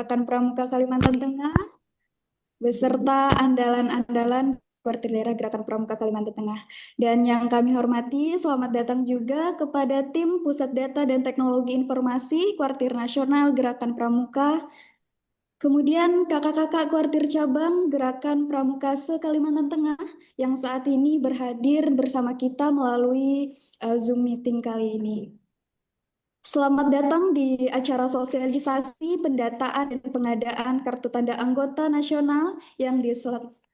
Gerakan Pramuka Kalimantan Tengah beserta andalan-andalan kuartir daerah Gerakan Pramuka Kalimantan Tengah. Dan yang kami hormati, selamat datang juga kepada tim Pusat Data dan Teknologi Informasi Kuartir Nasional Gerakan Pramuka. Kemudian kakak-kakak kuartir cabang Gerakan Pramuka se-Kalimantan Tengah yang saat ini berhadir bersama kita melalui Zoom meeting kali ini. Selamat datang di acara sosialisasi pendataan dan pengadaan kartu tanda anggota nasional yang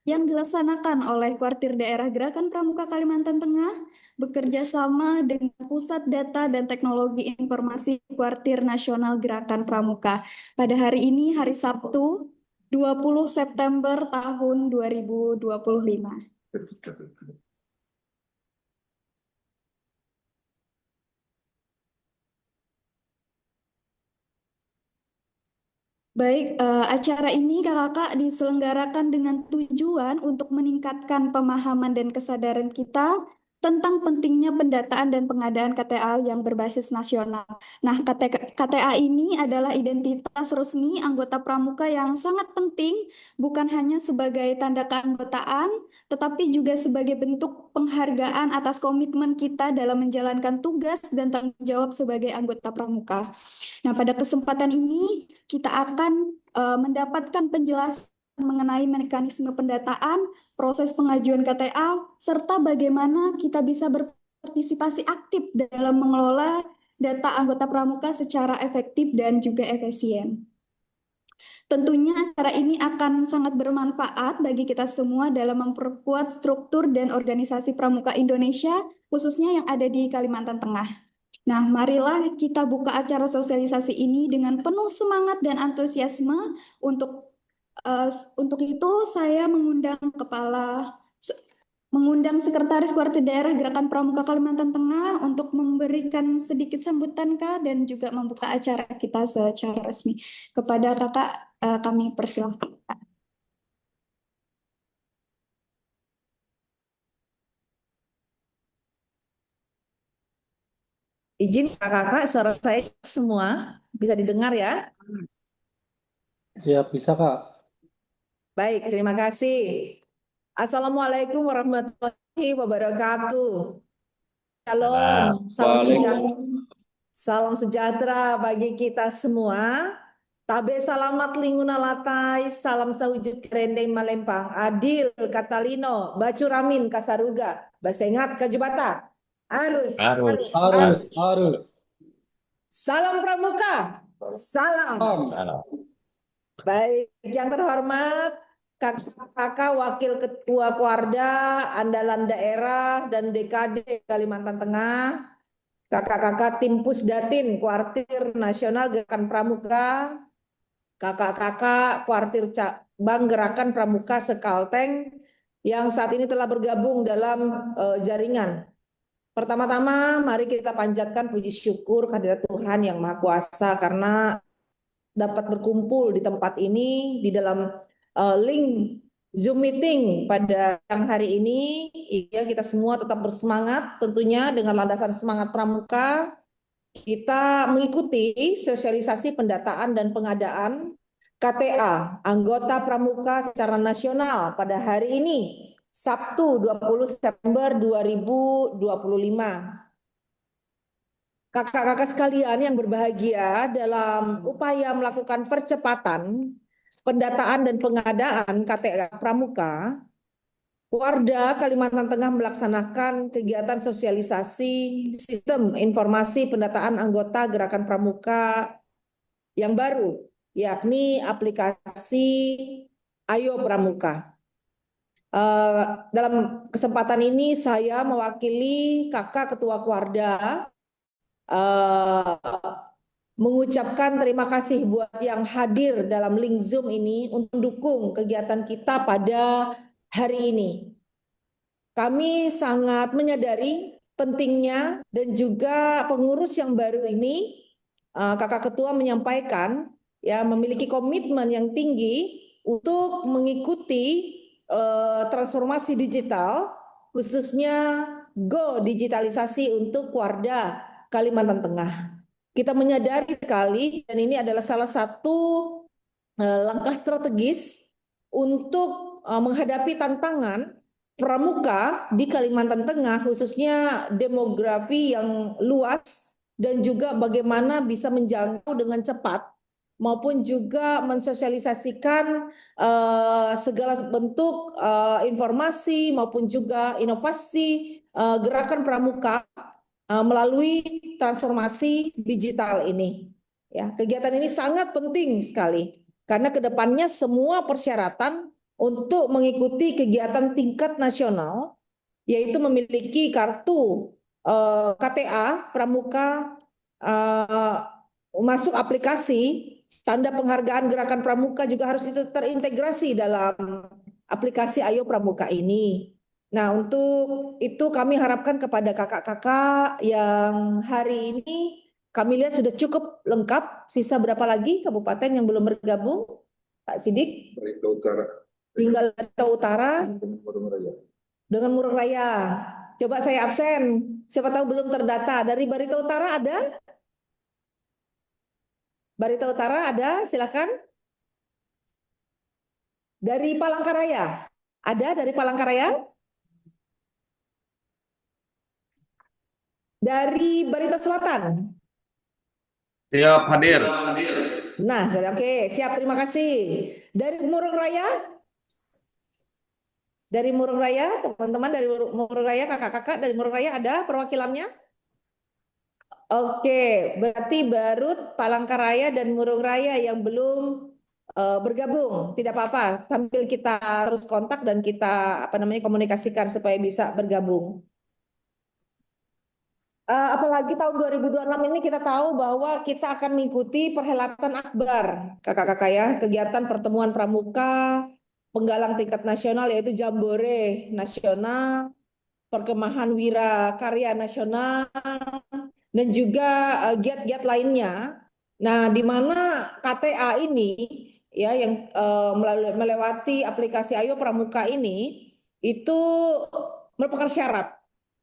dilaksanakan oleh Kuartir Daerah Gerakan Pramuka Kalimantan Tengah bekerja sama dengan Pusat Data dan Teknologi Informasi Kuartir Nasional Gerakan Pramuka pada hari ini, hari Sabtu, 20 September tahun 2025. Baik, acara ini kakak-kakak diselenggarakan dengan tujuan untuk meningkatkan pemahaman dan kesadaran kita tentang pentingnya pendataan dan pengadaan KTA yang berbasis nasional. Nah, KTA ini adalah identitas resmi anggota pramuka yang sangat penting, bukan hanya sebagai tanda keanggotaan, tetapi juga sebagai bentuk penghargaan atas komitmen kita dalam menjalankan tugas dan tanggung jawab sebagai anggota pramuka. Nah, pada kesempatan ini kita akan mendapatkan penjelasan mengenai mekanisme pendataan, proses pengajuan KTA, serta bagaimana kita bisa berpartisipasi aktif dalam mengelola data anggota pramuka secara efektif dan juga efisien. Tentunya acara ini akan sangat bermanfaat bagi kita semua dalam memperkuat struktur dan organisasi pramuka Indonesia, khususnya yang ada di Kalimantan Tengah. Nah, marilah kita buka acara sosialisasi ini dengan penuh semangat dan antusiasme. Untuk untuk itu saya mengundang Sekretaris Kuartir Daerah Gerakan Pramuka Kalimantan Tengah untuk memberikan sedikit sambutan Kak dan juga membuka acara kita secara resmi. Kepada Kakak kami persilahkan. Izin kakak-kakak, suara saya semua bisa didengar ya? Siap, bisa Kak. Baik, terima kasih. Assalamualaikum warahmatullahi wabarakatuh. Shalom, salam sejahtera bagi kita semua. Tabe salamat linguna latai, salam sawujud kerendeng malempang, adil katalino, bacuramin kasaruga, basengat kajubata. Arus. Salam pramuka. Salam. Baik, yang terhormat kakak wakil ketua Kuarda andalan daerah dan DKD Kalimantan Tengah, kakak-kakak tim Pusdatin Kuartir Nasional Gerakan Pramuka, kakak-kakak Kuartir Cabang Gerakan Pramuka Sekalteng yang saat ini telah bergabung dalam jaringan. Pertama-tama mari kita panjatkan puji syukur kehadirat Tuhan yang Maha Kuasa karena dapat berkumpul di tempat ini di dalam link Zoom meeting pada yang hari ini. Ya, kita semua tetap bersemangat tentunya dengan landasan semangat pramuka. Kita mengikuti sosialisasi pendataan dan pengadaan KTA anggota pramuka secara nasional pada hari ini Sabtu 20 September 2025. Kakak-kakak sekalian yang berbahagia, dalam upaya melakukan percepatan pendataan dan pengadaan KTA Pramuka, Kuarda Kalimantan Tengah melaksanakan kegiatan sosialisasi sistem informasi pendataan anggota Gerakan Pramuka yang baru, yakni aplikasi Ayo Pramuka. Dalam kesempatan ini saya mewakili kakak ketua Kuarda mengucapkan terima kasih buat yang hadir dalam link Zoom ini untuk mendukung kegiatan kita pada hari ini. Kami sangat menyadari pentingnya dan juga pengurus yang baru ini, kakak ketua menyampaikan ya memiliki komitmen yang tinggi untuk mengikuti transformasi digital, khususnya Go digitalisasi untuk Kuarda Kalimantan Tengah. Kita menyadari sekali dan ini adalah salah satu langkah strategis untuk menghadapi tantangan pramuka di Kalimantan Tengah, khususnya demografi yang luas dan juga bagaimana bisa menjangkau dengan cepat maupun juga mensosialisasikan segala bentuk informasi maupun juga inovasi gerakan pramuka melalui transformasi digital ini. Ya, kegiatan ini sangat penting sekali karena kedepannya semua persyaratan untuk mengikuti kegiatan tingkat nasional, yaitu memiliki kartu KTA Pramuka, masuk aplikasi, tanda penghargaan gerakan pramuka juga harus itu terintegrasi dalam aplikasi Ayo Pramuka ini. Nah, untuk itu kami harapkan kepada kakak-kakak yang hari ini kami lihat sudah cukup lengkap. Sisa berapa lagi kabupaten yang belum bergabung, Pak Sidik? Barito Utara. Tinggal Barito Utara dengan Murung Raya. Coba saya absen. Siapa tahu belum terdata. Dari Barito Utara ada? Barito Utara ada? Silakan. Dari Palangkaraya? Ada dari Palangkaraya? Dari Barito Selatan? Siap hadir. Nah, oke, siap, terima kasih. Dari Murung Raya? Dari Murung Raya, teman-teman dari Murung Raya, kakak-kakak dari Murung Raya ada perwakilannya? Oke, berarti Barut, Palangkaraya, dan Murung Raya yang belum bergabung. Tidak apa-apa, sambil kita terus kontak dan kita komunikasikan supaya bisa bergabung. Apalagi tahun 2026 ini kita tahu bahwa kita akan mengikuti perhelatan akbar, kakak-kakak ya, kegiatan pertemuan pramuka, penggalang tingkat nasional yaitu Jambore Nasional, Perkemahan Wira Karya Nasional, dan juga giat-giat lainnya. Nah, di mana KTA ini ya yang melewati aplikasi Ayo Pramuka ini itu merupakan syarat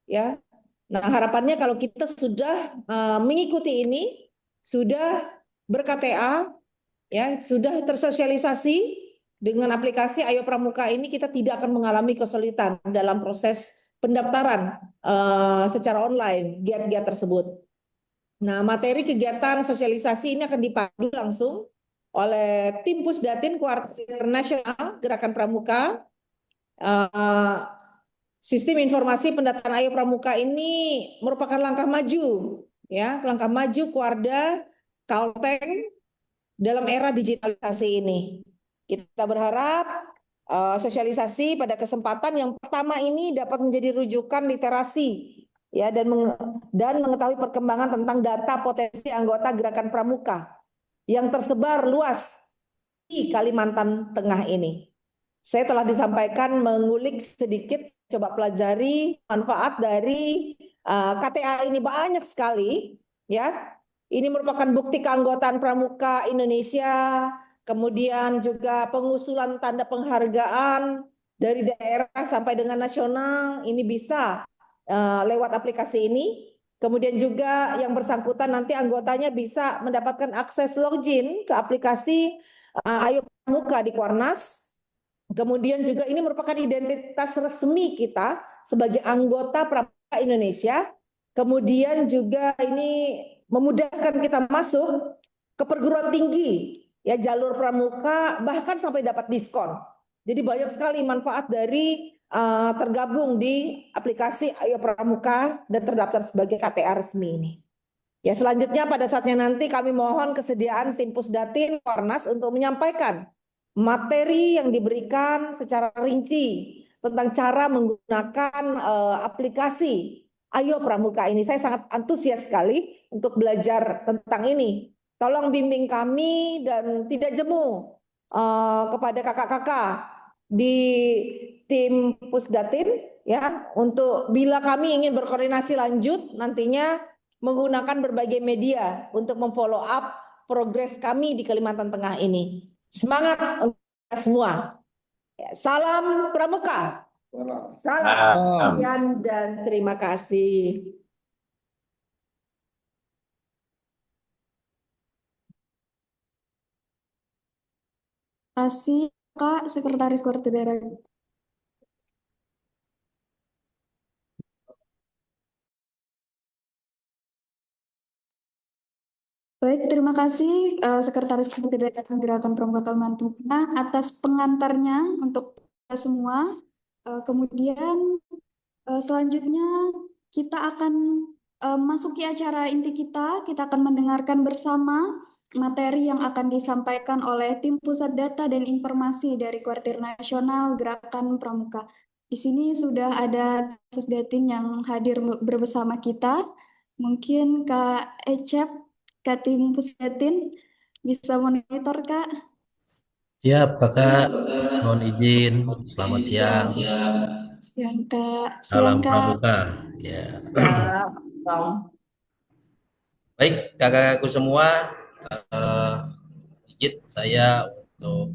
ya. Nah, harapannya kalau kita sudah mengikuti ini, sudah ber-KTA, ya, sudah tersosialisasi dengan aplikasi Ayo Pramuka ini, kita tidak akan mengalami kesulitan dalam proses pendaftaran secara online giat-giat tersebut. Nah, materi kegiatan sosialisasi ini akan dipandu langsung oleh tim Pusdatin Koordinator Nasional Gerakan Pramuka. Sistem informasi pendataan Ayo Pramuka ini merupakan langkah maju, ya, langkah maju Kuarda Kalteng dalam era digitalisasi ini. Kita berharap sosialisasi pada kesempatan yang pertama ini dapat menjadi rujukan literasi, ya, dan mengetahui perkembangan tentang data potensi anggota Gerakan Pramuka yang tersebar luas di Kalimantan Tengah ini. Saya telah disampaikan mengulik sedikit, coba pelajari manfaat dari KTA ini banyak sekali, ya. Ini merupakan bukti keanggotaan Pramuka Indonesia, kemudian juga pengusulan tanda penghargaan dari daerah sampai dengan nasional, ini bisa lewat aplikasi ini. Kemudian juga yang bersangkutan nanti anggotanya bisa mendapatkan akses login ke aplikasi Ayo Pramuka di Kuarnas. Kemudian juga ini merupakan identitas resmi kita sebagai anggota Pramuka Indonesia. Kemudian juga ini memudahkan kita masuk ke perguruan tinggi, ya, jalur pramuka, bahkan sampai dapat diskon. Jadi banyak sekali manfaat dari tergabung di aplikasi Ayo Pramuka dan terdaftar sebagai KTA resmi ini. Ya, selanjutnya pada saatnya nanti kami mohon kesediaan tim Pusdatin Kornas untuk menyampaikan materi yang diberikan secara rinci tentang cara menggunakan aplikasi Ayo Pramuka ini. Saya sangat antusias sekali untuk belajar tentang ini. Tolong bimbing kami dan tidak jemu kepada kakak-kakak di tim Pusdatin, ya, untuk bila kami ingin berkoordinasi lanjut nantinya menggunakan berbagai media untuk memfollow up progres kami di Kalimantan Tengah ini. Semangat untuk kita semua. Salam Pramuka. Salam dan terima kasih. kasih Kak Sekretaris Kuartir Daerah. Baik, terima kasih Sekretaris Kuartir Daerah Gerakan Pramuka Kalimantan Tengah atas pengantarnya untuk kita semua. Kemudian selanjutnya kita akan masuki acara inti kita. Kita akan mendengarkan bersama materi yang akan disampaikan oleh tim Pusat Data dan Informasi dari Kuartir Nasional Gerakan Pramuka. Di sini sudah ada Pusdatin yang hadir bersama kita. Mungkin Kak Ecep, Kak tim Pusdatin, bisa monitor Kak. Siap, Kakak. Mohon izin. Selamat siang. Siang Kak. Salam Siang Kak. Pramuka. Ya. Ya, Bang. Baik, kakak-kakakku semua, eh, izin saya untuk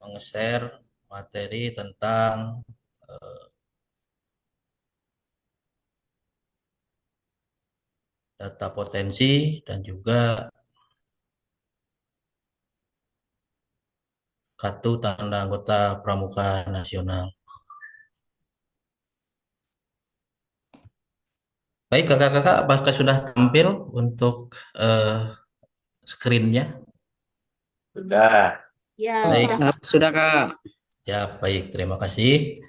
meng-share materi tentang data potensi dan juga kartu tanda anggota Pramuka Nasional. Baik, kakak-kakak, apakah sudah tampil untuk screen-nya? Sudah. Ya, Baik, Sudah, Kak. ya baik, terima kasih.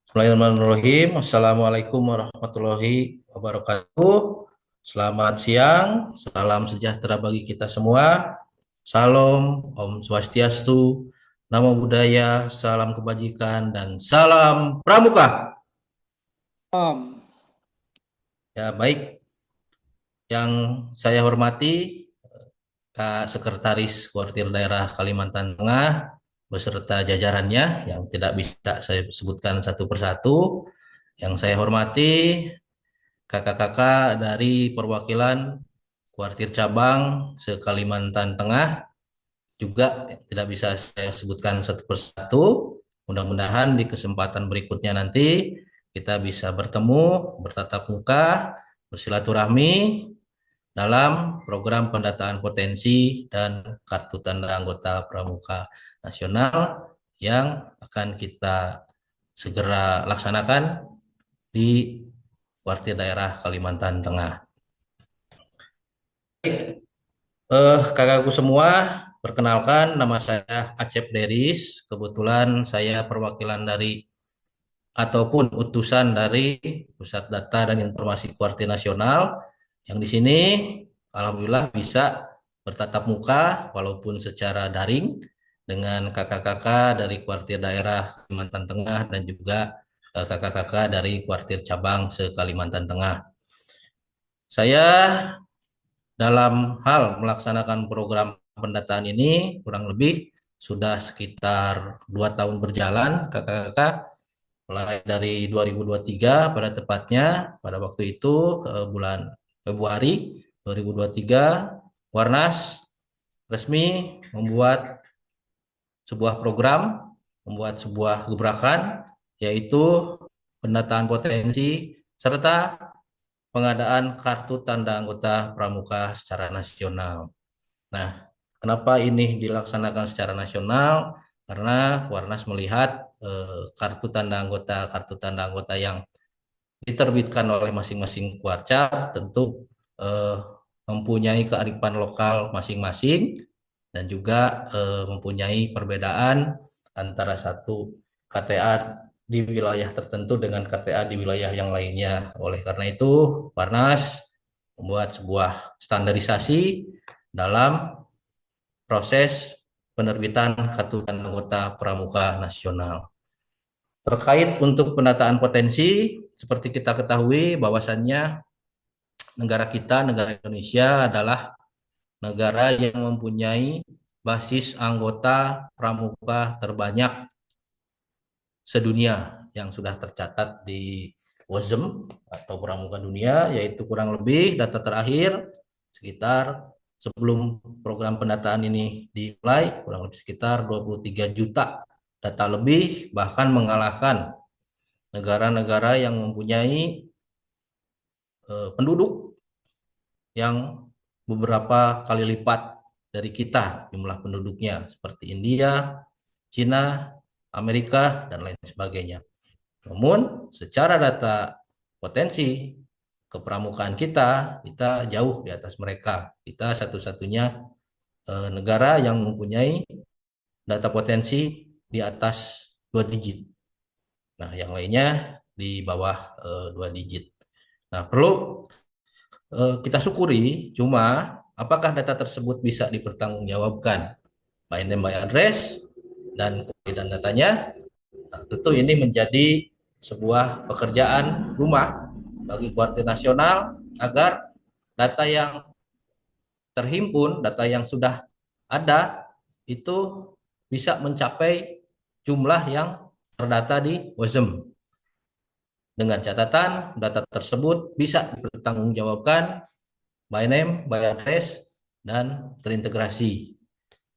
Bismillahirrahmanirrahim. Assalamualaikum warahmatullahi wabarakatuh. Selamat siang, salam sejahtera bagi kita semua. Salam, Om Swastiastu, Namo Buddhaya, salam kebajikan, dan salam Pramuka. Om. Ya baik, yang saya hormati Kak Sekretaris Kuartir Daerah Kalimantan Tengah beserta jajarannya yang tidak bisa saya sebutkan satu persatu. Yang saya hormati kakak-kakak dari perwakilan Kuartir Cabang se-Kalimantan Tengah juga tidak bisa saya sebutkan satu persatu. Mudah-mudahan di kesempatan berikutnya nanti kita bisa bertemu, bertatap muka, bersilaturahmi dalam program pendataan potensi dan kartu tanda anggota Pramuka Nasional yang akan kita segera laksanakan di Kuartir Daerah Kalimantan Tengah. Kakakku semua, perkenalkan nama saya Acep Deris. Kebetulan saya perwakilan dari ataupun utusan dari Pusat Data dan Informasi Kuartir Nasional yang di sini alhamdulillah bisa bertatap muka walaupun secara daring dengan kakak-kakak dari Kuartir Daerah Kalimantan Tengah dan juga kakak-kakak dari Kuartir Cabang se-Kalimantan Tengah. Saya dalam hal melaksanakan program pendataan ini kurang lebih sudah sekitar 2 tahun berjalan, kakak-kakak, mulai dari 2023 pada tepatnya pada waktu itu bulan Februari 2023 Warnas resmi membuat sebuah program, membuat sebuah gebrakan yaitu pendataan potensi serta pengadaan kartu tanda anggota pramuka secara nasional. Nah, kenapa ini dilaksanakan secara nasional? Karena Warnas melihat kartu tanda anggota yang diterbitkan oleh masing-masing Kuarcap tentu mempunyai kearifan lokal masing-masing dan juga mempunyai perbedaan antara satu KTA di wilayah tertentu dengan KTA di wilayah yang lainnya. Oleh karena itu, Warnas membuat sebuah standarisasi dalam proses penerbitan kartu tanda anggota pramuka nasional. Terkait untuk pendataan potensi, seperti kita ketahui bahwasannya negara kita, negara Indonesia adalah negara yang mempunyai basis anggota pramuka terbanyak sedunia yang sudah tercatat di WOSM atau Pramuka Dunia, yaitu kurang lebih data terakhir sekitar sebelum program pendataan ini dimulai kurang lebih sekitar 23 juta data lebih, bahkan mengalahkan negara-negara yang mempunyai penduduk yang beberapa kali lipat dari kita jumlah penduduknya seperti India, Cina, Amerika, dan lain sebagainya. Namun secara data potensi kepramukaan kita jauh di atas mereka. Kita satu-satunya negara yang mempunyai data potensi di atas 2 digit. Nah, yang lainnya di bawah 2 digit. Nah, perlu kita syukuri, cuma apakah data tersebut bisa dipertanggungjawabkan by name by address dan kemudian datanya? Nah, tentu ini menjadi sebuah pekerjaan rumah bagi Kuartir Nasional agar data yang terhimpun, data yang sudah ada itu bisa mencapai jumlah yang terdata di WASM. Dengan catatan data tersebut bisa dipertanggungjawabkan by name, by address, dan terintegrasi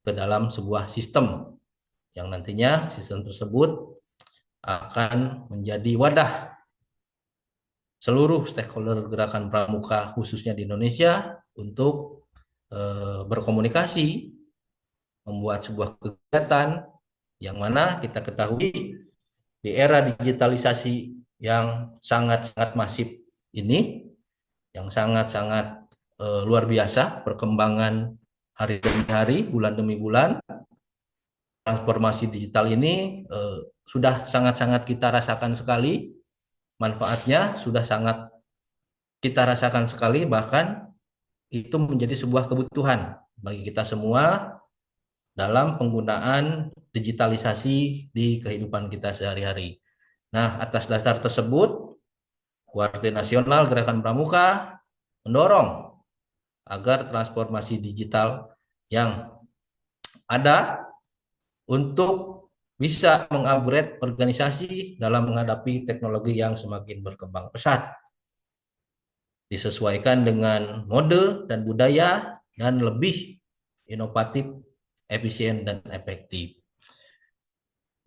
ke dalam sebuah sistem yang nantinya sistem tersebut akan menjadi wadah seluruh stakeholder gerakan pramuka khususnya di Indonesia untuk berkomunikasi, membuat sebuah kegiatan yang mana kita ketahui di era digitalisasi yang sangat-sangat masif ini, yang sangat-sangat luar biasa perkembangan hari demi hari, bulan demi bulan, transformasi digital ini sudah sangat-sangat kita rasakan sekali, manfaatnya sudah sangat kita rasakan sekali, bahkan itu menjadi sebuah kebutuhan bagi kita semua dalam penggunaan digitalisasi di kehidupan kita sehari-hari. Nah, atas dasar tersebut, Kuartir Nasional Gerakan Pramuka mendorong agar transformasi digital yang ada untuk bisa mengupgrade organisasi dalam menghadapi teknologi yang semakin berkembang pesat, disesuaikan dengan mode dan budaya, dan lebih inovatif, efisien, dan efektif.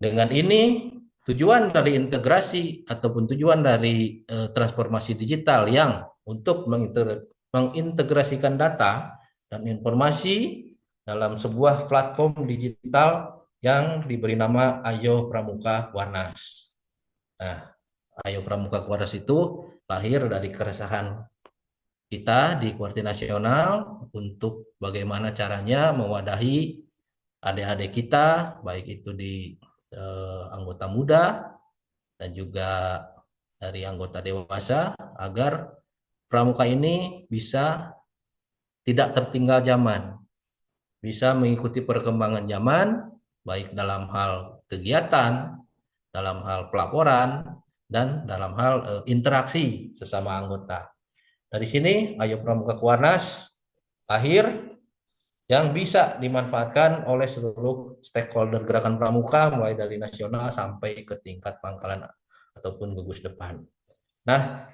Dengan ini, tujuan dari integrasi ataupun tujuan dari transformasi digital yang untuk mengintegrasikan data dan informasi dalam sebuah platform digital yang diberi nama Ayo Pramuka Kuarnas. Nah, Ayo Pramuka Kuarnas itu lahir dari keresahan kita di Kuartir Nasional untuk bagaimana caranya mewadahi adik-adik kita, baik itu di anggota muda dan juga dari anggota dewasa, agar pramuka ini bisa tidak tertinggal zaman, bisa mengikuti perkembangan zaman, baik dalam hal kegiatan, dalam hal pelaporan, dan dalam hal interaksi sesama anggota. Dari sini, Ayo Pramuka Kuarnas lahir yang bisa dimanfaatkan oleh seluruh stakeholder gerakan pramuka mulai dari nasional sampai ke tingkat pangkalan ataupun gugus depan. Nah,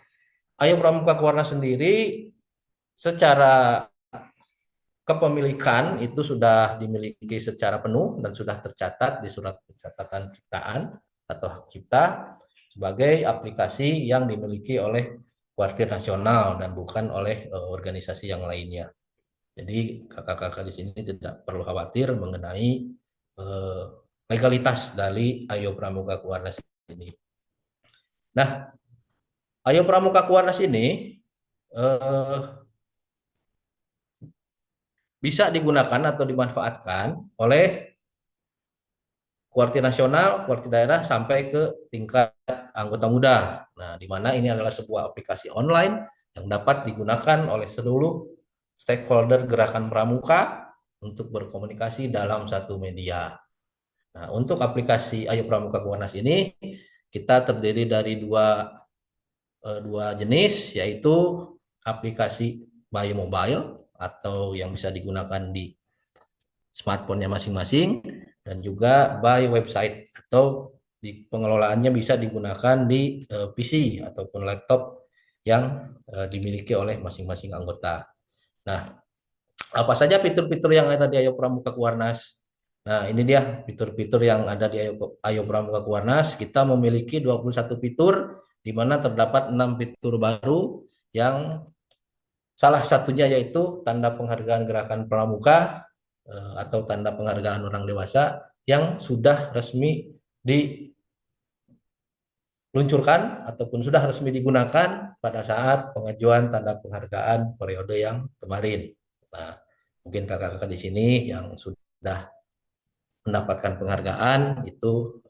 Ayo Pramuka Kuarnas sendiri secara kepemilikan itu sudah dimiliki secara penuh dan sudah tercatat di surat pencatatan ciptaan atau hak cipta sebagai aplikasi yang dimiliki oleh Kuartir Nasional dan bukan oleh organisasi yang lainnya. Jadi kakak-kakak di sini tidak perlu khawatir mengenai legalitas dari Ayo Pramuka Kuarnas ini. Nah, Ayo Pramuka Kuarnas ini bisa digunakan atau dimanfaatkan oleh Kuartir Nasional, Kuartir Daerah sampai ke tingkat anggota muda. Nah, di mana ini adalah sebuah aplikasi online yang dapat digunakan oleh seluruh stakeholder gerakan pramuka untuk berkomunikasi dalam satu media. Nah, untuk aplikasi Ayo Pramuka Kuarnas ini kita terdiri dari dua jenis, yaitu aplikasi by mobile atau yang bisa digunakan di smartphone-nya masing-masing, dan juga by website atau di pengelolaannya bisa digunakan di PC ataupun laptop yang dimiliki oleh masing-masing anggota. Nah, apa saja fitur-fitur yang ada di Ayo Pramuka Kuarnas? Nah, ini dia fitur-fitur yang ada di Ayo Pramuka Kuarnas. Kita memiliki 21 fitur, di mana terdapat 6 fitur baru yang salah satunya yaitu tanda penghargaan gerakan pramuka atau tanda penghargaan orang dewasa yang sudah resmi diluncurkan ataupun sudah resmi digunakan pada saat pengajuan tanda penghargaan periode yang kemarin. Nah, mungkin kakak-kakak di sini yang sudah mendapatkan penghargaan itu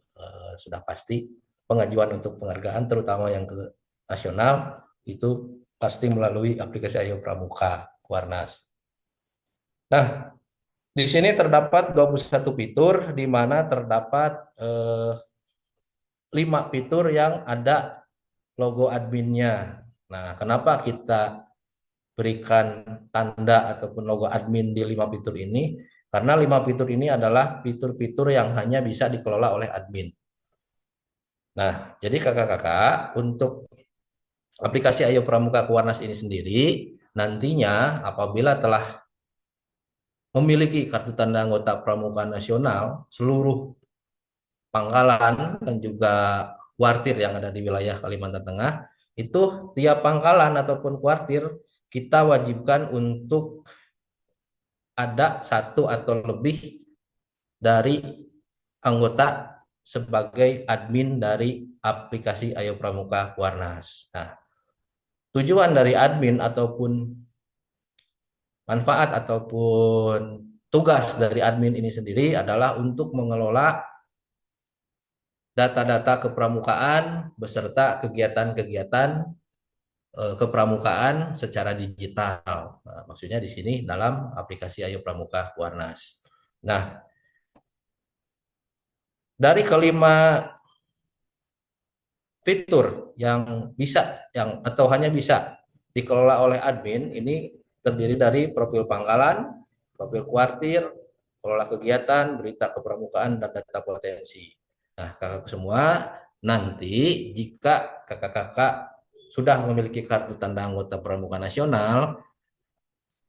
sudah pasti pengajuan untuk penghargaan terutama yang ke nasional itu pasti melalui aplikasi Ayo Pramuka Kuarnas. Nah, di sini terdapat 21 fitur di mana terdapat 5 fitur yang ada logo adminnya. Nah, kenapa kita berikan tanda ataupun logo admin di 5 fitur ini? Karena 5 fitur ini adalah fitur-fitur yang hanya bisa dikelola oleh admin. Nah, jadi kakak-kakak untuk aplikasi Ayo Pramuka Kuarnas ini sendiri nantinya apabila telah memiliki kartu tanda anggota Pramuka Nasional, seluruh pangkalan dan juga kuartir yang ada di wilayah Kalimantan Tengah, itu tiap pangkalan ataupun kuartir kita wajibkan untuk ada 1 atau lebih dari anggota sebagai admin dari aplikasi Ayo Pramuka Kuarnas. Nah, tujuan dari admin ataupun manfaat ataupun tugas dari admin ini sendiri adalah untuk mengelola data-data kepramukaan beserta kegiatan-kegiatan kepramukaan secara digital. Nah, maksudnya di sini dalam aplikasi Ayo Pramuka Kuarnas. Nah, dari kelima fitur yang bisa atau hanya bisa dikelola oleh admin ini terdiri dari profil pangkalan, profil kuartir, kelola kegiatan, berita kepramukaan, dan data potensi. Nah, kakak semua, nanti jika kakak-kakak sudah memiliki kartu tanda anggota Pramuka Nasional,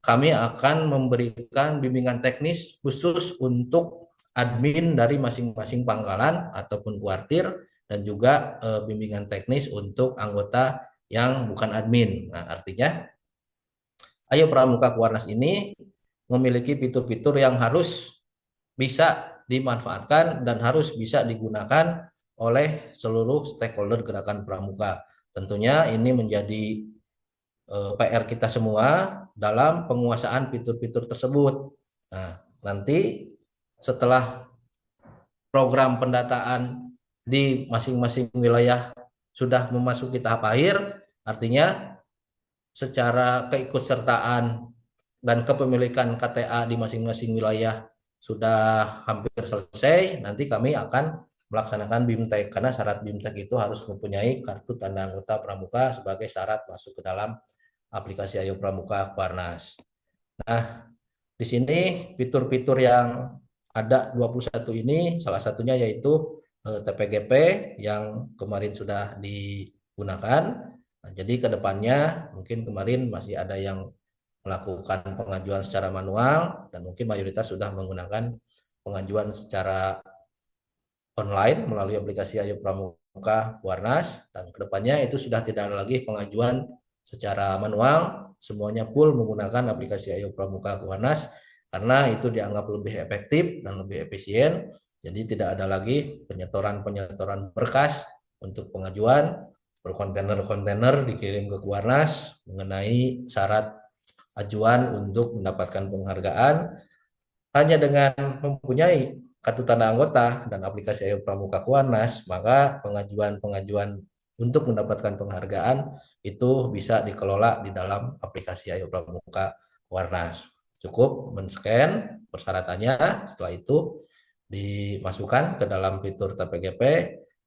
kami akan memberikan bimbingan teknis khusus untuk admin dari masing-masing pangkalan ataupun kuartir dan juga bimbingan teknis untuk anggota yang bukan admin. Nah, artinya Ayo Pramuka Kuarnas ini memiliki fitur-fitur yang harus bisa dimanfaatkan dan harus bisa digunakan oleh seluruh stakeholder gerakan pramuka. Tentunya ini menjadi PR kita semua dalam penguasaan fitur-fitur tersebut. Nah, nanti setelah program pendataan di masing-masing wilayah sudah memasuki tahap akhir, artinya secara keikutsertaan dan kepemilikan KTA di masing-masing wilayah sudah hampir selesai, nanti kami akan melaksanakan BIMTEK karena syarat BIMTEK itu harus mempunyai kartu tanda anggota pramuka sebagai syarat masuk ke dalam aplikasi Ayo Pramuka Kuarnas. Nah, di sini fitur-fitur yang ada 21 ini salah satunya yaitu TPGP yang kemarin sudah digunakan. Nah, jadi ke depannya mungkin kemarin masih ada yang melakukan pengajuan secara manual dan mungkin mayoritas sudah menggunakan pengajuan secara online melalui aplikasi Ayo Pramuka Kuarnas dan ke depannya itu sudah tidak ada lagi pengajuan secara manual, semuanya full menggunakan aplikasi Ayo Pramuka Kuarnas karena itu dianggap lebih efektif dan lebih efisien. Jadi tidak ada lagi penyetoran berkas untuk pengajuan berkontainer-kontainer dikirim ke Kuarnas mengenai syarat ajuan untuk mendapatkan penghargaan. Hanya dengan mempunyai kartu tanda anggota dan aplikasi Ayo Pramuka Kuarnas, maka pengajuan-pengajuan untuk mendapatkan penghargaan itu bisa dikelola di dalam aplikasi Ayo Pramuka Kuarnas. Cukup men-scan persyaratannya, setelah itu dimasukkan ke dalam fitur TPGP,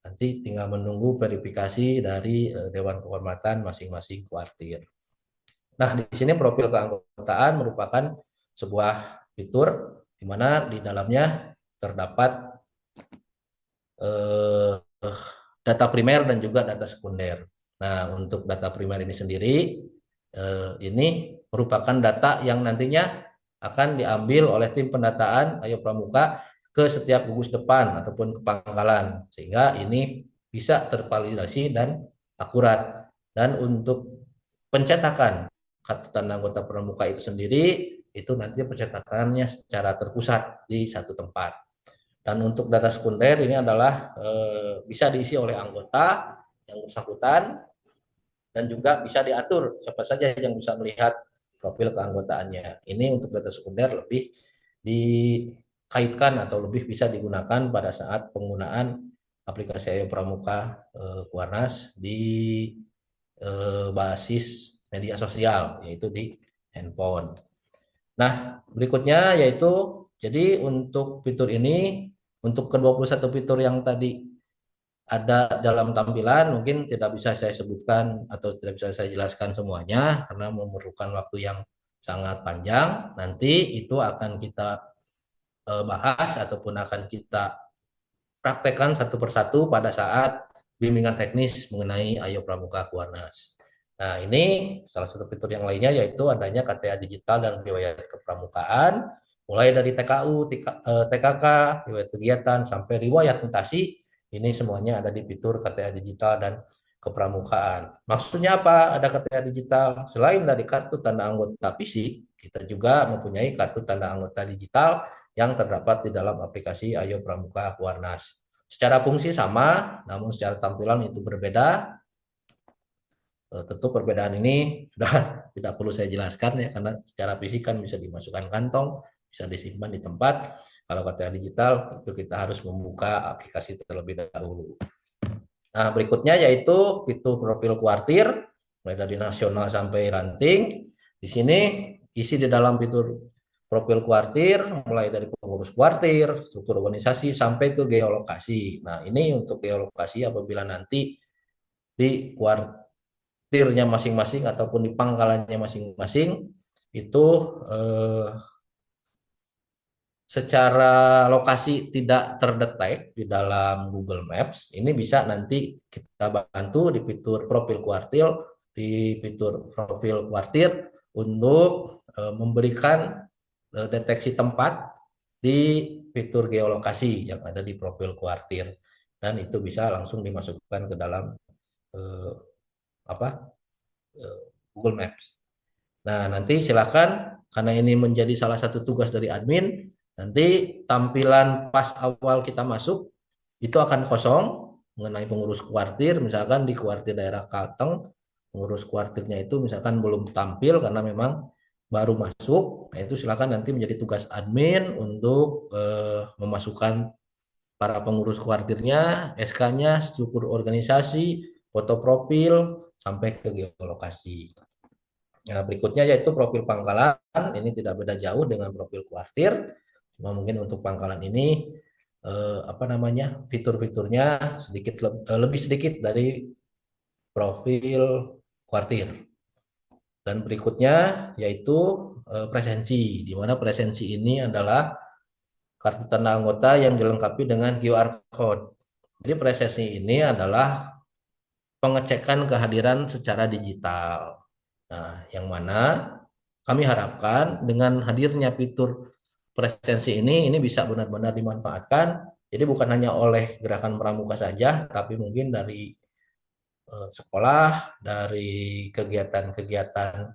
nanti tinggal menunggu verifikasi dari Dewan Kehormatan masing-masing kuartir. Nah, di sini profil keanggotaan merupakan sebuah fitur di mana di dalamnya terdapat data primer dan juga data sekunder. Nah, untuk data primer ini sendiri, ini merupakan data yang nantinya akan diambil oleh tim pendataan Ayo Pramuka ke setiap gugus depan ataupun ke pangkalan, sehingga ini bisa tervalidasi dan akurat. Dan untuk pencetakan kartu tanda anggota pramuka itu sendiri, itu nanti pencetakannya secara terpusat di satu tempat. Dan untuk data sekunder ini adalah bisa diisi oleh anggota yang bersangkutan dan juga bisa diatur siapa saja yang bisa melihat profil keanggotaannya. Ini untuk data sekunder lebih dikaitkan atau lebih bisa digunakan pada saat penggunaan aplikasi Ayo Pramuka Kuarnas di basis media sosial, yaitu di handphone. Nah, berikutnya yaitu, jadi untuk fitur ini, untuk ke-21 fitur yang tadi ada dalam tampilan, mungkin tidak bisa saya sebutkan atau tidak bisa saya jelaskan semuanya, karena memerlukan waktu yang sangat panjang. Nanti itu akan kita bahas ataupun akan kita praktekkan satu persatu pada saat bimbingan teknis mengenai Ayo Pramuka Kuarnas. Nah, ini salah satu fitur yang lainnya yaitu adanya KTA digital dan riwayat kepramukaan, mulai dari TKU, TKK, riwayat kegiatan, sampai riwayat mutasi. Ini semuanya ada di fitur KTA digital dan kepramukaan. Maksudnya apa? Ada KTA digital. Selain dari kartu tanda anggota fisik, kita juga mempunyai kartu tanda anggota digital yang terdapat di dalam aplikasi Ayo Pramuka Kuarnas. Secara fungsi sama, namun secara tampilan itu berbeda. Tentu perbedaan ini sudah tidak perlu saya jelaskan ya, karena secara fisik kan bisa dimasukkan kantong, bisa disimpan di tempat. Kalau KTA digital itu kita harus membuka aplikasi terlebih dahulu. Nah, berikutnya yaitu fitur profil kuartir, mulai dari nasional sampai ranting. Di sini isi di dalam fitur profil kuartir, mulai dari pengurus kuartir, struktur organisasi, sampai ke geolokasi. Nah, ini untuk geolokasi apabila nanti di kuartirnya masing-masing ataupun di pangkalannya masing-masing, itu secara lokasi tidak terdetek di dalam Google Maps, ini bisa nanti kita bantu di fitur profil kuartil, di fitur profil kuartir untuk memberikan deteksi tempat di fitur geolokasi yang ada di profil kuartir, dan itu bisa langsung dimasukkan ke dalam Google Maps. Nah, nanti silakan, karena ini menjadi salah satu tugas dari admin, nanti tampilan pas awal kita masuk itu akan kosong mengenai pengurus kuartir. Misalkan di kuartir daerah Kalteng, pengurus kuartirnya itu misalkan belum tampil karena memang baru masuk. Nah, itu silakan nanti menjadi tugas admin untuk memasukkan para pengurus kuartirnya, SK-nya, struktur organisasi, foto profil, sampai ke geolokasi. Nah, berikutnya yaitu profil pangkalan. Ini tidak beda jauh dengan profil kuartir. Cuma mungkin untuk pangkalan ini fitur-fiturnya lebih sedikit dari profil kuartir. Dan berikutnya yaitu presensi, di mana presensi ini adalah kartu tanda anggota yang dilengkapi dengan QR code. Jadi presensi ini adalah pengecekan kehadiran secara digital. Nah, yang mana kami harapkan dengan hadirnya fitur presensi ini bisa benar-benar dimanfaatkan. Jadi bukan hanya oleh gerakan pramuka saja, tapi mungkin dari sekolah, dari kegiatan-kegiatan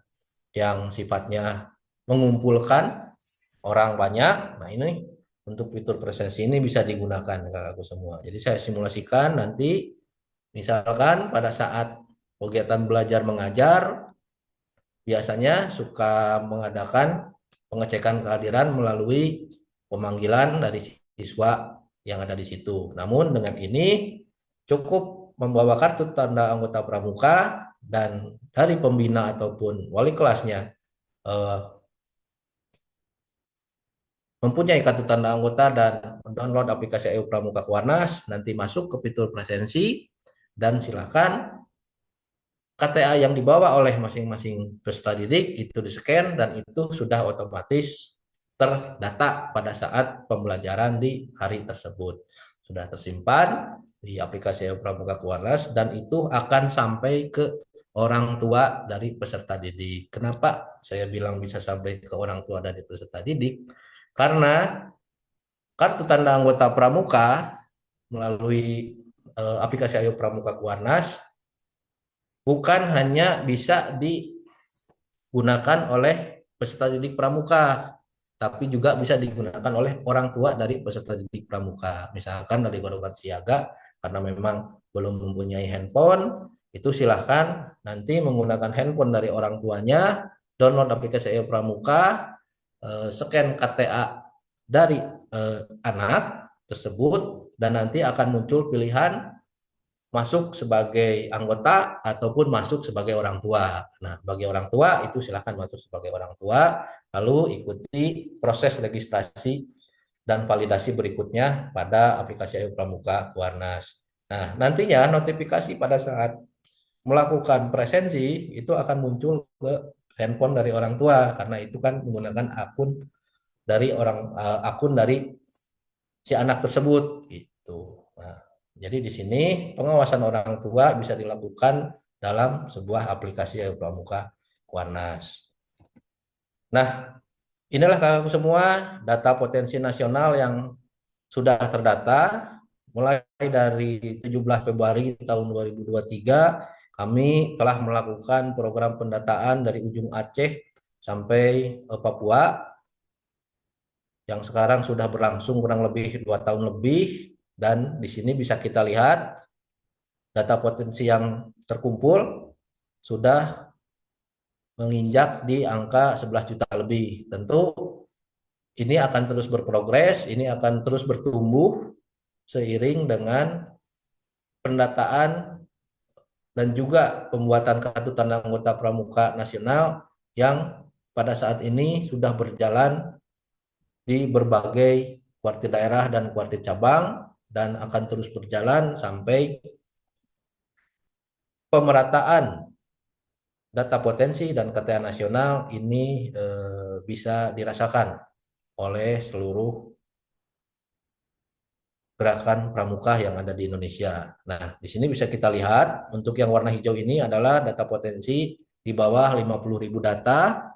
yang sifatnya mengumpulkan orang banyak. Nah, ini untuk fitur presensi ini bisa digunakan kakakku semua. Jadi saya simulasikan nanti misalkan pada saat kegiatan belajar mengajar biasanya suka mengadakan pengecekan kehadiran melalui pemanggilan dari siswa yang ada di situ. Namun dengan ini cukup membawa kartu tanda anggota pramuka dan dari pembina ataupun wali kelasnya mempunyai kartu tanda anggota dan download aplikasi Ayo Pramuka Kuarnas, nanti masuk ke fitur presensi dan silakan KTA yang dibawa oleh masing-masing peserta didik itu di-scan dan itu sudah otomatis terdata pada saat pembelajaran di hari tersebut. Sudah tersimpan di aplikasi Ayo Pramuka Kuarnas dan itu akan sampai ke orang tua dari peserta didik. Kenapa saya bilang bisa sampai ke orang tua dari peserta didik? Karena kartu tanda anggota pramuka melalui aplikasi Ayo Pramuka Kuarnas bukan hanya bisa digunakan oleh peserta didik pramuka, tapi juga bisa digunakan oleh orang tua dari peserta didik pramuka. Misalkan dari golongan siaga, karena memang belum mempunyai handphone, itu silahkan nanti menggunakan handphone dari orang tuanya, download aplikasi EU Pramuka, scan KTA dari anak tersebut, dan nanti akan muncul pilihan masuk sebagai anggota ataupun masuk sebagai orang tua. Nah, bagi orang tua itu silahkan masuk sebagai orang tua, lalu ikuti proses registrasi dan validasi berikutnya pada aplikasi Ayu Pramuka Kuarnas. Nah, nantinya notifikasi pada saat melakukan presensi itu akan muncul ke handphone dari orang tua, karena itu kan menggunakan akun dari si anak tersebut gitu. Nah, jadi di sini pengawasan orang tua bisa dilakukan dalam sebuah aplikasi Ayu Pramuka Kuarnas. Nah, inilah kakakku semua data potensi nasional yang sudah terdata mulai dari 17 Februari tahun 2023. Kami telah melakukan program pendataan dari ujung Aceh sampai Papua yang sekarang sudah berlangsung kurang lebih 2 tahun lebih, dan di sini bisa kita lihat data potensi yang terkumpul sudah menginjak di angka 11 juta lebih. Tentu ini akan terus berprogres, ini akan terus bertumbuh seiring dengan pendataan dan juga pembuatan kartu tanda anggota pramuka nasional yang pada saat ini sudah berjalan di berbagai kuartir daerah dan kuartir cabang, dan akan terus berjalan sampai pemerataan data potensi dan KTA nasional ini bisa dirasakan oleh seluruh gerakan pramuka yang ada di Indonesia. Nah, di sini bisa kita lihat untuk yang warna hijau ini adalah data potensi di bawah 50.000 data,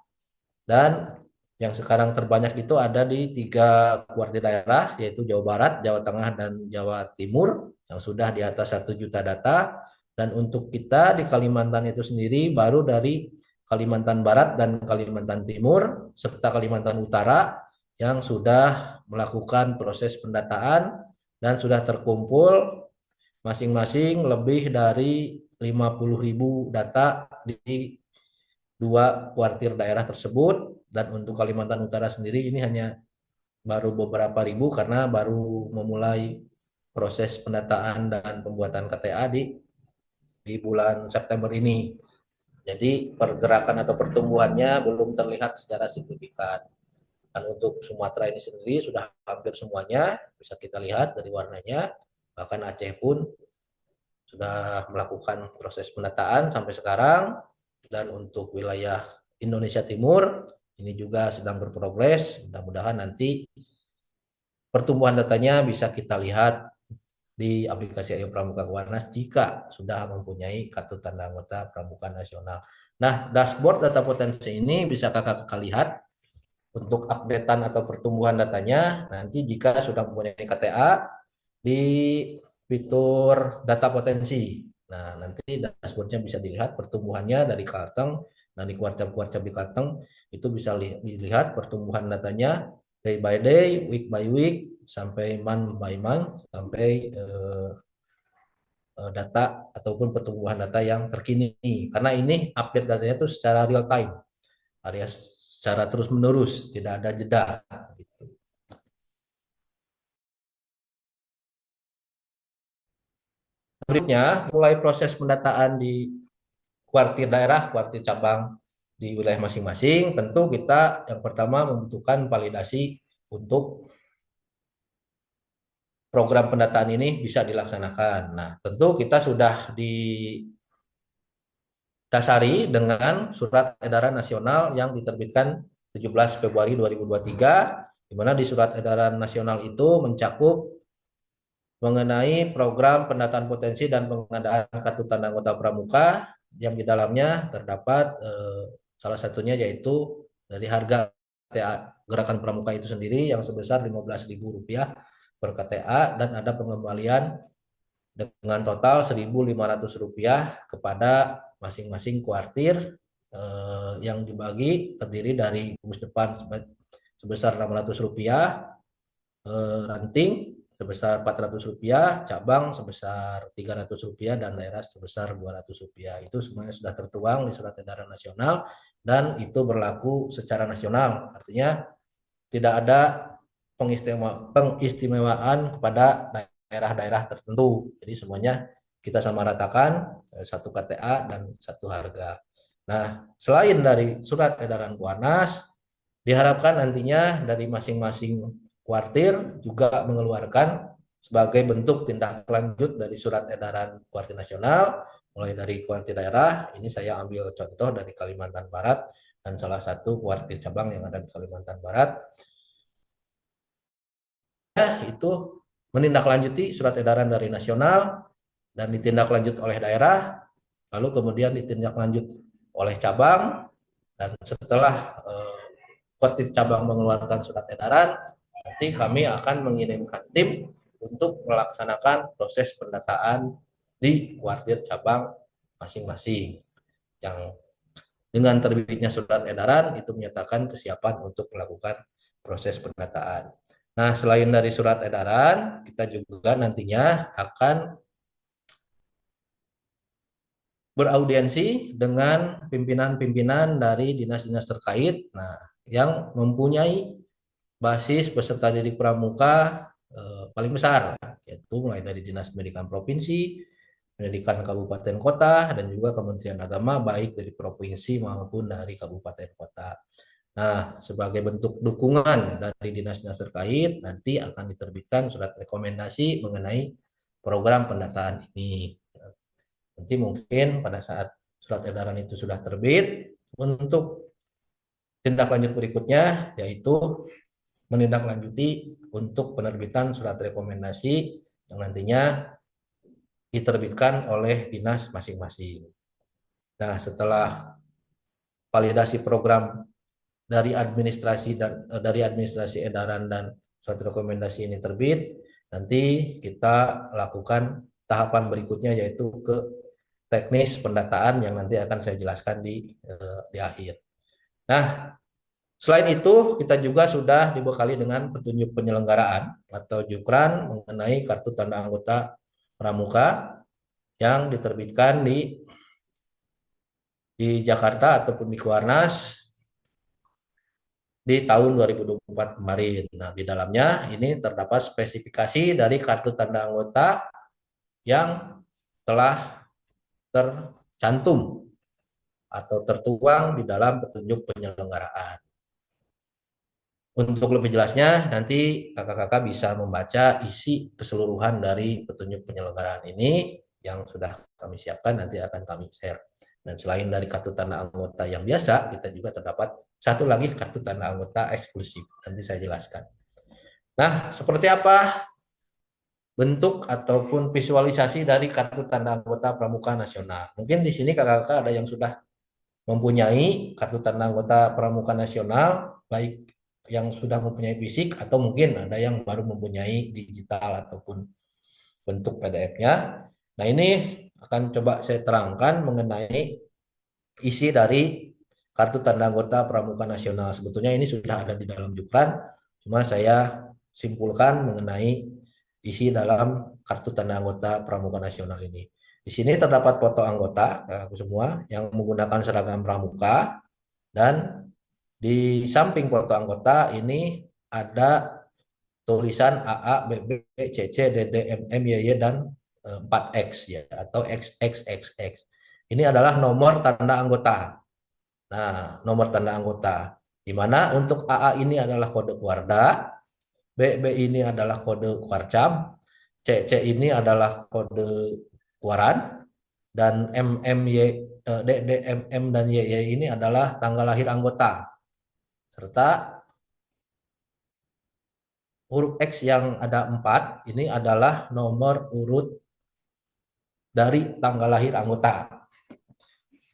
dan yang sekarang terbanyak itu ada di 3 kuartir daerah, yaitu Jawa Barat, Jawa Tengah, dan Jawa Timur yang sudah di atas 1 juta data. Dan untuk kita di Kalimantan itu sendiri baru dari Kalimantan Barat dan Kalimantan Timur serta Kalimantan Utara yang sudah melakukan proses pendataan dan sudah terkumpul masing-masing lebih dari 50.000 data di 2 kuartir daerah tersebut. Dan untuk Kalimantan Utara sendiri ini hanya baru beberapa ribu karena baru memulai proses pendataan dan pembuatan KTA di bulan September ini. Jadi pergerakan atau pertumbuhannya belum terlihat secara signifikan. Dan untuk Sumatera ini sendiri sudah hampir semuanya bisa kita lihat dari warnanya. Bahkan Aceh pun sudah melakukan proses pendataan sampai sekarang. Dan untuk wilayah Indonesia Timur ini juga sedang berprogres. Mudah-mudahan nanti pertumbuhan datanya bisa kita lihat di aplikasi Ayu Pramuka Kuarnas jika sudah mempunyai kartu tanda anggota pramuka nasional. Nah, dashboard data potensi ini bisa kakak lihat untuk updatean atau pertumbuhan datanya nanti jika sudah mempunyai KTA di fitur data potensi. Nah, nanti dashboardnya bisa dilihat pertumbuhannya dari Kalteng, dan di kuartal-kuartal di Kalteng itu bisa dilihat pertumbuhan datanya day by day, week by week, sampai month by month, sampai data ataupun pertumbuhan data yang terkini. Karena ini update datanya itu secara real time, alias secara terus menerus, tidak ada jeda. Gitu. Berikutnya, mulai proses pendataan di kuartir daerah, kuartir cabang di wilayah masing-masing. Tentu kita yang pertama membutuhkan validasi untuk program pendataan ini bisa dilaksanakan. Nah, tentu kita sudah didasari dengan surat edaran nasional yang diterbitkan 17 Februari 2023, di mana di surat edaran nasional itu mencakup mengenai program pendataan potensi dan pengadaan kartu tanda anggota pramuka, yang di dalamnya terdapat salah satunya yaitu dari harga KTA gerakan pramuka itu sendiri yang sebesar Rp15.000 per KTA, dan ada pengembalian dengan total Rp1.500 kepada masing-masing kuartir yang dibagi terdiri dari gugus depan sebesar Rp600, ranting sebesar Rp400, cabang sebesar Rp300, dan daerah sebesar Rp200. Itu semuanya sudah tertuang di surat edaran nasional dan itu berlaku secara nasional. Artinya tidak ada pengistimewaan kepada daerah-daerah tertentu. Jadi semuanya kita samaratakan satu KTA dan satu harga. Nah, selain dari surat edaran Kuarnas, diharapkan nantinya dari masing-masing kuartir juga mengeluarkan sebagai bentuk tindak lanjut dari surat edaran kuartir nasional, mulai dari kuartir daerah. Ini saya ambil contoh dari Kalimantan Barat dan salah satu kuartir cabang yang ada di Kalimantan Barat. Itu menindaklanjuti surat edaran dari nasional dan ditindaklanjut oleh daerah, lalu kemudian ditindaklanjut oleh cabang, dan setelah kuartir cabang mengeluarkan surat edaran, nanti kami akan mengirimkan tim untuk melaksanakan proses pendataan di kuartir cabang masing-masing. Yang dengan terbitnya surat edaran itu menyatakan kesiapan untuk melakukan proses pendataan. Nah, selain dari surat edaran, kita juga nantinya akan beraudiensi dengan pimpinan-pimpinan dari dinas-dinas terkait, nah, yang mempunyai basis peserta didik pramuka paling besar, yaitu mulai dari Dinas Pendidikan Provinsi, Pendidikan Kabupaten Kota, dan juga Kementerian Agama, baik dari provinsi maupun dari kabupaten kota. Nah, sebagai bentuk dukungan dari dinas-dinas terkait, nanti akan diterbitkan surat rekomendasi mengenai program pendataan ini. Nanti mungkin pada saat surat edaran itu sudah terbit, untuk tindak lanjut berikutnya yaitu menindaklanjuti untuk penerbitan surat rekomendasi yang nantinya diterbitkan oleh dinas masing-masing. Nah, setelah validasi program dari administrasi edaran dan surat rekomendasi ini terbit, nanti kita lakukan tahapan berikutnya yaitu ke teknis pendataan yang nanti akan saya jelaskan di akhir. Nah, selain itu kita juga sudah dibekali dengan petunjuk penyelenggaraan atau Jukran mengenai kartu tanda anggota pramuka yang diterbitkan di Jakarta ataupun di Kuarnas di tahun 2024 kemarin. Nah, di dalamnya ini terdapat spesifikasi dari kartu tanda anggota yang telah tercantum atau tertuang di dalam petunjuk penyelenggaraan. Untuk lebih jelasnya, nanti kakak-kakak bisa membaca isi keseluruhan dari petunjuk penyelenggaraan ini yang sudah kami siapkan, nanti akan kami share. Dan selain dari kartu tanda anggota yang biasa, kita juga terdapat satu lagi kartu tanda anggota eksklusif. Nanti saya jelaskan. Nah, seperti apa bentuk ataupun visualisasi dari kartu tanda anggota pramuka nasional? Mungkin di sini kakak-kakak ada yang sudah mempunyai kartu tanda anggota pramuka nasional, baik yang sudah mempunyai fisik atau mungkin ada yang baru mempunyai digital ataupun bentuk PDF-nya. Nah, ini akan coba saya terangkan mengenai isi dari kartu tanda anggota pramuka nasional. Sebetulnya ini sudah ada di dalam Jukran, cuma saya simpulkan mengenai isi dalam kartu tanda anggota pramuka nasional ini. Di sini terdapat foto anggota semua yang menggunakan seragam pramuka, dan di samping foto anggota ini ada tulisan AA, BB, CC, DD, MM, YY, dan 4X ya, atau XXXX. Ini adalah nomor tanda anggota. Nah, nomor tanda anggota. Di mana untuk AA ini adalah kode Kuarda, BB ini adalah kode Kuarcam, CC ini adalah kode Kuaran, dan DD, MM, dan YY ini adalah tanggal lahir anggota. Serta huruf X yang ada 4, ini adalah nomor urut dari tanggal lahir anggota.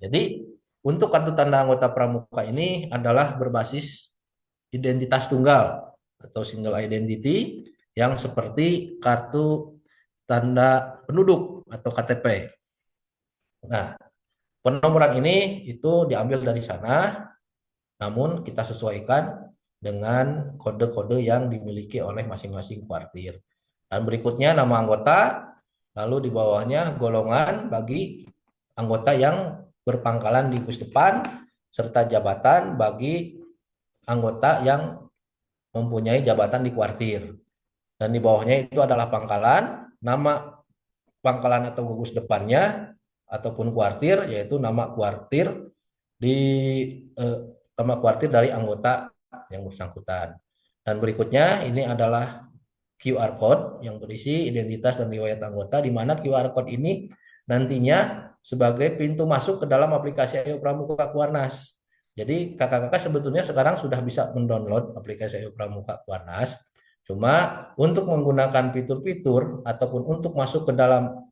Jadi untuk kartu tanda anggota pramuka ini adalah berbasis identitas tunggal atau single identity yang seperti kartu tanda penduduk atau KTP. Nah, Penomoran ini itu diambil dari sana, namun kita sesuaikan dengan kode-kode yang dimiliki oleh masing-masing kuartir. Dan berikutnya nama anggota, lalu di bawahnya golongan bagi anggota yang berpangkalan di Pusdepan, serta jabatan bagi anggota yang mempunyai jabatan di kuartir. Dan di bawahnya itu adalah pangkalan, nama pangkalan atau gugus depannya, ataupun kuartir, yaitu nama kuartir di nama kuartir dari anggota yang bersangkutan. Dan berikutnya ini adalah QR code yang berisi identitas dan riwayat anggota, di mana QR code ini nantinya sebagai pintu masuk ke dalam aplikasi Ayo Pramuka Kuarnas. Jadi kakak-kakak sebetulnya sekarang sudah bisa mendownload aplikasi Ayo Pramuka Kuarnas. Cuma untuk menggunakan fitur-fitur ataupun untuk masuk ke dalam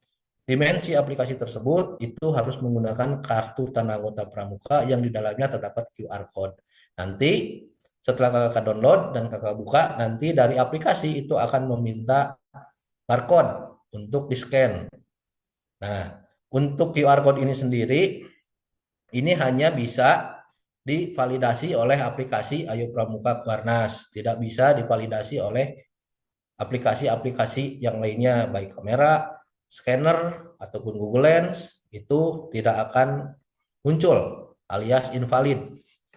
dimensi aplikasi tersebut itu harus menggunakan kartu tanda anggota pramuka yang di dalamnya terdapat QR code. Nanti setelah kakak download dan kakak buka, nanti dari aplikasi itu akan meminta barcode untuk di-scan. Nah, untuk QR code ini sendiri, ini hanya bisa divalidasi oleh aplikasi Ayo Pramuka Kuarnas, tidak bisa divalidasi oleh aplikasi-aplikasi yang lainnya, baik kamera, scanner, ataupun Google Lens, itu tidak akan muncul alias invalid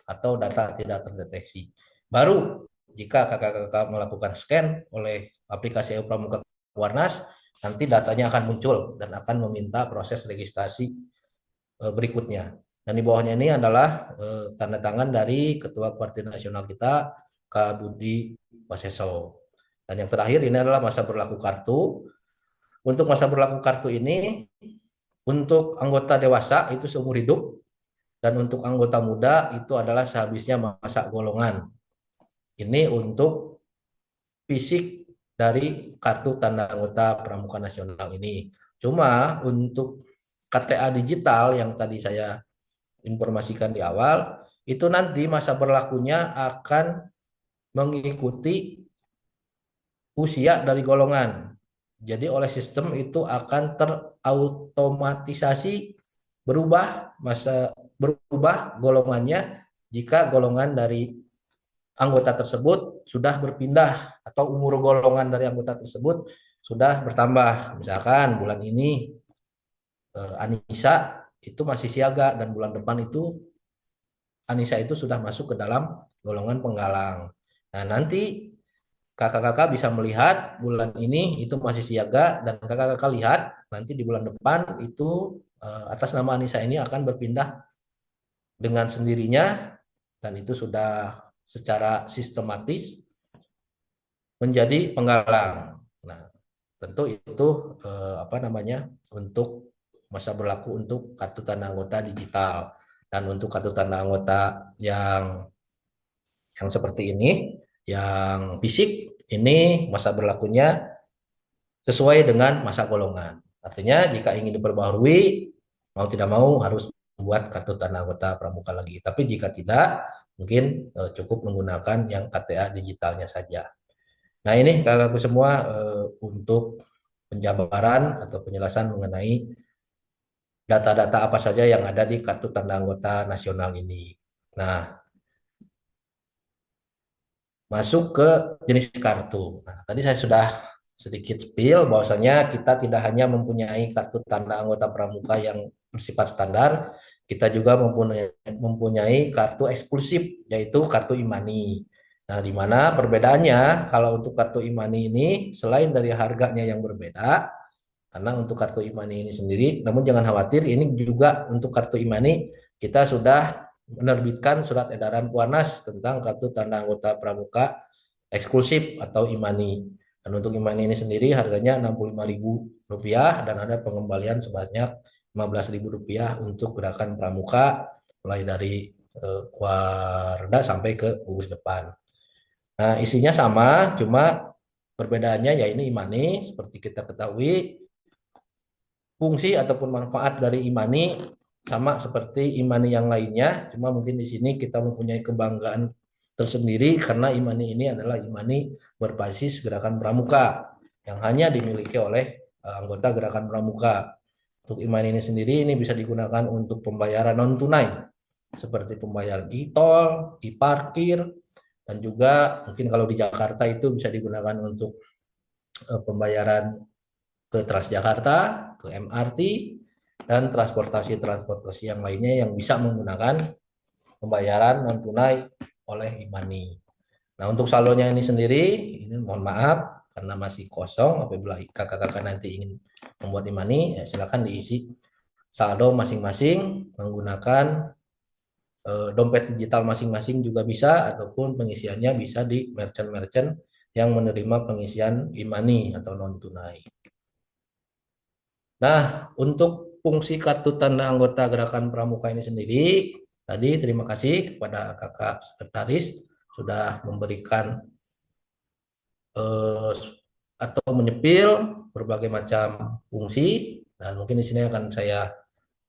atau data tidak terdeteksi. Baru jika kakak-kakak melakukan scan oleh aplikasi Ayo Pramuka Kuarnas, nanti datanya akan muncul dan akan meminta proses registrasi berikutnya. Dan di bawahnya ini adalah tanda tangan dari Ketua Kuartir Nasional kita, Kak Budi Waseso. Dan yang terakhir ini adalah masa berlaku kartu. Untuk masa berlaku kartu ini, untuk anggota dewasa itu seumur hidup, dan untuk anggota muda itu adalah sehabisnya masa golongan. Ini untuk fisik dari kartu tanda anggota Pramuka Nasional ini. Cuma untuk KTA digital yang tadi saya informasikan di awal, itu nanti masa berlakunya akan mengikuti usia dari golongan. Jadi oleh sistem itu akan terautomatisasi berubah golongannya jika golongan dari anggota tersebut sudah berpindah atau umur golongan dari anggota tersebut sudah bertambah. Misalkan bulan ini Anissa itu masih siaga dan bulan depan itu Anissa itu sudah masuk ke dalam golongan penggalang. Nah, nanti kakak-kakak bisa melihat bulan ini itu masih siaga, dan kakak-kakak lihat nanti di bulan depan itu atas nama Anissa ini akan berpindah dengan sendirinya, dan itu sudah secara sistematis menjadi penggalang. Nah, tentu itu untuk masa berlaku untuk kartu tanda anggota digital. Dan untuk kartu tanda anggota yang seperti ini, yang fisik, ini masa berlakunya sesuai dengan masa golongan. Artinya jika ingin diperbaharui, mau tidak mau harus membuat kartu tanda anggota pramuka lagi. Tapi jika tidak, mungkin cukup menggunakan yang KTA digitalnya saja. Nah, ini kakakku semua untuk penjabaran atau penjelasan mengenai data-data apa saja yang ada di kartu tanda anggota nasional ini. Nah, masuk ke jenis kartu. Nah, tadi saya sudah sedikit spill bahwasanya kita tidak hanya mempunyai kartu tanda anggota pramuka yang bersifat standar, kita juga mempunyai kartu eksklusif, yaitu kartu Imani. Nah, di mana perbedaannya kalau untuk kartu Imani ini selain dari harganya yang berbeda, karena untuk kartu Imani ini sendiri, namun jangan khawatir, ini juga untuk kartu Imani kita sudah menerbitkan surat edaran Kuarnas tentang kartu tanda anggota pramuka eksklusif atau Imani. Dan untuk Imani ini sendiri harganya Rp65.000 dan ada pengembalian sebanyak Rp15.000 untuk gerakan pramuka mulai dari Kuarda sampai ke gugus depan. Nah, isinya sama, cuma perbedaannya ya ini Imani seperti kita ketahui, fungsi ataupun manfaat dari Imani sama seperti Imani yang lainnya, cuma mungkin di sini kita mempunyai kebanggaan tersendiri karena Imani ini adalah Imani berbasis gerakan pramuka yang hanya dimiliki oleh anggota gerakan pramuka. Untuk e-money ini sendiri ini bisa digunakan untuk pembayaran non tunai seperti pembayaran e-tol, e-parkir, dan juga mungkin kalau di Jakarta itu bisa digunakan untuk pembayaran ke Transjakarta, ke MRT, dan transportasi yang lainnya yang bisa menggunakan pembayaran non tunai oleh e-money. Nah, untuk saldonya ini sendiri, ini mohon maaf karena masih kosong. Apabila kakak-kakak nanti ingin membuat e-money, ya silakan diisi saldo masing-masing menggunakan dompet digital masing-masing juga bisa, ataupun pengisiannya bisa di merchant-merchant yang menerima pengisian e-money atau non tunai. Nah, untuk fungsi kartu tanda anggota Gerakan Pramuka ini sendiri, tadi terima kasih kepada kakak sekretaris sudah memberikan atau menyepil berbagai macam fungsi, dan mungkin di sini akan saya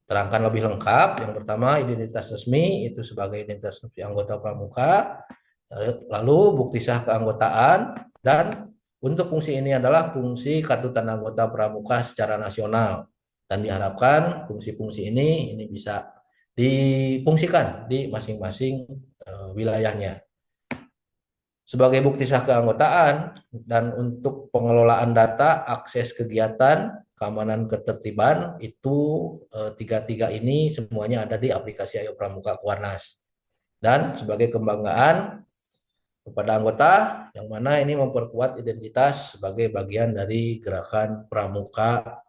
terangkan lebih lengkap. Yang pertama, identitas resmi itu sebagai identitas resmi anggota Pramuka, lalu bukti sah keanggotaan, dan untuk fungsi ini adalah fungsi kartu tanda anggota Pramuka secara nasional, dan diharapkan fungsi-fungsi ini bisa difungsikan di masing-masing wilayahnya. Sebagai bukti sah keanggotaan dan untuk pengelolaan data, akses kegiatan, keamanan ketertiban, itu tiga-tiga ini semuanya ada di aplikasi Ayo Pramuka Kuarnas. Dan sebagai kebanggaan kepada anggota, yang mana ini memperkuat identitas sebagai bagian dari Gerakan Pramuka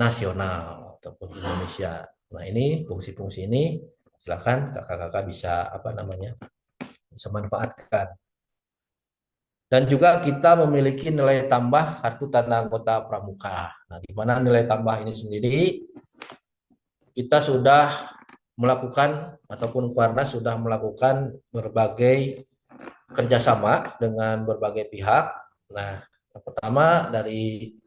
Nasional ataupun Indonesia. Nah, ini fungsi-fungsi ini silakan kakak-kakak bisa bisa manfaatkan. Dan juga kita memiliki nilai tambah kartu tanda anggota Pramuka. Nah, di mana nilai tambah ini sendiri kita sudah melakukan ataupun Kuarnas sudah melakukan berbagai kerjasama dengan berbagai pihak. Nah, yang pertama dari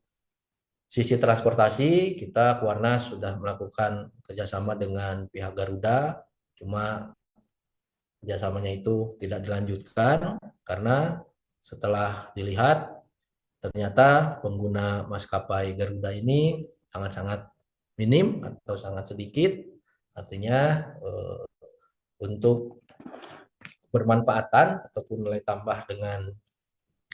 sisi transportasi, kita Kuarnas sudah melakukan kerjasama dengan pihak Garuda, cuma kerjasamanya itu tidak dilanjutkan karena setelah dilihat ternyata pengguna maskapai Garuda ini sangat-sangat minim atau sangat sedikit, artinya untuk bermanfaatan ataupun nilai tambah dengan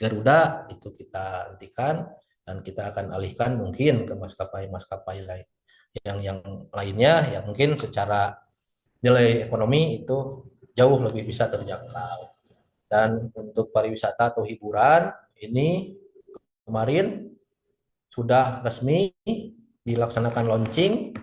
Garuda itu kita hentikan, dan kita akan alihkan mungkin ke maskapai-maskapai lain yang lainnya yang mungkin secara nilai ekonomi itu jauh lebih bisa terjangkau. Dan untuk pariwisata atau hiburan ini kemarin sudah resmi dilaksanakan launching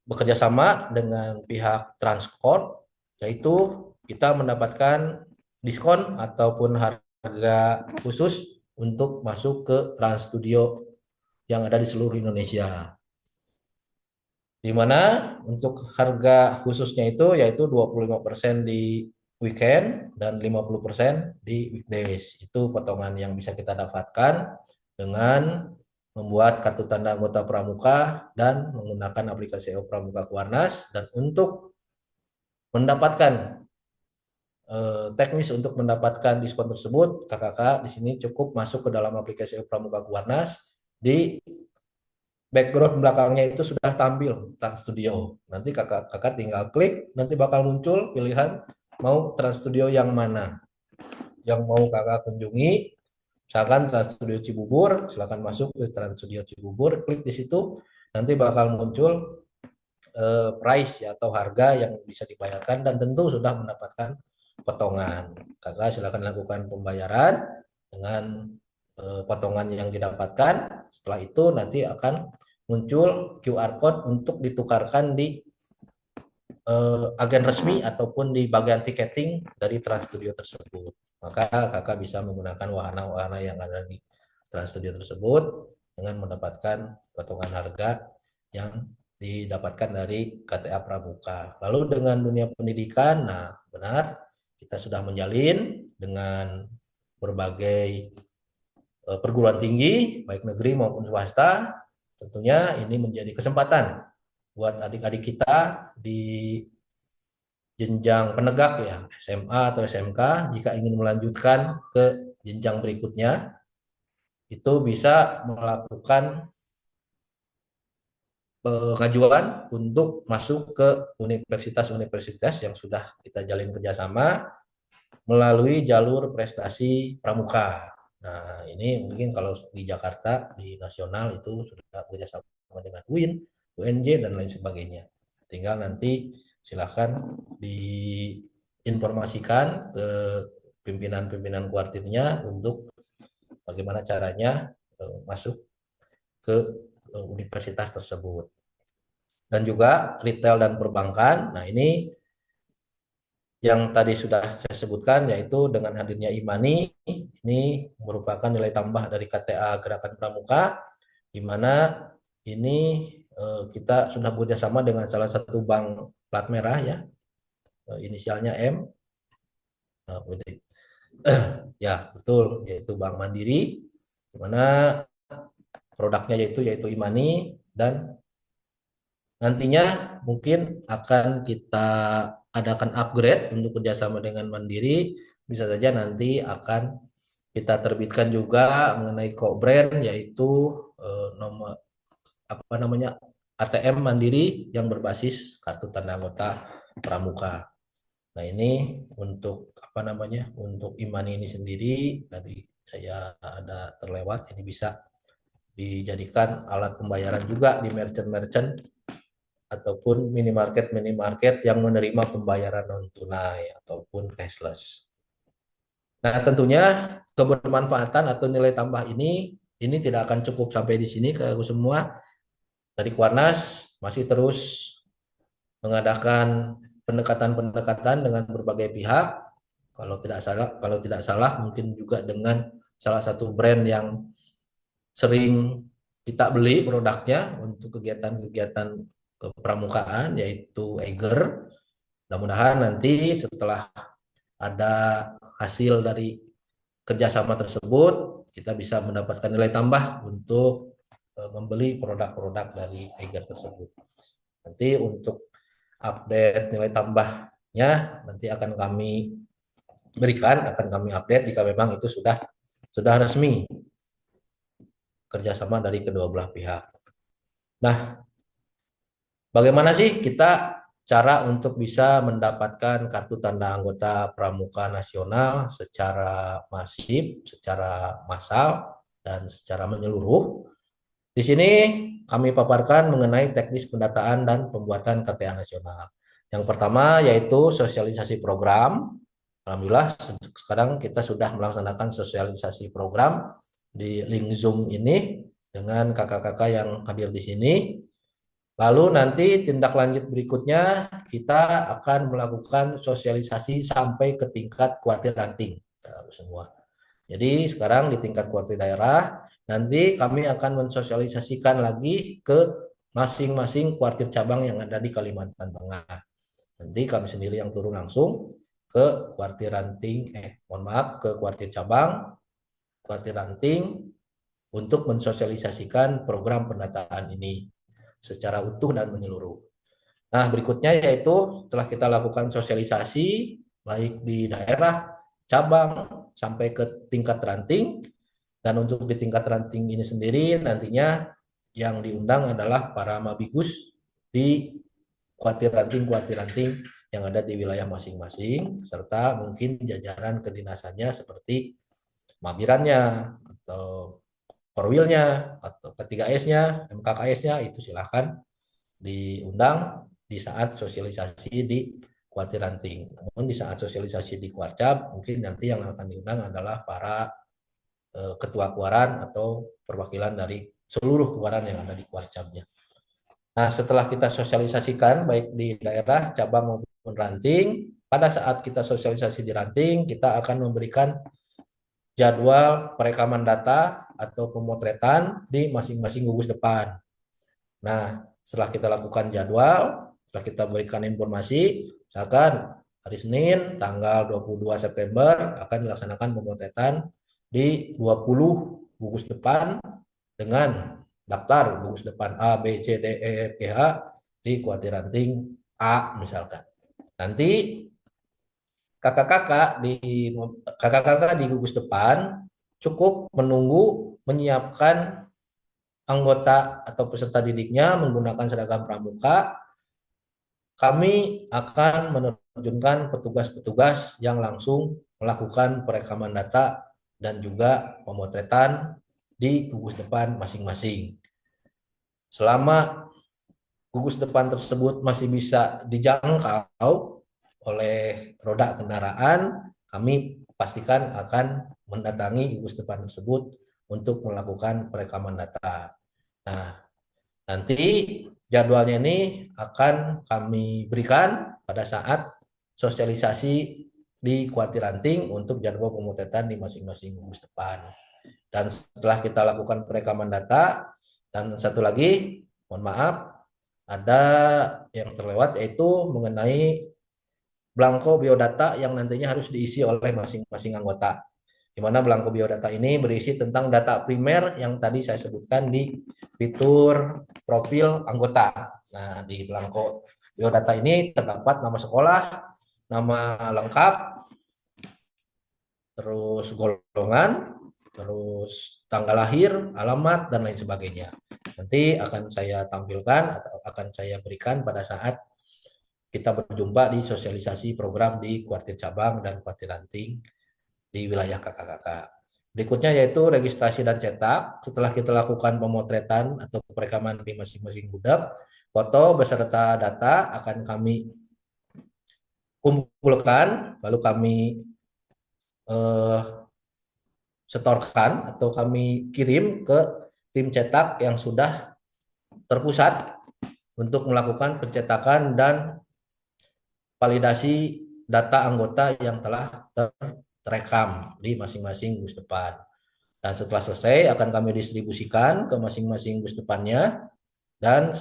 bekerja sama dengan pihak Transcorp, yaitu kita mendapatkan diskon ataupun harga khusus untuk masuk ke Trans Studio yang ada di seluruh Indonesia. Di mana untuk harga khususnya itu yaitu 25% di weekend dan 50% di weekdays. Itu potongan yang bisa kita dapatkan dengan membuat kartu tanda anggota Pramuka dan menggunakan aplikasi Pramuka Kuarnas. Dan untuk mendapatkan teknis untuk mendapatkan diskon tersebut, kakak-kakak di sini cukup masuk ke dalam aplikasi Pramuka Kuarnas. Di background belakangnya itu sudah tampil Trans Studio. Nanti kakak-kakak tinggal klik, nanti bakal muncul pilihan mau Trans Studio yang mana yang mau kakak kunjungi. Misalkan Trans Studio Cibubur, silakan masuk ke Trans Studio Cibubur, klik di situ, nanti bakal muncul price atau harga yang bisa dibayarkan, dan tentu sudah mendapatkan potongan. Kakak silakan lakukan pembayaran dengan potongan yang didapatkan. Setelah itu nanti akan muncul QR code untuk ditukarkan di agen resmi ataupun di bagian tiketing dari Trans Studio tersebut. Maka kakak bisa menggunakan wahana-wahana yang ada di Trans Studio tersebut dengan mendapatkan potongan harga yang didapatkan dari KTA Pramuka. Lalu dengan dunia pendidikan, nah benar kita sudah menjalin dengan berbagai perguruan tinggi, baik negeri maupun swasta. Tentunya ini menjadi kesempatan buat adik-adik kita di jenjang penegak ya, SMA atau SMK, jika ingin melanjutkan ke jenjang berikutnya, itu bisa melakukan pengajuan untuk masuk ke universitas-universitas yang sudah kita jalin kerjasama melalui jalur prestasi pramuka. Nah, ini mungkin kalau di Jakarta, di nasional itu sudah kerjasama dengan UIN, UNJ, dan lain sebagainya. Tinggal nanti silahkan diinformasikan ke pimpinan-pimpinan kuartirnya untuk bagaimana caranya masuk ke universitas tersebut. Dan juga retail dan perbankan. Nah, ini yang tadi sudah saya sebutkan, yaitu dengan hadirnya Imani, ini merupakan nilai tambah dari KTA Gerakan Pramuka, di mana ini kita sudah bekerjasama dengan salah satu bank plat merah ya, inisialnya M. Ya, betul, yaitu Bank Mandiri, di mana produknya yaitu Imani, dan nantinya mungkin akan kita adakan upgrade untuk kerjasama dengan Mandiri. Bisa saja nanti akan kita terbitkan juga mengenai co-brand, yaitu nomor apa namanya ATM Mandiri yang berbasis kartu tanda anggota Pramuka. Nah, ini untuk apa namanya untuk Imani ini sendiri tadi saya ada terlewat, ini bisa dijadikan alat pembayaran juga di merchant-merchant ataupun minimarket yang menerima pembayaran non tunai ataupun cashless. Nah, tentunya kebermanfaatan atau nilai tambah ini tidak akan cukup sampai di sini ke semua. Dari Kuarnas masih terus mengadakan pendekatan-pendekatan dengan berbagai pihak. Kalau tidak salah mungkin juga dengan salah satu brand yang sering kita beli produknya untuk kegiatan-kegiatan kepramukaan, yaitu Eiger. Mudah-mudahan nanti setelah ada hasil dari kerjasama tersebut, kita bisa mendapatkan nilai tambah untuk membeli produk-produk dari Eiger tersebut. Nanti untuk update nilai tambahnya nanti akan kami berikan, akan kami update jika memang itu sudah resmi kerjasama dari kedua belah pihak. Nah, bagaimana sih kita cara untuk bisa mendapatkan kartu tanda anggota Pramuka Nasional secara masif, secara massal, dan secara menyeluruh? Di sini kami paparkan mengenai teknis pendataan dan pembuatan KTA nasional. Yang pertama yaitu sosialisasi program. Alhamdulillah sekarang kita sudah melaksanakan sosialisasi program di link Zoom ini dengan kakak-kakak yang hadir di sini. Lalu nanti tindak lanjut berikutnya kita akan melakukan sosialisasi sampai ke tingkat kuartir ranting semua. Jadi sekarang di tingkat kuartir daerah, nanti kami akan mensosialisasikan lagi ke masing-masing kuartir cabang yang ada di Kalimantan Tengah. Nanti kami sendiri yang turun langsung ke kuartir ranting, ke kuartir cabang, kuartir ranting untuk mensosialisasikan program pendataan ini secara utuh dan menyeluruh. Nah, berikutnya yaitu setelah kita lakukan sosialisasi baik di daerah, cabang, sampai ke tingkat ranting, dan untuk di tingkat ranting ini sendiri nantinya yang diundang adalah para mabigus di kuartir ranting yang ada di wilayah masing-masing, serta mungkin jajaran kedinasannya seperti mabirannya atau Korwilnya atau K3S-nya, MKKS-nya, itu silahkan diundang di saat sosialisasi di kuartir ranting. Namun di saat sosialisasi di kuarcap, mungkin nanti yang akan diundang adalah para ketua kuaran atau perwakilan dari seluruh kuaran yang ada di kuarcapnya. Nah, setelah kita sosialisasikan baik di daerah, cabang maupun ranting, pada saat kita sosialisasi di ranting, kita akan memberikan jadwal perekaman data atau pemotretan di masing-masing gugus depan. Nah, setelah kita lakukan jadwal, setelah kita berikan informasi, misalkan hari Senin tanggal 22 September akan dilaksanakan pemotretan di 20 gugus depan dengan daftar gugus depan A, B, C, D, E, F, G, H di kuartir ranting A misalkan. Nanti kakak-kakak di gugus depan cukup menunggu menyiapkan anggota atau peserta didiknya menggunakan seragam pramuka, kami akan menerjunkan petugas-petugas yang langsung melakukan perekaman data dan juga pemotretan di gugus depan masing-masing. Selama gugus depan tersebut masih bisa dijangkau oleh roda kendaraan, kami pastikan akan mendatangi gugus depan tersebut untuk melakukan perekaman data. Nah, nanti jadwalnya ini akan kami berikan pada saat sosialisasi di Kuartir Ranting untuk jadwal pemotretan di masing-masing gugus depan. Dan setelah kita lakukan perekaman data, dan satu lagi, mohon maaf, ada yang terlewat yaitu mengenai blanko biodata yang nantinya harus diisi oleh masing-masing anggota. Di mana blanko biodata ini berisi tentang data primer yang tadi saya sebutkan di fitur profil anggota. Nah, di blanko biodata ini terdapat nama sekolah, nama lengkap, terus golongan, terus tanggal lahir, alamat, dan lain sebagainya. Nanti akan saya tampilkan atau akan saya berikan pada saat kita berjumpa di sosialisasi program di Kuartir Cabang dan Kuartir Ranting di wilayah kakak-kakak. Berikutnya yaitu registrasi dan cetak. Setelah kita lakukan pemotretan atau perekaman di masing-masing gudang, foto beserta data akan kami kumpulkan, lalu kami setorkan atau kami kirim ke tim cetak yang sudah terpusat untuk melakukan pencetakan dan validasi data anggota yang telah terekam di masing-masing bus depan. Dan setelah selesai akan kami distribusikan ke masing-masing bus depannya dan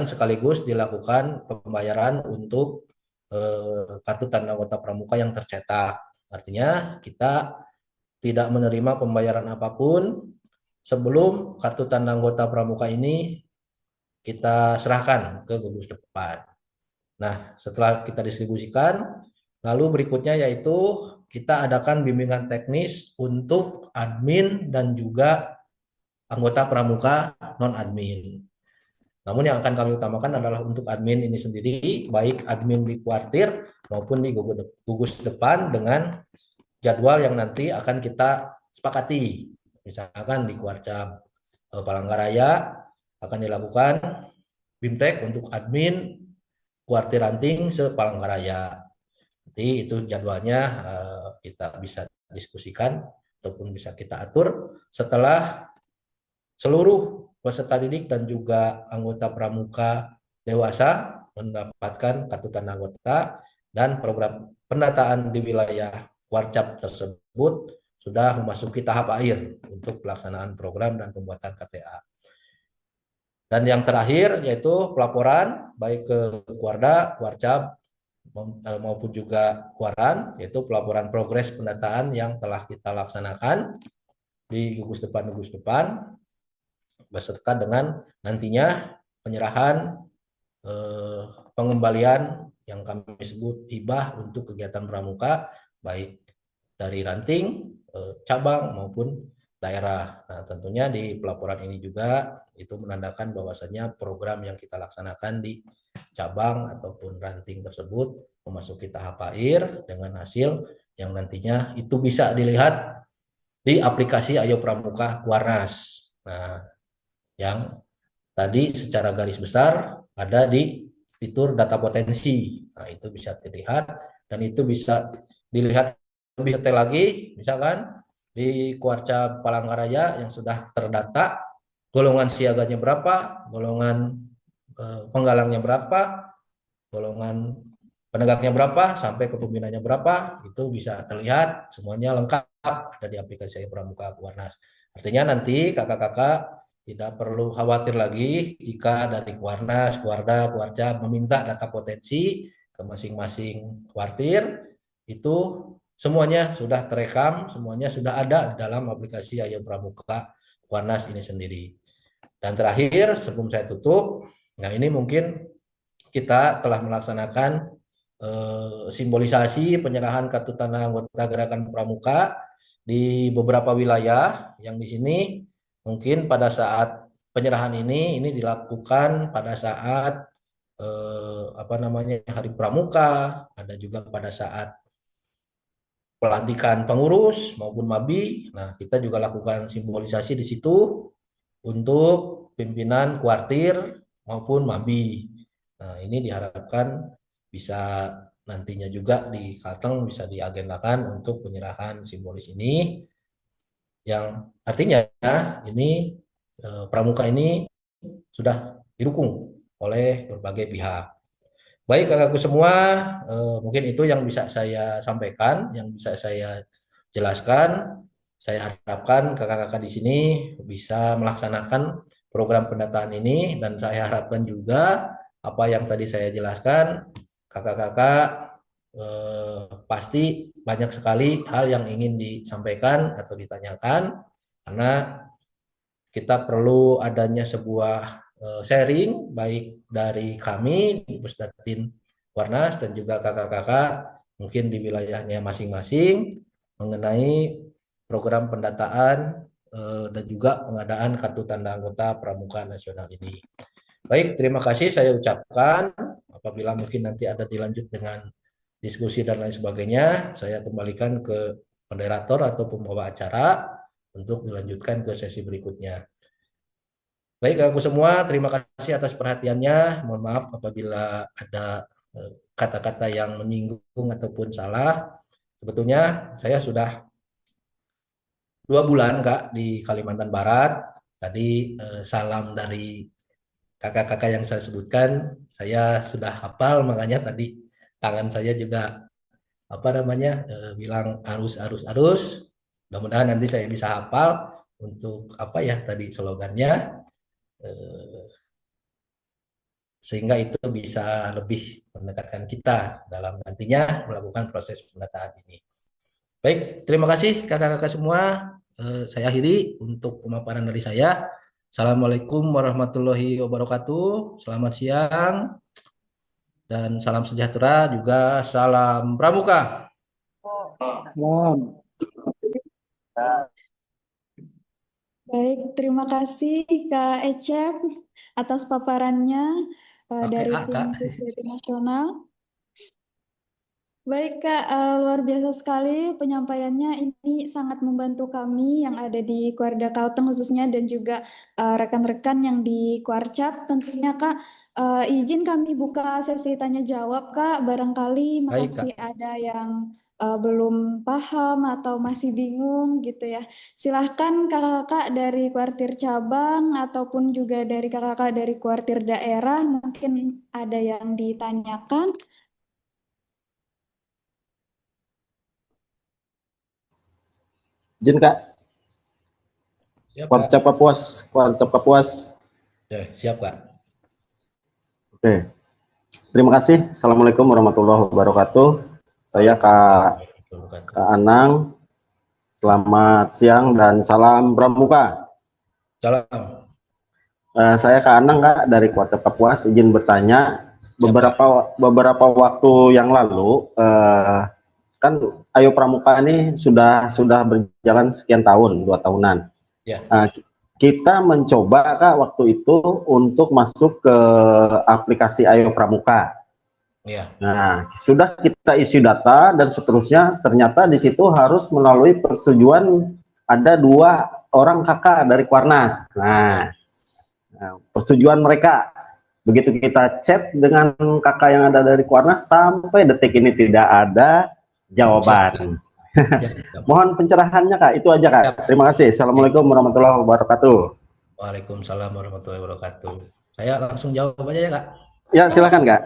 sekaligus dilakukan pembayaran untuk kartu tanda anggota pramuka yang tercetak. Artinya kita tidak menerima pembayaran apapun sebelum kartu tanda anggota pramuka ini kita serahkan ke gugus depan. Nah, setelah kita distribusikan, lalu berikutnya yaitu kita adakan bimbingan teknis untuk admin dan juga anggota pramuka non-admin. Namun yang akan kami utamakan adalah untuk admin ini sendiri, baik admin di kuartir maupun di gugus depan dengan jadwal yang nanti akan kita sepakati. Misalkan di Kuarcap Palangkaraya akan dilakukan BIMTEK untuk admin Kuartir Ranting se-Palangkaraya. Nanti itu jadwalnya kita bisa diskusikan ataupun bisa kita atur setelah seluruh peserta didik dan juga anggota pramuka dewasa mendapatkan kartu tanda anggota dan program pendataan di wilayah Kuarcap tersebut sudah memasuki tahap akhir untuk pelaksanaan program dan pembuatan KTA. Dan yang terakhir yaitu pelaporan baik ke Kuarda, Kuarcap maupun juga Kuaran, yaitu pelaporan progres pendataan yang telah kita laksanakan di gugus depan beserta dengan nantinya penyerahan pengembalian yang kami sebut hibah untuk kegiatan pramuka baik dari ranting, cabang maupun daerah. Nah, tentunya di pelaporan ini juga itu menandakan bahwasannya program yang kita laksanakan di cabang ataupun ranting tersebut memasuki tahap akhir dengan hasil yang nantinya itu bisa dilihat di aplikasi Ayo Pramuka Kuarnas. Nah, yang tadi secara garis besar ada di fitur data potensi. Nah, itu bisa dilihat dan itu bisa dilihat lebih detail lagi, misalkan di Kuarcap Palangkaraya yang sudah terdata golongan siaganya berapa, golongan penggalangnya berapa, golongan penegaknya berapa, sampai kepemimpinannya berapa, itu bisa terlihat semuanya lengkap ada di aplikasi Pramuka Kuarnas. Artinya nanti kakak-kakak tidak perlu khawatir lagi jika dari Kuarnas, Kuarda, Kuarcap meminta data potensi ke masing-masing kuartir, itu semuanya sudah terekam, semuanya sudah ada di dalam aplikasi Ayo Pramuka Kuarnas ini sendiri. Dan terakhir, sebelum saya tutup, nah ini mungkin kita telah melaksanakan simbolisasi penyerahan kartu tanda anggota gerakan pramuka di beberapa wilayah yang di sini mungkin pada saat penyerahan ini dilakukan pada saat Hari Pramuka, ada juga pada saat pelantikan pengurus maupun MABI. Nah, kita juga lakukan simbolisasi di situ untuk pimpinan kuartir maupun MABI. Nah, ini diharapkan bisa nantinya juga di Kalteng bisa diagendakan untuk penyerahan simbolis ini, yang artinya ini pramuka ini sudah didukung oleh berbagai pihak. Baik kakakku semua, mungkin itu yang bisa saya sampaikan, yang bisa saya jelaskan. Saya harapkan kakak-kakak di sini bisa melaksanakan program pendataan ini, dan saya harapkan juga apa yang tadi saya jelaskan, kakak-kakak pasti banyak sekali hal yang ingin disampaikan atau ditanyakan, karena kita perlu adanya sebuah sharing baik dari kami di Pusdatin Warnas dan juga kakak-kakak mungkin di wilayahnya masing-masing mengenai program pendataan dan juga pengadaan kartu tanda anggota Pramuka Nasional ini. Baik, terima kasih saya ucapkan. Apabila mungkin nanti ada dilanjut dengan diskusi dan lain sebagainya, saya kembalikan ke moderator atau pembawa acara untuk dilanjutkan ke sesi berikutnya. Baik, aku semua, terima kasih atas perhatiannya. Mohon maaf apabila ada kata-kata yang menyinggung ataupun salah. Sebetulnya saya sudah 2 bulan, Kak, di Kalimantan Barat. Tadi salam dari kakak-kakak yang saya sebutkan, saya sudah hafal, makanya tadi tangan saya juga bilang arus. Mudah-mudahan nanti saya bisa hafal untuk tadi slogannya, sehingga itu bisa lebih mendekatkan kita dalam nantinya melakukan proses pendataan ini. Baik, terima kasih kakak-kakak semua. Saya akhiri untuk pemaparan dari saya. Assalamualaikum warahmatullahi wabarakatuh. Selamat siang dan salam sejahtera, juga salam Pramuka. Baik, terima kasih Kak Ecep atas paparannya dari Kak. tim Pusdati Nasional. Baik Kak, luar biasa sekali penyampaiannya. Ini sangat membantu kami yang ada di Kuarda Kalteng khususnya dan juga rekan-rekan yang di Kuarcap. Tentunya Kak, izin kami buka sesi tanya jawab Kak. Barangkali Baik, masih Kak. ada yang belum paham atau masih bingung gitu ya. Silahkan kakak-kakak dari kuartir cabang ataupun juga dari kakak-kakak dari kuartir daerah mungkin ada yang ditanyakan. Izin Kak, Siap, Kak. Kuarcap Kapuas. Siap, Kak. Oke, terima kasih. Assalamualaikum warahmatullahi wabarakatuh. Saya Kak Anang. Selamat siang dan salam Pramuka. Salam. Saya Kak Anang Kak dari Kuarcap Kapuas. Izin bertanya, beberapa waktu yang lalu kan Ayo Pramuka ini sudah berjalan sekian tahun, 2 tahunan. Ya. Kita mencoba Kak waktu itu untuk masuk ke aplikasi Ayo Pramuka. Ya. Nah, sudah kita isi data dan seterusnya, ternyata di situ harus melalui persetujuan ada 2 orang kakak dari Kuarnas. Nah, persetujuan mereka. Begitu kita chat dengan kakak yang ada dari Kuarnas, sampai detik ini tidak ada jawaban. Mohon pencerahannya Kak, itu aja Kak. Terima kasih. Assalamualaikum warahmatullahi wabarakatuh. Waalaikumsalam warahmatullahi wabarakatuh. Saya langsung jawab aja ya Kak. Ya silakan Kak.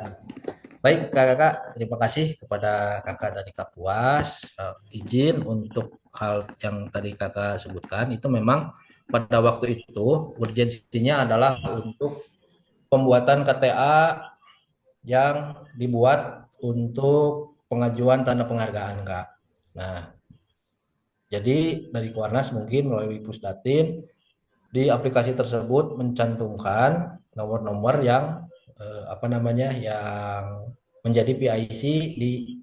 Baik kakak, terima kasih kepada kakak dari Kapuas. Izin untuk hal yang tadi kakak sebutkan, itu memang pada waktu itu urgensinya adalah untuk pembuatan KTA yang dibuat untuk pengajuan tanda penghargaan Kak. Nah, jadi dari Kuarnas mungkin melalui Pusdatin di aplikasi tersebut mencantumkan nomor-nomor yang yang menjadi PIC di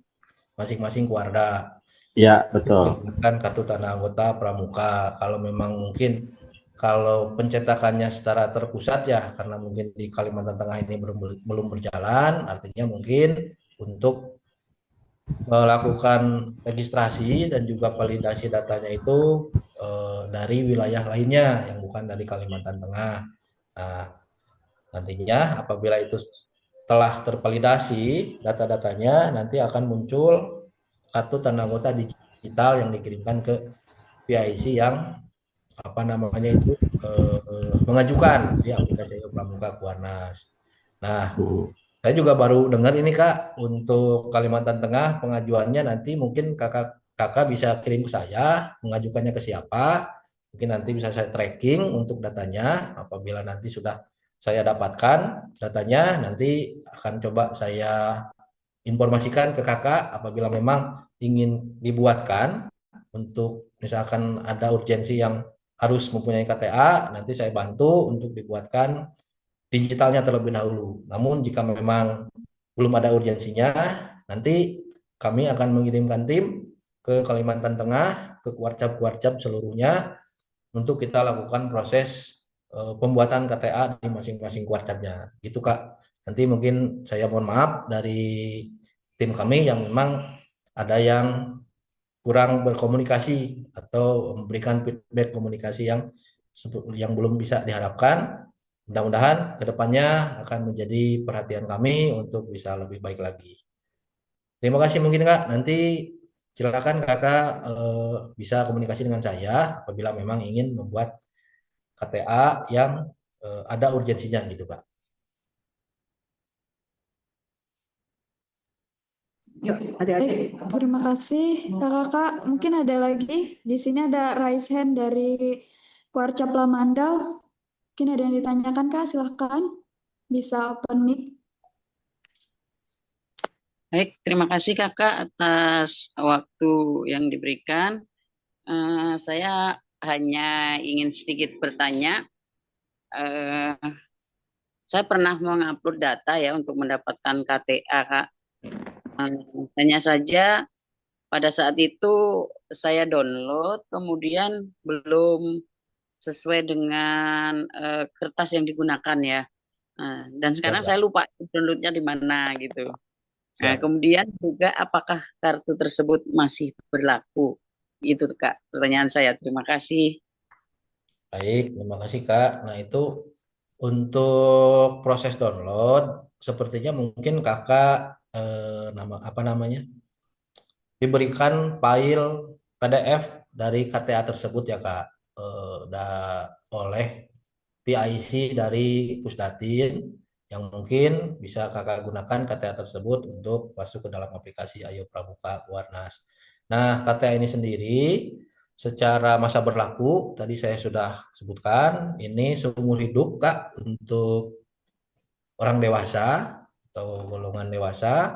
masing-masing Kuarda. Ya, betul. Kan kartu tanda anggota Pramuka. Kalau memang mungkin kalau pencetakannya secara terpusat ya karena mungkin di Kalimantan Tengah ini belum berjalan, artinya mungkin untuk melakukan registrasi dan juga validasi datanya itu dari wilayah lainnya yang bukan dari Kalimantan Tengah. Nah, nantinya apabila itu telah tervalidasi data-datanya, nanti akan muncul kartu tanda anggota digital yang dikirimkan ke PIC yang apa namanya itu mengajukan di aplikasi Ayo Pramuka Kuarnas. Nah, saya juga baru dengar ini Kak, untuk Kalimantan Tengah pengajuannya nanti mungkin kakak bisa kirim ke saya, mengajukannya ke siapa, mungkin nanti bisa saya tracking untuk datanya, apabila nanti sudah saya dapatkan datanya, nanti akan coba saya informasikan ke kakak apabila memang ingin dibuatkan untuk misalkan ada urgensi yang harus mempunyai KTA, nanti saya bantu untuk dibuatkan digitalnya terlebih dahulu. Namun jika memang belum ada urgensinya, nanti kami akan mengirimkan tim ke Kalimantan Tengah, ke Kuarcap-Kuarcap seluruhnya untuk kita lakukan proses pembuatan KTA di masing-masing Kuarcapnya. Gitu Kak. Nanti mungkin saya mohon maaf dari tim kami yang memang ada yang kurang berkomunikasi atau memberikan feedback komunikasi yang belum bisa diharapkan. Mudah-mudahan kedepannya akan menjadi perhatian kami untuk bisa lebih baik lagi. Terima kasih mungkin Kak. Nanti silakan Kakak bisa komunikasi dengan saya apabila memang ingin membuat KTA yang ada urgensinya gitu Kak. Yuk, adik-adik. Terima kasih kakak. Mungkin ada lagi. Di sini ada raise hand dari Kuarcap Lamandau. Mungkin ada yang ditanyakan Kak, silahkan. Bisa open mic. Baik, terima kasih Kakak atas waktu yang diberikan. Saya hanya ingin sedikit bertanya. Saya pernah mengupload data ya untuk mendapatkan KTA, Kak. Hanya saja pada saat itu saya download, kemudian belum sesuai dengan kertas yang digunakan ya. Dan sekarang saya lupa downloadnya di mana gitu. Nah, kemudian juga apakah kartu tersebut masih berlaku? Itu Kak, pertanyaan saya. Terima kasih. Baik, terima kasih Kak. Nah itu untuk proses download, sepertinya mungkin Kakak apa namanya diberikan file PDF dari KTA tersebut ya Kak, oleh PIC dari Pusdatin yang mungkin bisa Kakak gunakan KTA tersebut untuk masuk ke dalam aplikasi Ayo Pramuka Kuarnas. Nah, KTA ini sendiri secara masa berlaku tadi saya sudah sebutkan ini seumur hidup Kak untuk orang dewasa atau golongan dewasa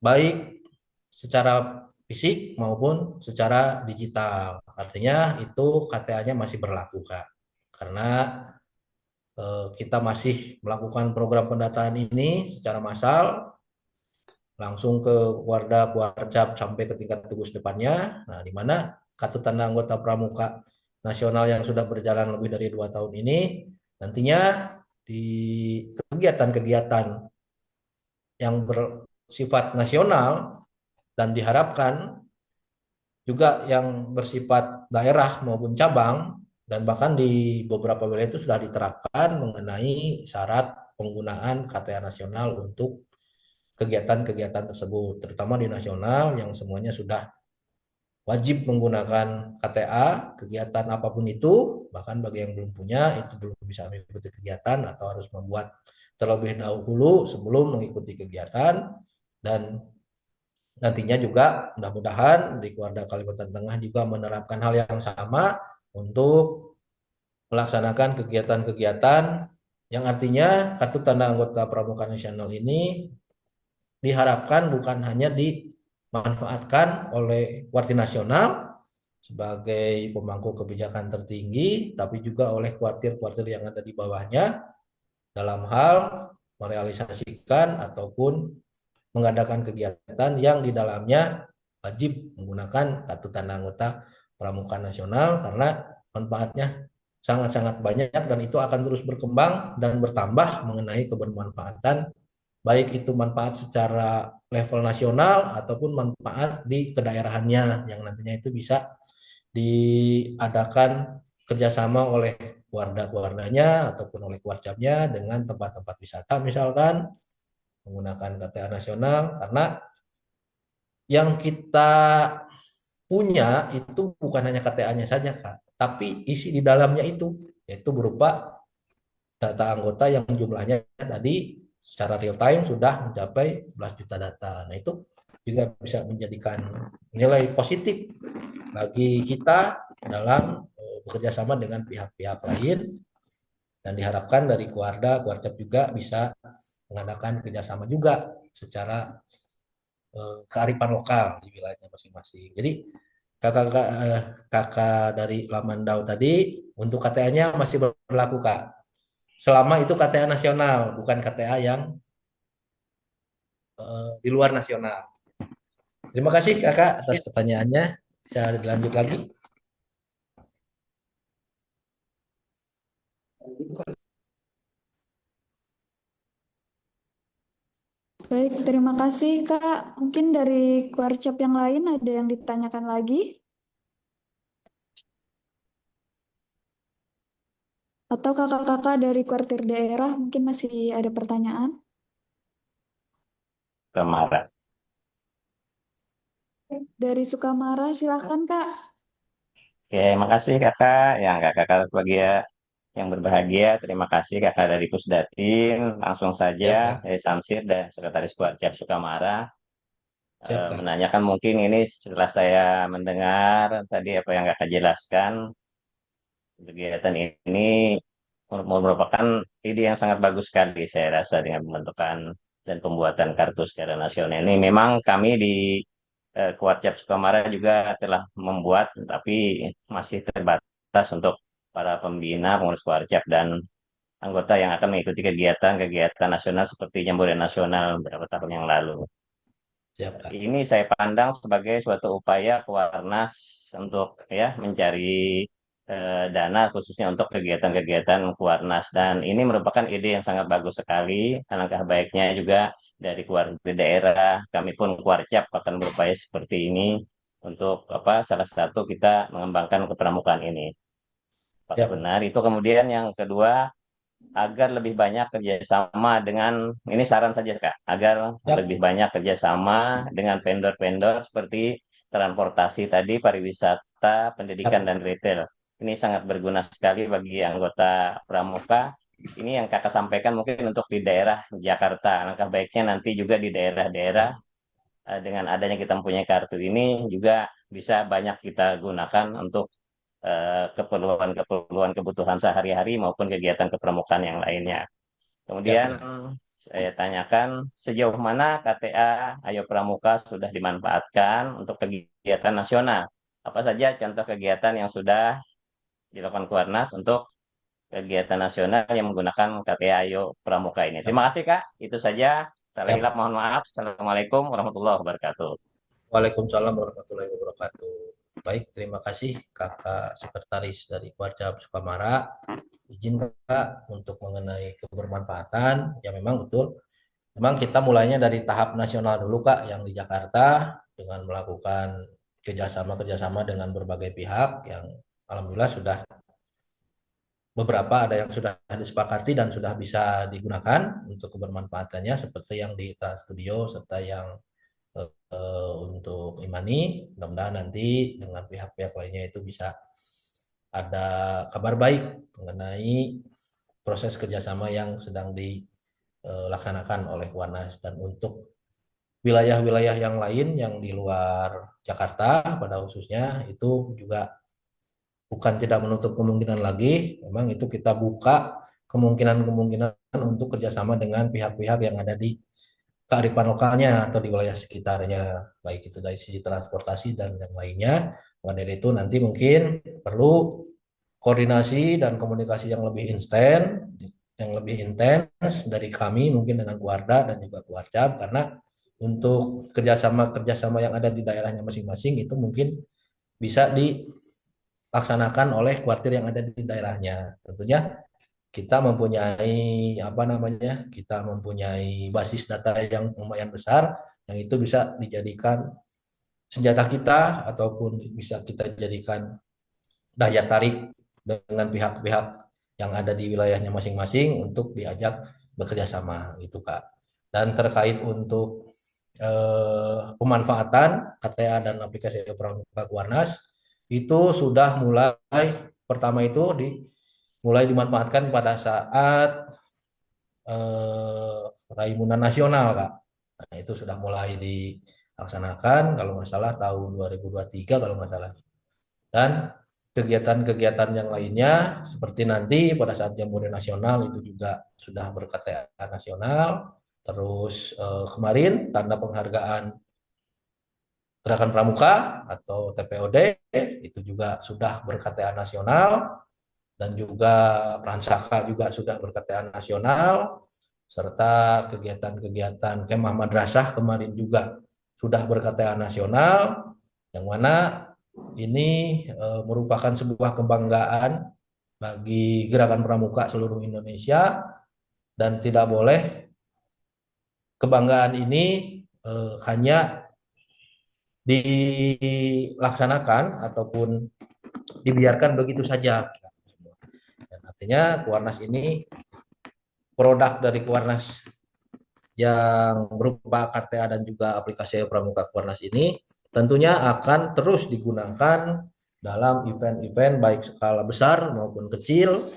baik secara fisik maupun secara digital. Artinya itu KTA-nya masih berlaku Kak. Karena kita masih melakukan program pendataan ini secara massal langsung ke Warda, Kuarcap sampai ke tingkat tugas depannya. Nah, di mana kartu tanda anggota pramuka nasional yang sudah berjalan lebih dari 2 tahun ini nantinya di kegiatan-kegiatan yang bersifat nasional dan diharapkan juga yang bersifat daerah maupun cabang dan bahkan di beberapa wilayah itu sudah diterapkan mengenai syarat penggunaan KTA nasional untuk kegiatan-kegiatan tersebut, terutama di nasional yang semuanya sudah wajib menggunakan KTA, kegiatan apapun itu, bahkan bagi yang belum punya itu belum bisa mengikuti kegiatan atau harus membuat terlebih dahulu sebelum mengikuti kegiatan. Dan nantinya juga mudah-mudahan di Kuarda Kalimantan Tengah juga menerapkan hal yang sama untuk melaksanakan kegiatan-kegiatan yang artinya kartu tanda anggota pramuka nasional ini diharapkan bukan hanya dimanfaatkan oleh Kuarti Nasional sebagai pemangku kebijakan tertinggi, tapi juga oleh kuartir-kuartir yang ada di bawahnya dalam hal merealisasikan ataupun mengadakan kegiatan yang di dalamnya wajib menggunakan kartu tanda anggota pramuka nasional karena manfaatnya sangat-sangat banyak dan itu akan terus berkembang dan bertambah mengenai kebermanfaatan, baik itu manfaat secara level nasional ataupun manfaat di kedaerahannya yang nantinya itu bisa diadakan kerjasama oleh keluarga-keluarganya ataupun oleh keluarganya dengan tempat-tempat wisata misalkan menggunakan KTA nasional, karena yang kita punya itu bukan hanya KTA-nya saja Kak, tapi isi di dalamnya itu yaitu berupa data anggota yang jumlahnya tadi secara real time sudah mencapai 11 juta data. Nah, itu juga bisa menjadikan nilai positif bagi kita dalam bekerja sama dengan pihak-pihak lain, dan diharapkan dari Kuarcap juga bisa mengadakan kerjasama juga secara kearifan lokal di wilayahnya masing-masing. Jadi kakak dari Lamandau tadi untuk KTA-nya masih berlaku Kak. Selama itu KTA nasional, bukan KTA yang di luar nasional. Terima kasih Kakak atas pertanyaannya. Bisa dilanjut lagi. Baik, terima kasih Kak. Mungkin dari Kuarcap yang lain ada yang ditanyakan lagi? Atau kakak-kakak dari kuartir daerah mungkin masih ada pertanyaan? Sukamara. Dari Sukamara, silakan Kak. Oke, makasih kakak. Yang kakak lagi ya, yang berbahagia. Terima kasih kakak dari Pusdatin. Langsung saja, Siap Kak. dari Samsir dan Sekretaris Kuarcap Sukamara. Siap Kak. Menanyakan mungkin ini setelah saya mendengar tadi apa yang kakak jelaskan, kegiatan ini merupakan ide yang sangat bagus sekali saya rasa dengan pembentukan dan pembuatan kartu secara nasional ini. Memang kami di Kuarcap Sukamara juga telah membuat, tapi masih terbatas untuk para pembina, pengurus Kuarcap dan anggota yang akan mengikuti kegiatan-kegiatan nasional seperti Jambore Nasional beberapa tahun yang lalu. Siap Kak. Ini saya pandang sebagai suatu upaya Kuarnas untuk ya mencari dana khususnya untuk kegiatan-kegiatan Kuarnas, dan ini merupakan ide yang sangat bagus sekali. Alangkah baiknya juga dari keluarga daerah, kami pun Kuarcap akan berupaya seperti ini untuk apa salah satu kita mengembangkan kepramukaan ini. Pak Siap. benar itu. Kemudian yang kedua, agar lebih banyak kerjasama dengan, ini saran saja Kak, agar Siap. lebih banyak kerjasama dengan vendor-vendor seperti transportasi tadi, pariwisata, pendidikan, Siap. dan retail. Ini sangat berguna sekali bagi anggota Pramuka. Ini yang kakak sampaikan mungkin untuk di daerah Jakarta. Langkah baiknya nanti juga di daerah-daerah dengan adanya kita mempunyai kartu ini juga bisa banyak kita gunakan untuk keperluan-keperluan kebutuhan sehari-hari maupun kegiatan kepramukaan yang lainnya. Siap Kemudian Kak. saya tanyakan sejauh mana KTA Ayo Pramuka sudah dimanfaatkan untuk kegiatan nasional. Apa saja contoh kegiatan yang sudah dilakukan Kuarnas untuk kegiatan nasional yang menggunakan KTA Ayo Pramuka ini. Terima kasih Kak. Itu saja. Salah hilap Siap. mohon maaf. Assalamualaikum warahmatullahi wabarakatuh. Waalaikumsalam warahmatullahi wabarakatuh. Baik, terima kasih Kakak Sekretaris dari Kuarcap Sukamara. Izin Kakak untuk mengenai kebermanfaatan, ya memang betul. Memang kita mulainya dari tahap nasional dulu Kak, yang di Jakarta dengan melakukan kerjasama dengan berbagai pihak yang alhamdulillah sudah beberapa ada yang sudah disepakati dan sudah bisa digunakan untuk kebermanfaatannya seperti yang di Trans Studio serta yang untuk Imani. Mudah-mudahan nanti dengan pihak-pihak lainnya itu bisa ada kabar baik mengenai proses kerjasama yang sedang dilaksanakan oleh Kuarnas. Dan untuk wilayah-wilayah yang lain yang di luar Jakarta pada khususnya itu juga bukan tidak menutup kemungkinan lagi, memang itu kita buka kemungkinan-kemungkinan untuk kerjasama dengan pihak-pihak yang ada di kearifan lokalnya atau di wilayah sekitarnya, baik itu dari sisi transportasi dan yang lainnya. Maka dari itu nanti mungkin perlu koordinasi dan komunikasi yang lebih intens dari kami mungkin dengan Kuarda dan juga Kuarcap, karena untuk kerjasama yang ada di daerahnya masing-masing itu mungkin bisa dilaksanakan oleh kuartir yang ada di daerahnya. Tentunya kita mempunyai apa namanya? Kita mempunyai basis data yang lumayan besar yang itu bisa dijadikan senjata kita ataupun bisa kita jadikan daya tarik dengan pihak-pihak yang ada di wilayahnya masing-masing untuk diajak bekerja sama gitu Kak. Dan terkait untuk pemanfaatan KTA dan aplikasi Pramuka Kuarnas itu sudah mulai pertama itu mulai dimanfaatkan pada saat Raimunan Nasional Kak. Nah, itu sudah mulai dilaksanakan kalau nggak salah tahun 2023 kalau nggak salah. Dan kegiatan-kegiatan yang lainnya seperti nanti pada saat Jambore Nasional itu juga sudah ber-KTA nasional. Terus kemarin tanda penghargaan Gerakan Pramuka atau TPOD itu juga sudah ber-KTA nasional dan juga Pransaka juga sudah ber-KTA nasional serta kegiatan-kegiatan Kemah Madrasah kemarin juga sudah ber-KTA nasional yang mana ini merupakan sebuah kebanggaan bagi Gerakan Pramuka seluruh Indonesia dan tidak boleh kebanggaan ini hanya dilaksanakan ataupun dibiarkan begitu saja. Dan artinya Kuarnas ini produk dari Kuarnas yang berupa KTA dan juga aplikasi Pramuka Kuarnas ini tentunya akan terus digunakan dalam event-event baik skala besar maupun kecil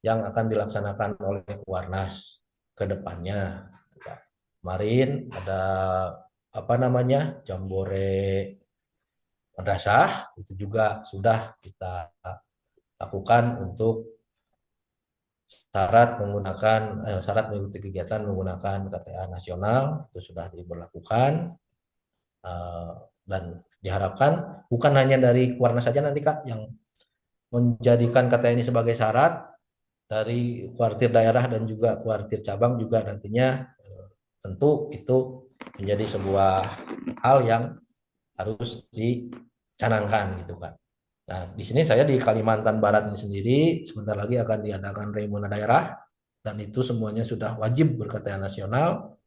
yang akan dilaksanakan oleh Kuarnas ke depannya. Kemarin ada apa namanya Jambore Madrasah itu juga sudah kita lakukan untuk syarat mengikuti kegiatan menggunakan KTA nasional itu sudah diberlakukan dan diharapkan bukan hanya dari Kuarnas saja nanti Kak yang menjadikan KTA ini sebagai syarat dari kuartir daerah dan juga kuartir cabang juga nantinya tentu itu menjadi sebuah hal yang harus dicanangkan gitu kan. Nah, di sini saya di Kalimantan Barat ini sendiri sebentar lagi akan diadakan Raimuna daerah dan itu semuanya sudah wajib ber-KTA nasional.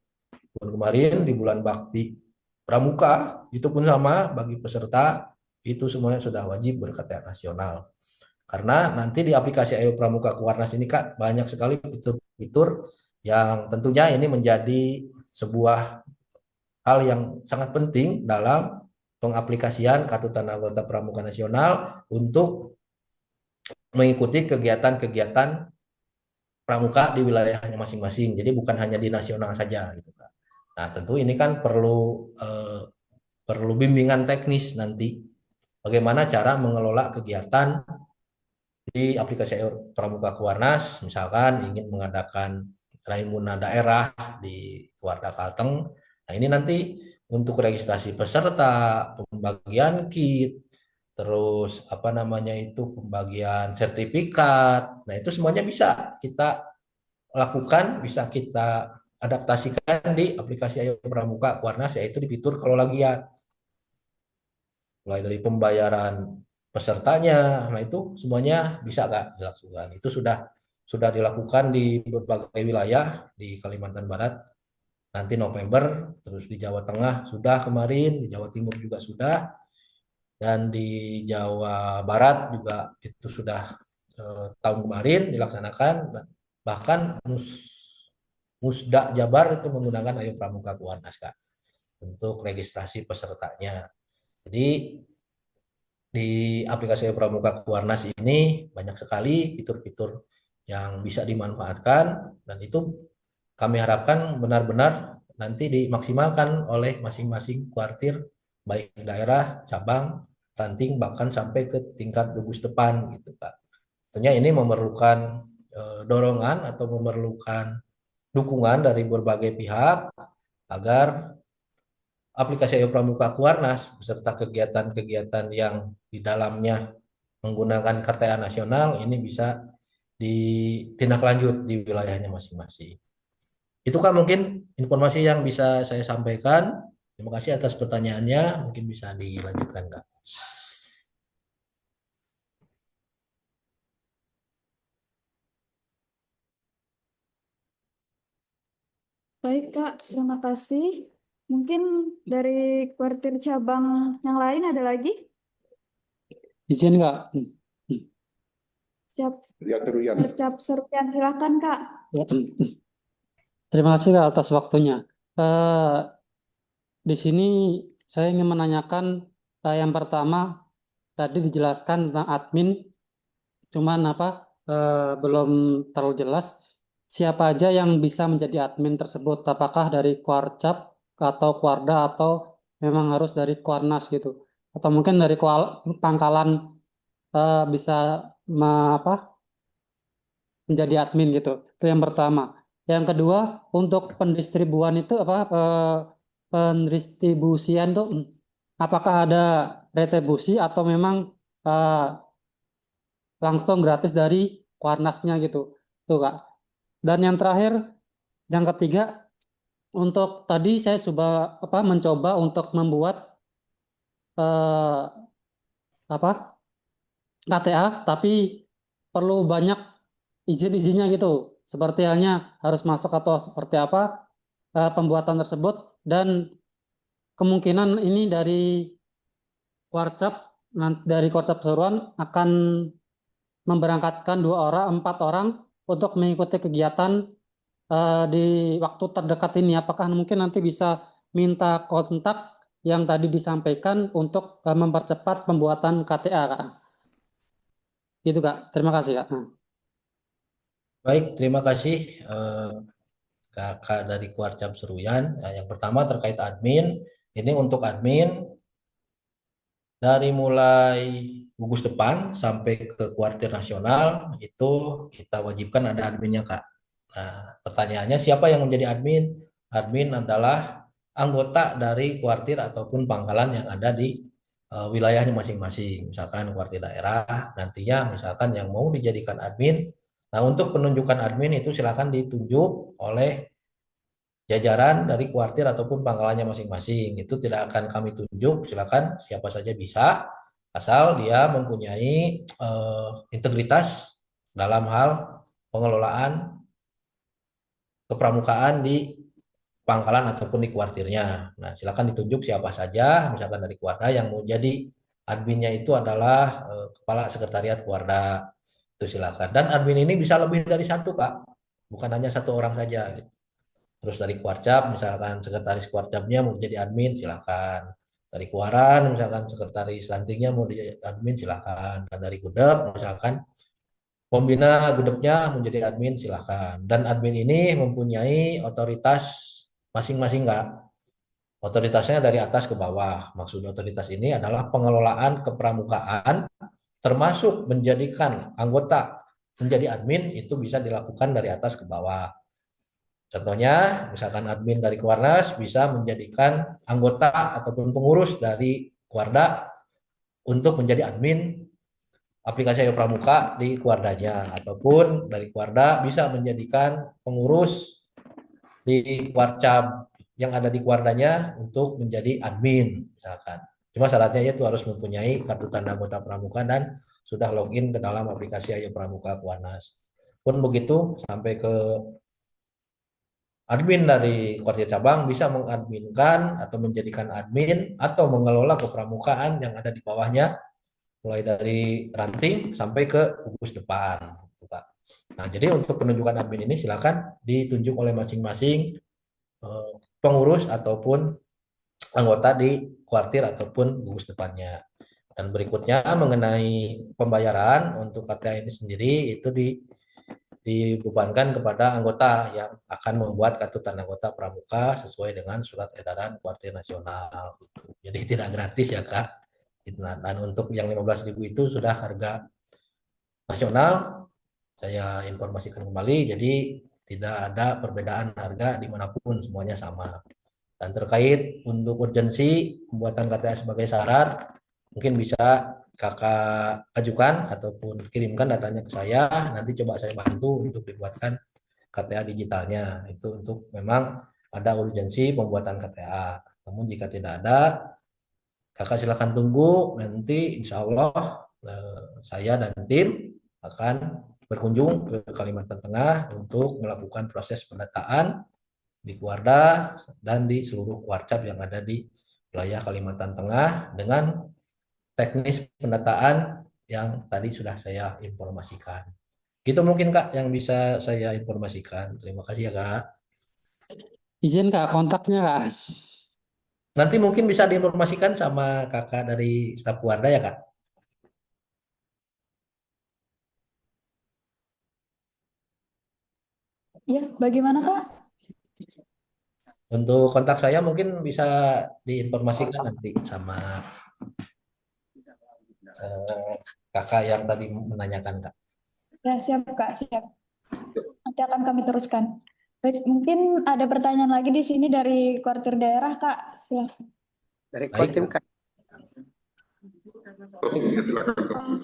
Dan kemarin di bulan Bakti Pramuka itu pun sama bagi peserta itu semuanya sudah wajib ber-KTA nasional. Karena nanti di aplikasi Ayo Pramuka Kuarnas ini Kak banyak sekali fitur-fitur yang tentunya ini menjadi sebuah hal yang sangat penting dalam pengaplikasian Kartu Tanda Anggota Pramuka Nasional untuk mengikuti kegiatan-kegiatan pramuka di wilayahnya masing-masing. Jadi bukan hanya di nasional saja gitu Kak. Nah, tentu ini kan perlu bimbingan teknis nanti bagaimana cara mengelola kegiatan di aplikasi Pramuka Kuarnas, misalkan ingin mengadakan Raimuna daerah di Kuarda Kalteng. Nah, ini nanti untuk registrasi peserta, pembagian kit, terus apa namanya itu pembagian sertifikat. Nah, itu semuanya bisa kita lakukan, bisa kita adaptasikan di aplikasi Ayo Pramuka Kuarnas yaitu di fitur kelolagian. Mulai dari pembayaran pesertanya, nah itu semuanya bisa Kak dilakukan. Itu sudah dilakukan di berbagai wilayah di Kalimantan Barat. Nanti November, terus di Jawa Tengah sudah kemarin, di Jawa Timur juga sudah, dan di Jawa Barat juga itu sudah tahun kemarin dilaksanakan. Bahkan Musda Jabar itu menggunakan Ayo Pramuka Kuarnas Kak untuk registrasi pesertanya. Jadi di aplikasi Pramuka Kuarnas ini banyak sekali fitur-fitur yang bisa dimanfaatkan dan itu kami harapkan benar-benar nanti dimaksimalkan oleh masing-masing kuartir baik daerah, cabang, ranting bahkan sampai ke tingkat gugus depan gitu Pak. Tentunya ini memerlukan dorongan atau memerlukan dukungan dari berbagai pihak agar aplikasi Ayo Pramuka Kuarnas beserta kegiatan-kegiatan yang di dalamnya menggunakan KTA nasional ini bisa ditindaklanjut di wilayahnya masing-masing. Itu Kak mungkin informasi yang bisa saya sampaikan. Terima kasih atas pertanyaannya. Mungkin bisa dilanjutkan Kak. Baik, Kak. Terima kasih. Mungkin dari kuartir cabang yang lain ada lagi? Izin nggak? Siap. Ya, Teruyan. Bercap seruan. Silakan, Kak. Ya. Terima kasih Kak atas waktunya. Eh, di sini saya ingin menanyakan yang pertama tadi dijelaskan tentang admin, cuman belum terlalu jelas siapa aja yang bisa menjadi admin tersebut. Apakah dari Kuarcap atau Kuarda atau memang harus dari Kuarnas gitu? Atau mungkin dari pangkalan bisa menjadi admin gitu. Itu yang pertama. Yang kedua, untuk pendistribuan itu pendistribusian tuh apakah ada retribusi atau memang eh, langsung gratis dari Kuarnasnya gitu. Tuh Kak. Dan yang terakhir, yang ketiga, untuk tadi saya coba mencoba untuk membuat eh, apa KTA, tapi perlu banyak izin-izinnya gitu. Seperti halnya harus masuk atau seperti apa pembuatan tersebut, dan kemungkinan ini Warcap dari Warcap Seruan akan memberangkatkan 2 orang, 4 orang untuk mengikuti kegiatan di waktu terdekat ini. Apakah mungkin nanti bisa minta kontak yang tadi disampaikan untuk mempercepat pembuatan KTA, Kak? Gitu, Kak. Terima kasih, Kak. Baik, terima kasih Kakak dari Kuarcap Seruyan. Nah, yang pertama terkait admin, ini untuk admin dari mulai gugus depan sampai ke kuartir nasional itu kita wajibkan ada adminnya, Kak. Nah, pertanyaannya siapa yang menjadi admin? Admin adalah anggota dari kuartir ataupun pangkalan yang ada di wilayahnya masing-masing. Misalkan kuartir daerah, nantinya misalkan yang mau dijadikan admin. Nah, untuk penunjukan admin itu silakan ditunjuk oleh jajaran dari kuartir ataupun pangkalannya masing-masing. Itu tidak akan kami tunjuk, silakan siapa saja bisa, asal dia mempunyai integritas dalam hal pengelolaan kepramukaan di pangkalan ataupun di kuartirnya. Nah, silakan ditunjuk siapa saja, misalkan dari Kuarda yang mau jadi adminnya itu adalah kepala sekretariat Kuarda. Itu silakan. Dan admin ini bisa lebih dari satu, Kak. Bukan hanya satu orang saja gitu. Terus dari Kuarcap, misalkan sekretaris Kuarcapnya mau jadi admin, silakan. Dari Kuaran, misalkan sekretaris rantingnya mau jadi admin, silakan. Dan dari Gudep, misalkan pembina Gudepnya menjadi admin, silakan. Dan admin ini mempunyai otoritas masing-masing, Kak. Otoritasnya dari atas ke bawah. Maksud otoritas ini adalah pengelolaan kepramukaan, termasuk menjadikan anggota menjadi admin, itu bisa dilakukan dari atas ke bawah. Contohnya, misalkan admin dari Kuarnas bisa menjadikan anggota ataupun pengurus dari Kuarda untuk menjadi admin aplikasi Ayo Pramuka di Kuardanya, ataupun dari Kuarda bisa menjadikan pengurus di Kuarcap yang ada di Kuardanya untuk menjadi admin, misalkan. Cuma syaratnya itu harus mempunyai kartu tanda anggota Pramuka dan sudah login ke dalam aplikasi Ayo Pramuka Kuarnas. Pun begitu sampai ke admin dari kuartir cabang bisa mengadminkan atau menjadikan admin atau mengelola kepramukaan yang ada di bawahnya, mulai dari ranting sampai ke gugus depan. Nah, jadi untuk penunjukan admin ini silakan ditunjuk oleh masing-masing pengurus ataupun anggota di kuartir ataupun gugus depannya. Dan berikutnya mengenai pembayaran untuk KTA ini sendiri itu dibebankan kepada anggota yang akan membuat kartu tanda anggota pramuka sesuai dengan surat edaran kuartir nasional. Jadi tidak gratis ya, Kak. Dan untuk yang 15.000 itu sudah harga nasional. Saya informasikan kembali, jadi tidak ada perbedaan harga dimanapun, semuanya sama. Dan terkait untuk urgensi pembuatan KTA sebagai syarat, mungkin bisa Kakak ajukan ataupun kirimkan datanya ke saya, nanti coba saya bantu untuk dibuatkan KTA digitalnya. Itu untuk memang ada urgensi pembuatan KTA. Namun jika tidak ada, Kakak silakan tunggu, nanti insya Allah saya dan tim akan berkunjung ke Kalimantan Tengah untuk melakukan proses pendataan di Kuarda dan di seluruh Kuarcap yang ada di wilayah Kalimantan Tengah dengan teknis pendataan yang tadi sudah saya informasikan. Gitu mungkin Kak yang bisa saya informasikan. Terima kasih ya Kak. Izin Kak, kontaknya Kak. Nanti mungkin bisa diinformasikan sama kakak dari staf Kuarda ya Kak. Ya, bagaimana Kak? Untuk kontak saya mungkin bisa diinformasikan nanti sama eh, kakak yang tadi menanyakan Kak. Ya, siap Kak, siap. Nanti akan kami teruskan. Baik, mungkin ada pertanyaan lagi di sini dari kuartir daerah Kak. Silakan. Dari Baik, Kotim Kak.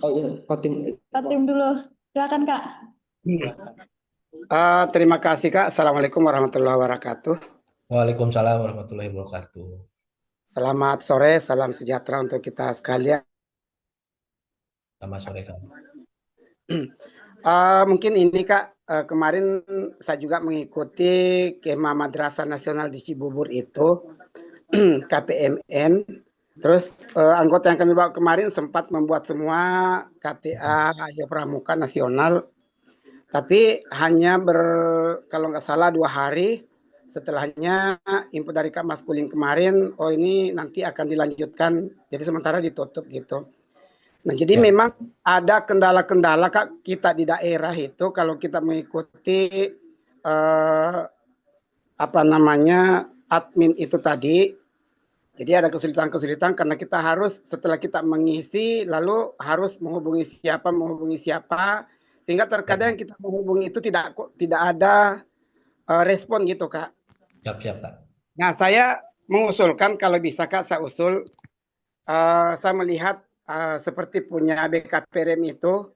Oh iya, Kotim. Tim dulu. Silakan Kak. Terima kasih Kak. Assalamualaikum warahmatullahi wabarakatuh. Waalaikumsalam warahmatullahi wabarakatuh. Selamat sore, salam sejahtera untuk kita sekalian. Selamat sore Kak. Mungkin ini Kak, kemarin saya juga mengikuti Kemah Madrasah Nasional di Cibubur itu, KPMN. Terus anggota yang kami bawa kemarin sempat membuat semua KTA Ayo Pramuka Nasional, tapi hanya kalau nggak salah 2 hari. Setelahnya info dari Kak Mas Kuling kemarin, oh ini nanti akan dilanjutkan, jadi sementara ditutup gitu. Nah, jadi memang ada kendala-kendala Kak kita di daerah itu kalau kita mengikuti admin itu tadi. Jadi ada kesulitan-kesulitan karena kita harus setelah kita mengisi lalu harus menghubungi siapa, sehingga terkadang kita menghubungi itu tidak ada respon gitu Kak. Siap Kak. Nah, saya mengusulkan kalau bisa Kak, saya melihat seperti punya BKPRM itu.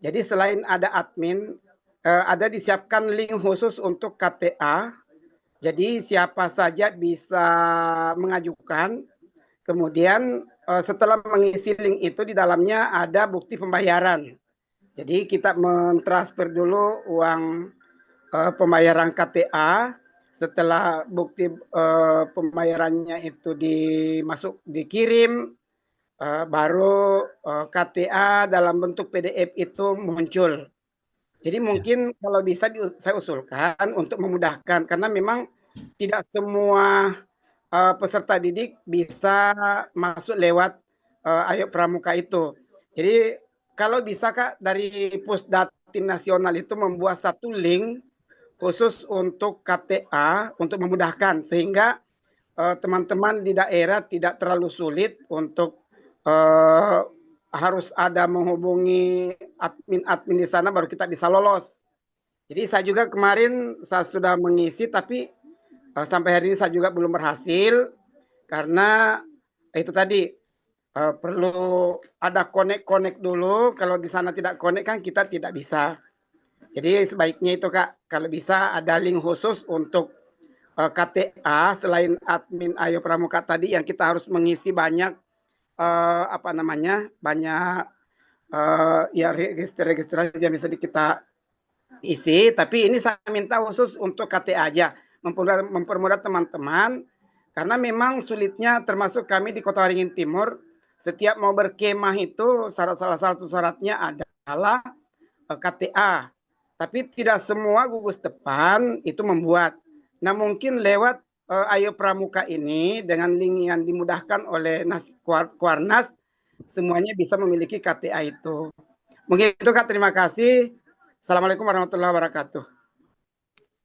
Jadi selain ada admin, ada disiapkan link khusus untuk KTA. Jadi siapa saja bisa mengajukan. Kemudian setelah mengisi link itu di dalamnya ada bukti pembayaran. Jadi kita mentransfer dulu uang pembayaran KTA. Setelah bukti pembayarannya itu dikirim, baru KTA dalam bentuk PDF itu muncul. Jadi mungkin kalau bisa saya usulkan untuk memudahkan, karena memang tidak semua peserta didik bisa masuk lewat Ayo Pramuka itu. Jadi kalau bisa Kak, dari Pusdatin Nasional itu membuat satu link khusus untuk KTA untuk memudahkan, sehingga teman-teman di daerah tidak terlalu sulit untuk harus ada menghubungi admin di sana baru kita bisa lolos. Jadi saya juga kemarin saya sudah mengisi, tapi sampai hari ini saya juga belum berhasil karena itu tadi perlu ada connect dulu. Kalau di sana tidak connect kan kita tidak bisa. Jadi sebaiknya itu Kak, kalau bisa ada link khusus untuk KTA selain admin Ayo Pramuka tadi yang kita harus mengisi banyak banyak ya registrasi yang bisa kita isi. Tapi ini saya minta khusus untuk KTA aja, mempermudah teman-teman, karena memang sulitnya termasuk kami di Kota Waringin Timur. Setiap mau berkemah itu salah satu syaratnya adalah KTA. Tapi tidak semua gugus depan itu membuat. Nah, mungkin lewat Ayo Pramuka ini dengan link yang dimudahkan oleh Kuarnas, semuanya bisa memiliki KTA itu. Mungkin itu Kak, terima kasih. Assalamualaikum warahmatullahi wabarakatuh.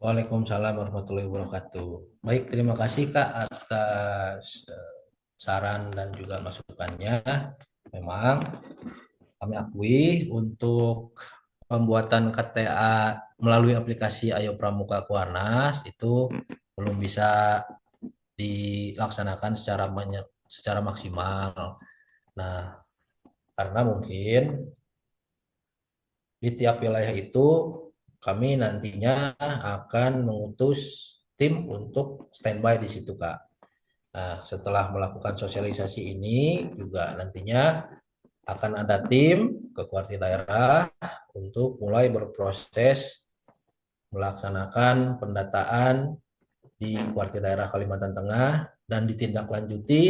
Waalaikumsalam warahmatullahi wabarakatuh. Baik, terima kasih Kak atas saran dan juga masukannya. Memang kami akui untuk pembuatan KTA melalui aplikasi Ayo Pramuka Kuarnas itu belum bisa dilaksanakan secara maksimal. Nah, karena mungkin di tiap wilayah itu kami nantinya akan mengutus tim untuk standby di situ, Kak. Nah, setelah melakukan sosialisasi ini juga nantinya akan ada tim ke kuartir daerah untuk mulai berproses melaksanakan pendataan di kuartir daerah Kalimantan Tengah dan ditindaklanjuti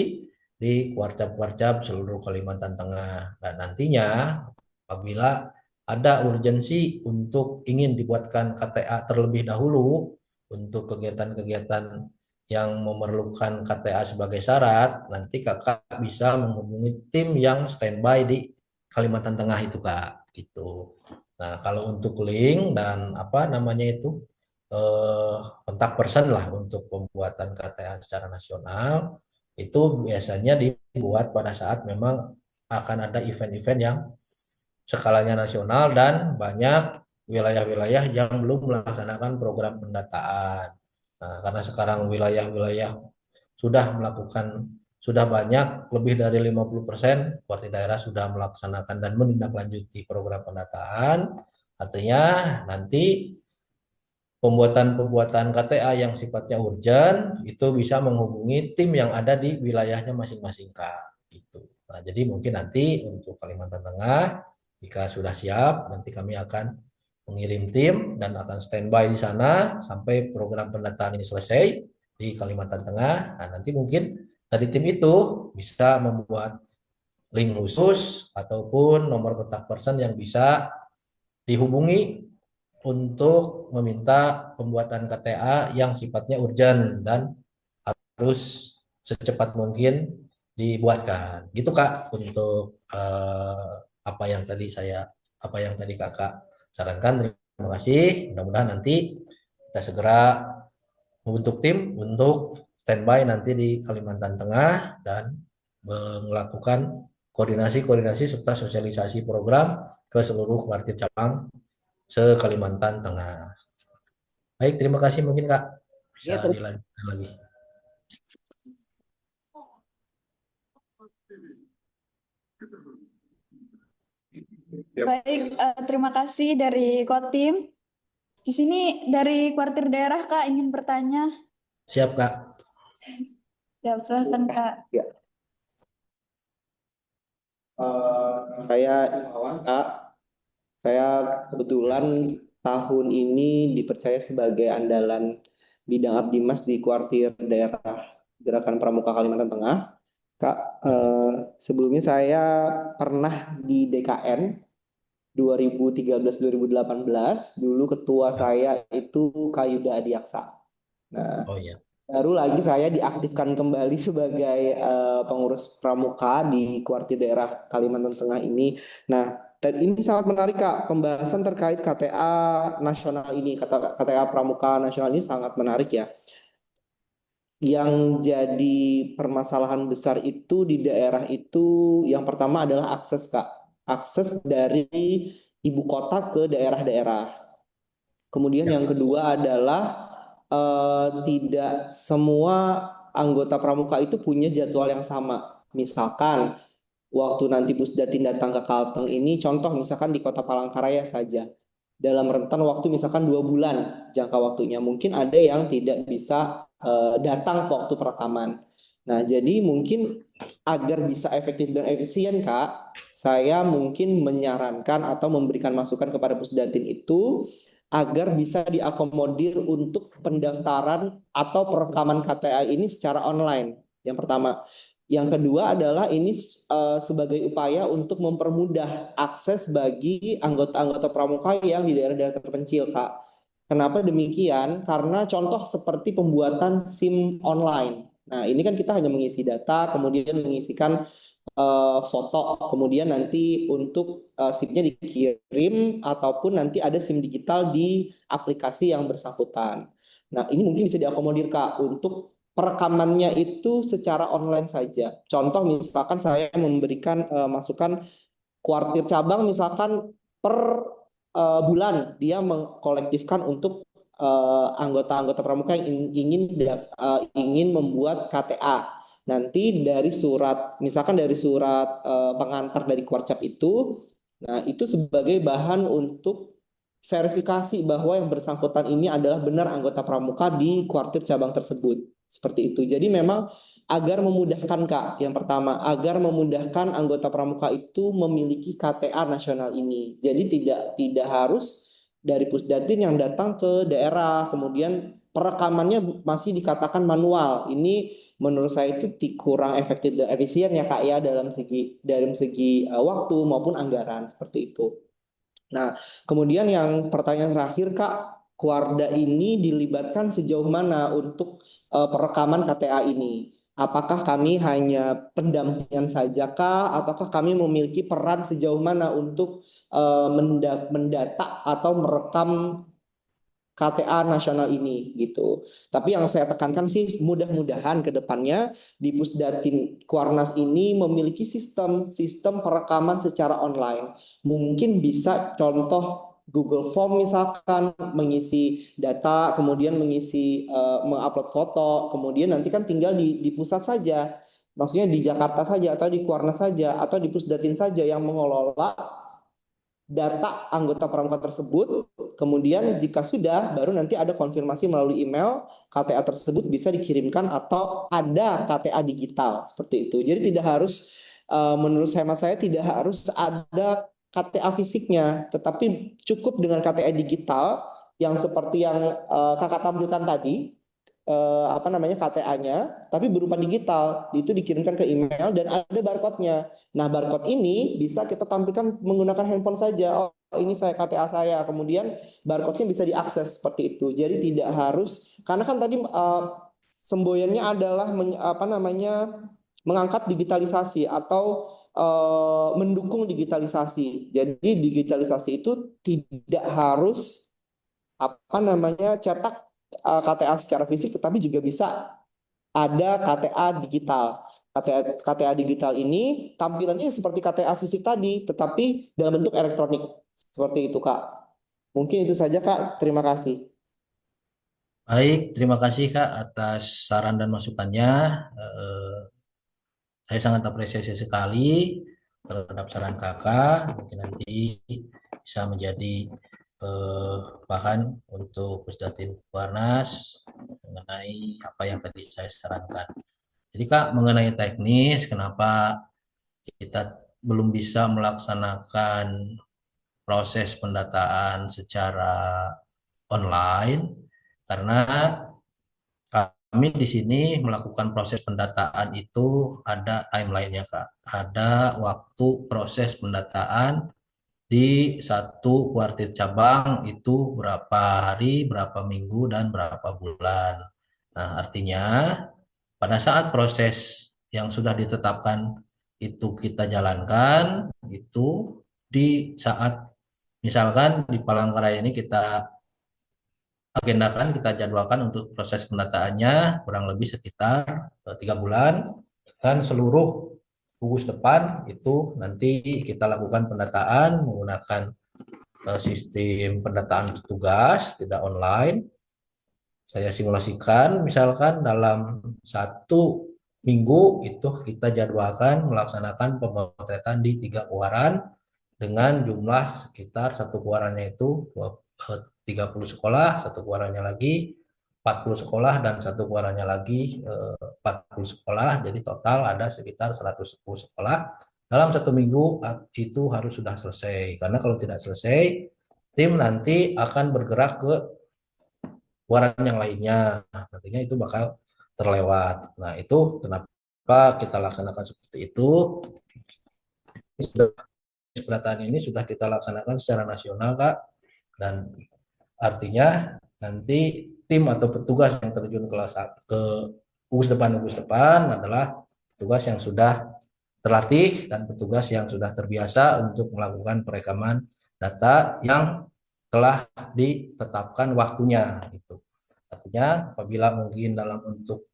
di kuarcap-kuarcap seluruh Kalimantan Tengah. Dan nantinya apabila ada urgensi untuk ingin dibuatkan KTA terlebih dahulu untuk kegiatan-kegiatan yang memerlukan KTA sebagai syarat, nanti kakak bisa menghubungi tim yang standby di Kalimantan Tengah itu kak, gitu. Nah kalau untuk link dan apa namanya itu kontak person lah untuk pembuatan KTA secara nasional itu biasanya dibuat pada saat memang akan ada event-event yang skalanya nasional dan banyak wilayah-wilayah yang belum melaksanakan program pendataan. Nah, karena sekarang wilayah-wilayah sudah banyak lebih dari 50% kuartir daerah sudah melaksanakan dan menindaklanjuti program pendataan. Artinya nanti pembuatan KTA yang sifatnya urgent itu bisa menghubungi tim yang ada di wilayahnya masing-masing Kak. Gitu. Nah, jadi mungkin nanti untuk Kalimantan Tengah jika sudah siap nanti kami akan mengirim tim dan akan standby di sana sampai program pendataan ini selesai di Kalimantan Tengah. Nah, nanti mungkin dari tim itu bisa membuat link khusus ataupun nomor kontak person yang bisa dihubungi untuk meminta pembuatan KTA yang sifatnya urgent dan harus secepat mungkin dibuatkan. Gitu Kak untuk apa yang tadi Kakak sarankan. Terima kasih. Mudah-mudahan nanti kita segera membentuk tim untuk standby nanti di Kalimantan Tengah dan melakukan koordinasi serta sosialisasi program ke seluruh kuartir cabang se-Kalimantan Tengah. Baik, terima kasih mungkin Kak. Bisa dilanjutkan lagi. Baik, terima kasih dari Kotim. Di sini dari kuartir daerah Kak ingin bertanya. Siap Kak. Ya, silakan Kak. Ya. Saya Kak, saya kebetulan tahun ini dipercaya sebagai andalan bidang Abdimas di kuartir daerah Gerakan Pramuka Kalimantan Tengah. Kak, sebelumnya saya pernah di DKN 2013-2018, dulu ketua saya itu Kayuda Adiaksa. Nah, baru lagi saya diaktifkan kembali sebagai pengurus pramuka di kuartir daerah Kalimantan Tengah ini. Nah, dan ini sangat menarik Kak, pembahasan terkait KTA nasional ini, KTA pramuka nasional ini sangat menarik ya. Yang jadi permasalahan besar itu di daerah itu yang pertama adalah akses Kak. Akses dari ibu kota ke daerah-daerah. Kemudian yang kedua adalah tidak semua anggota pramuka itu punya jadwal yang sama. Misalkan waktu nanti Pusdatin datang ke Kalteng ini, contoh misalkan di Kota Palangkaraya saja, dalam rentan waktu misalkan 2 bulan jangka waktunya, mungkin ada yang tidak bisa datang waktu perekaman. Nah, jadi mungkin agar bisa efektif dan efisien Kak, saya mungkin menyarankan atau memberikan masukan kepada Pusdatin itu agar bisa diakomodir untuk pendaftaran atau perekaman KTA ini secara online. Yang pertama. Yang kedua adalah ini sebagai upaya untuk mempermudah akses bagi anggota-anggota pramuka yang di daerah-daerah terpencil Kak. Kenapa demikian? Karena contoh seperti pembuatan SIM online. Nah, ini kan kita hanya mengisi data, kemudian mengisikan foto, kemudian nanti untuk SIM-nya dikirim ataupun nanti ada SIM digital di aplikasi yang bersangkutan. Nah, ini mungkin bisa diakomodir Kak untuk perekamannya itu secara online saja. Contoh misalkan saya memberikan masukan kuartir cabang misalkan per bulan dia mengkolektifkan untuk anggota-anggota pramuka yang ingin membuat KTA. Nanti dari surat, misalkan dari surat pengantar dari Kuarcap itu, nah itu sebagai bahan untuk verifikasi bahwa yang bersangkutan ini adalah benar anggota pramuka di kuartir cabang tersebut. Seperti itu. Jadi memang agar memudahkan Kak, yang pertama, agar memudahkan anggota pramuka itu memiliki KTA nasional ini. Jadi tidak harus dari Pusdatin yang datang ke daerah, kemudian perekamannya masih dikatakan manual. Ini menurut saya itu kurang efektif dan efisien ya Kak ya dalam segi waktu maupun anggaran seperti itu. Nah, kemudian yang pertanyaan terakhir Kak, Kuarda ini dilibatkan sejauh mana untuk perekaman KTA ini? Apakah kami hanya pendampingan saja kah, ataukah kami memiliki peran sejauh mana untuk mendata atau merekam KTA nasional ini gitu. Tapi yang saya tekankan sih mudah-mudahan ke depannya di Pusdatin Kuarnas ini memiliki sistem perekaman secara online. Mungkin bisa contoh Google Form misalkan mengisi data, kemudian mengupload foto, kemudian nanti kan tinggal di pusat saja. Maksudnya di Jakarta saja atau di Kuarnas saja atau di Pusdatin saja yang mengelola data anggota pramuka tersebut, kemudian jika sudah, baru nanti ada konfirmasi melalui email, KTA tersebut bisa dikirimkan atau ada KTA digital, seperti itu. Jadi tidak harus, menurut hemat saya tidak harus ada KTA fisiknya, tetapi cukup dengan KTA digital, yang seperti yang kakak tampilkan tadi, KTA-nya, tapi berupa digital, itu dikirimkan ke email dan ada barcode-nya. Nah, barcode ini bisa kita tampilkan menggunakan handphone saja. Oh, ini saya KTA saya. Kemudian barcode-nya bisa diakses seperti itu. Jadi tidak harus, karena kan tadi semboyannya adalah mengangkat digitalisasi atau mendukung digitalisasi. Jadi digitalisasi itu tidak harus cetak KTA secara fisik, tetapi juga bisa ada KTA digital. KTA digital ini tampilannya seperti KTA fisik tadi, tetapi dalam bentuk elektronik. Seperti itu, Kak. Mungkin itu saja, Kak. Terima kasih. Baik, terima kasih Kak atas saran dan masukannya. Saya sangat apresiasi sekali terhadap saran Kakak. Mungkin nanti bisa menjadi bahan untuk Pusdatin Kuarnas mengenai apa yang tadi saya sarankan. Jadi Kak, mengenai teknis, kenapa kita belum bisa melaksanakan proses pendataan secara online? Karena kami di sini melakukan proses pendataan itu ada timeline-nya Kak. Ada waktu proses pendataan di satu kuartir cabang itu berapa hari, berapa minggu, dan berapa bulan. Nah, artinya pada saat proses yang sudah ditetapkan itu kita jalankan, itu di saat misalkan di Palangkaraya ini kita agendakan, kita jadwalkan untuk proses pendataannya kurang lebih sekitar 3 bulan, dan seluruh gugus depan itu nanti kita lakukan pendataan menggunakan sistem pendataan petugas, tidak online. Saya simulasikan misalkan dalam 1 minggu itu kita jadwalkan melaksanakan pemotretan di 3 keluaran dengan jumlah sekitar satu keluarannya itu 30 sekolah, satu keluarannya lagi 40 sekolah, dan satu keluarannya lagi 40 sekolah. Jadi total ada sekitar 110 sekolah. Dalam 1 minggu itu harus sudah selesai. Karena kalau tidak selesai, tim nanti akan bergerak ke keluaran yang lainnya. Nantinya itu bakal terlewat. Nah, itu kenapa kita laksanakan seperti itu. Pendataan ini sudah kita laksanakan secara nasional, Kak. Dan artinya nanti tim atau petugas yang terjun ke gugus depan adalah petugas yang sudah terlatih dan petugas yang sudah terbiasa untuk melakukan perekaman data yang telah ditetapkan waktunya. Gitu. Artinya apabila mungkin dalam untuk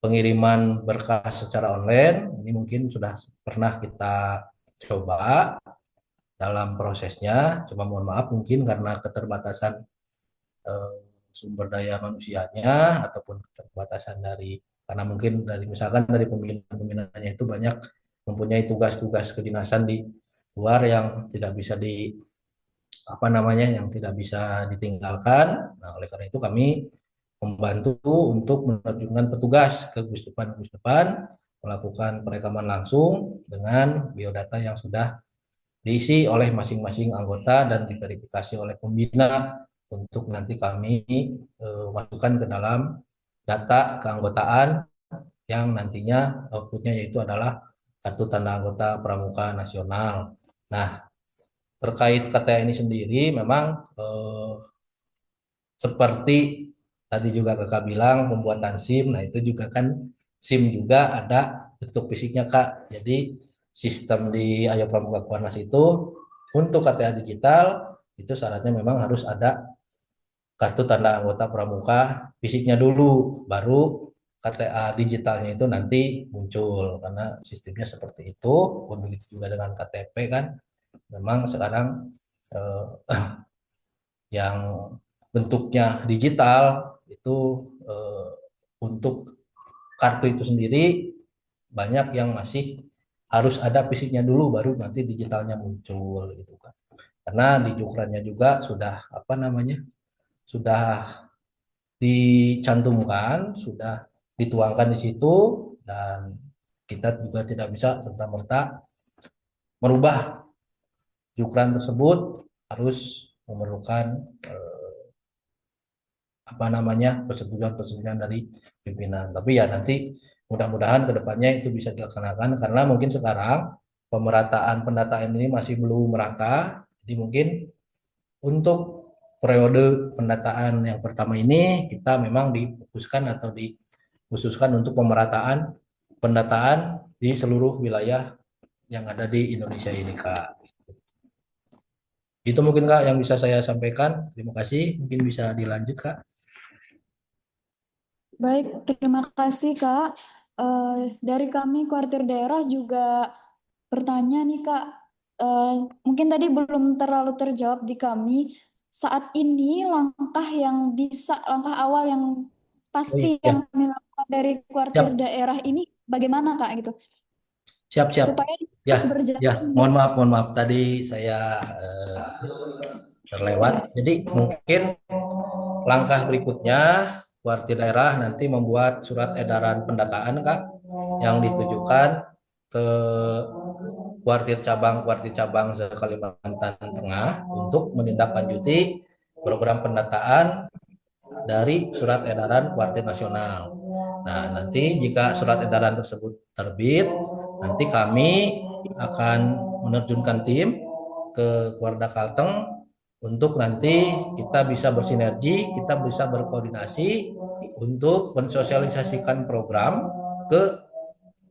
pengiriman berkas secara online, ini mungkin sudah pernah kita coba dalam prosesnya, cuma mohon maaf mungkin karena keterbatasan sumber daya manusianya ataupun keterbatasan karena mungkin misalkan dari pembinaannya itu banyak mempunyai tugas-tugas kedinasan di luar yang tidak bisa yang tidak bisa ditinggalkan. Nah, oleh karena itu kami membantu untuk menerjunkan petugas ke gugus depan melakukan perekaman langsung dengan biodata yang sudah diisi oleh masing-masing anggota dan diverifikasi oleh pembina untuk nanti kami masukkan ke dalam data keanggotaan yang nantinya outputnya yaitu adalah kartu tanda anggota pramuka nasional. Nah, terkait KTA ini sendiri memang seperti tadi juga kakak bilang pembuatan SIM, nah itu juga kan SIM juga ada bentuk fisiknya kak. Jadi sistem di Ayo Pramuka Kuarnas itu untuk KTA digital itu syaratnya memang harus ada kartu tanda anggota pramuka fisiknya dulu, baru KTA digitalnya itu nanti muncul karena sistemnya seperti itu. Pun begitu juga dengan KTP kan, memang sekarang eh, yang bentuknya digital itu untuk kartu itu sendiri banyak yang masih harus ada fisiknya dulu baru nanti digitalnya muncul gitu kan. Karena di Jukrannya juga sudah apa namanya? Sudah dicantumkan, sudah dituangkan di situ dan kita juga tidak bisa serta-merta merubah Jukran tersebut, harus memerlukan apa namanya persetujuan-persetujuan dari pimpinan. Tapi ya nanti mudah-mudahan kedepannya itu bisa dilaksanakan karena mungkin sekarang pemerataan pendataan ini masih belum merata. Jadi mungkin untuk periode pendataan yang pertama ini kita memang difokuskan atau dikhususkan untuk pemerataan pendataan di seluruh wilayah yang ada di Indonesia ini, Kak. Itu mungkin Kak yang bisa saya sampaikan. Terima kasih. Mungkin bisa dilanjut, Kak. Baik, terima kasih Kak. Dari kami kuartir daerah juga bertanya nih Kak. Mungkin tadi belum terlalu terjawab di kami. Saat ini langkah awal yang pasti Iya, yang kami lakukan dari kuartir siap, daerah ini bagaimana Kak gitu? siap, siap. Supaya Ya, terus berjalan ya, nih. mohon maaf tadi saya terlewat. Jadi mungkin langkah berikutnya kuartir daerah nanti membuat surat edaran pendataan Kak yang ditujukan ke kuartir cabang se-Kalimantan Tengah untuk menindaklanjuti program pendataan dari surat edaran kuartir nasional. Nah, nanti jika surat edaran tersebut terbit, nanti kami akan menerjunkan tim ke Kuarda Kalteng untuk nanti kita bisa bersinergi, kita bisa berkoordinasi untuk mensosialisasikan program ke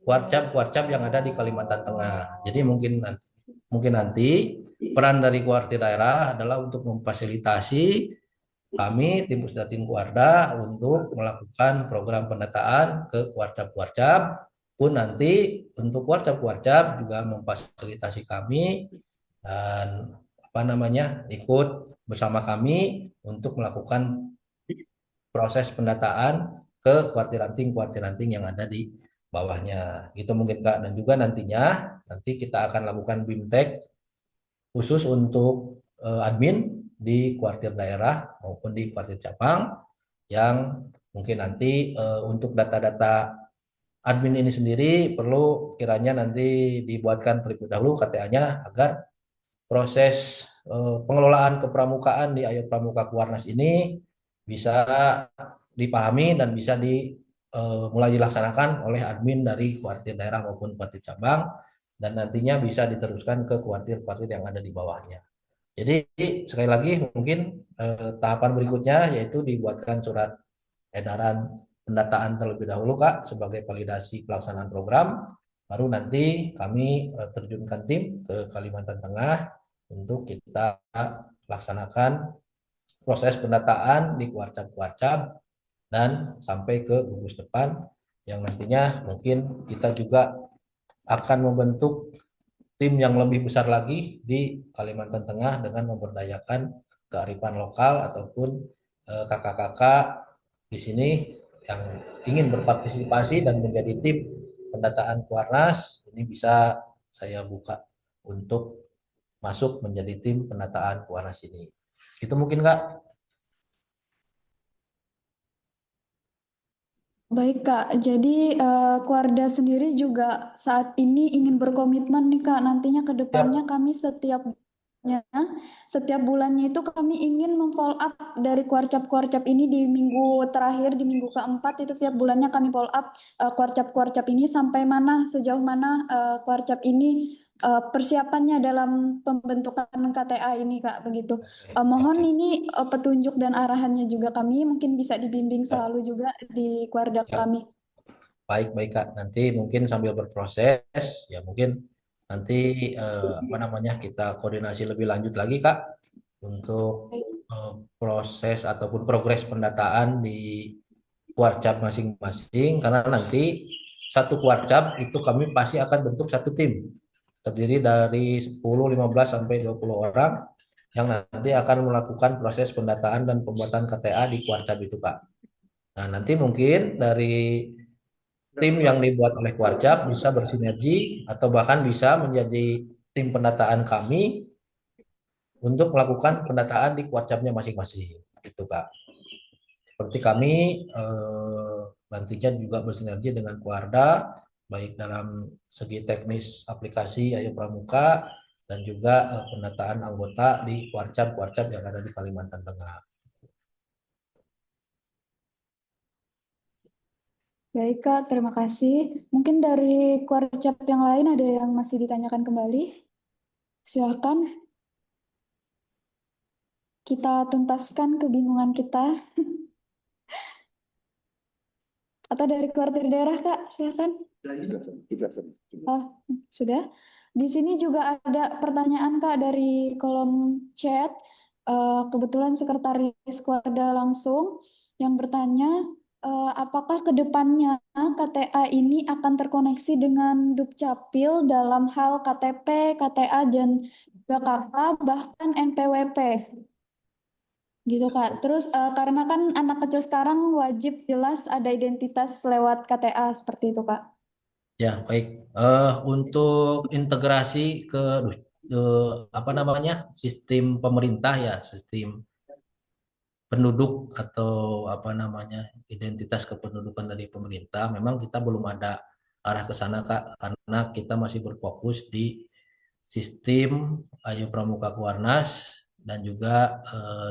kuarcap-kuarcap yang ada di Kalimantan Tengah. Jadi mungkin nanti peran dari kuartir daerah adalah untuk memfasilitasi kami tim Pusdatin Kuarda untuk melakukan program pendataan ke kuarcap-kuarcap pun nanti untuk kuarcap-kuarcap juga memfasilitasi kami dan apa namanya ikut bersama kami untuk melakukan proses pendataan ke kuartir ranting yang ada di bawahnya. Itu mungkin Kak dan juga nanti kita akan lakukan BIMTEK khusus untuk admin di kuartir daerah maupun di kuartir cabang yang mungkin nanti untuk data-data admin ini sendiri perlu kiranya nanti dibuatkan terlebih dahulu KTA-nya agar proses pengelolaan kepramukaan di Ayo Pramuka Kuarnas ini bisa dipahami dan bisa mulai dilaksanakan oleh admin dari kuartir daerah maupun kuartir cabang dan nantinya bisa diteruskan ke kuartir-kuartir yang ada di bawahnya. Jadi sekali lagi mungkin tahapan berikutnya yaitu dibuatkan surat edaran pendataan terlebih dahulu Kak sebagai validasi pelaksanaan program. Baru nanti kami terjunkan tim ke Kalimantan Tengah untuk kita laksanakan proses pendataan di kuarcap-kuarcap dan sampai ke gugus depan yang nantinya mungkin kita juga akan membentuk tim yang lebih besar lagi di Kalimantan Tengah dengan memberdayakan kearifan lokal ataupun kakak-kakak di sini yang ingin berpartisipasi dan menjadi tim pendataan Kuarnas ini bisa saya buka untuk masuk menjadi tim pendataan Kuarnas ini. Itu mungkin Kak. Baik Kak, jadi Kuarda sendiri juga saat ini ingin berkomitmen nih Kak, nantinya ke depannya kami setiap setiap bulannya itu kami ingin memfollow up dari kuarcap-kuarcap ini di minggu terakhir, di minggu keempat itu tiap bulannya kami follow up kuarcap-kuarcap ini sampai mana, sejauh mana kuarcap ini persiapannya dalam pembentukan KTA ini Kak, begitu. Mohon ini petunjuk dan arahannya juga kami mungkin bisa dibimbing selalu juga di kuarda kami. Baik, baik Kak. Nanti mungkin sambil berproses, ya mungkin nanti apa namanya kita koordinasi lebih lanjut lagi Kak untuk proses ataupun progres pendataan di kuarcap masing-masing. Karena nanti satu kuarcap itu kami pasti akan bentuk satu tim terdiri dari 10, 15 sampai 20 orang yang nanti akan melakukan proses pendataan dan pembuatan KTA di kuarcap itu Kak. Nah, nanti mungkin dari tim yang dibuat oleh Kuarcap bisa bersinergi atau bahkan bisa menjadi tim pendataan kami untuk melakukan pendataan di Kuarcapnya masing-masing. Gitu Kak. Seperti kami nantinya juga bersinergi dengan Kuarda baik dalam segi teknis aplikasi Ayo Pramuka dan juga pendataan anggota di Kuarcap-Kuarcap yang ada di Kalimantan Tengah. Baik Kak, terima kasih. Mungkin dari kuarcap yang lain ada yang masih ditanyakan kembali? Silakan. Kita tuntaskan kebingungan kita. Atau dari kuartir daerah Kak, silakan. Oh, sudah. Di sini juga ada pertanyaan Kak dari kolom chat. Kebetulan Sekretaris Kuarda langsung yang bertanya, apakah kedepannya KTA ini akan terkoneksi dengan Dukcapil dalam hal KTP, KTA, dan juga KK, bahkan NPWP? Gitu Kak. Terus karena kan anak kecil sekarang wajib jelas ada identitas lewat KTA seperti itu Kak. Ya, baik. Untuk integrasi ke apa namanya sistem pemerintah ya, sistem penduduk atau apa namanya identitas kependudukan dari pemerintah, memang kita belum ada arah ke sana Kak, karena kita masih berfokus di sistem Ayo Pramuka Kuarnas dan juga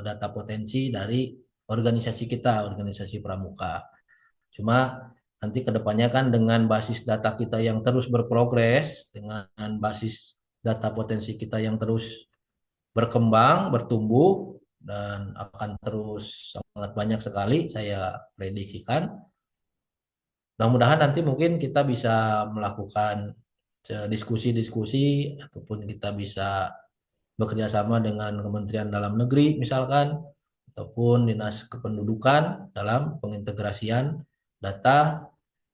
data potensi dari organisasi kita, organisasi Pramuka. Cuma nanti kedepannya kan dengan basis data kita yang terus berprogres, dengan basis data potensi kita yang terus berkembang, bertumbuh, dan akan terus sangat banyak sekali saya prediksikan. Mudah-mudahan nanti mungkin kita bisa melakukan diskusi-diskusi ataupun kita bisa bekerja sama dengan Kementerian Dalam Negeri misalkan ataupun Dinas Kependudukan dalam pengintegrasian data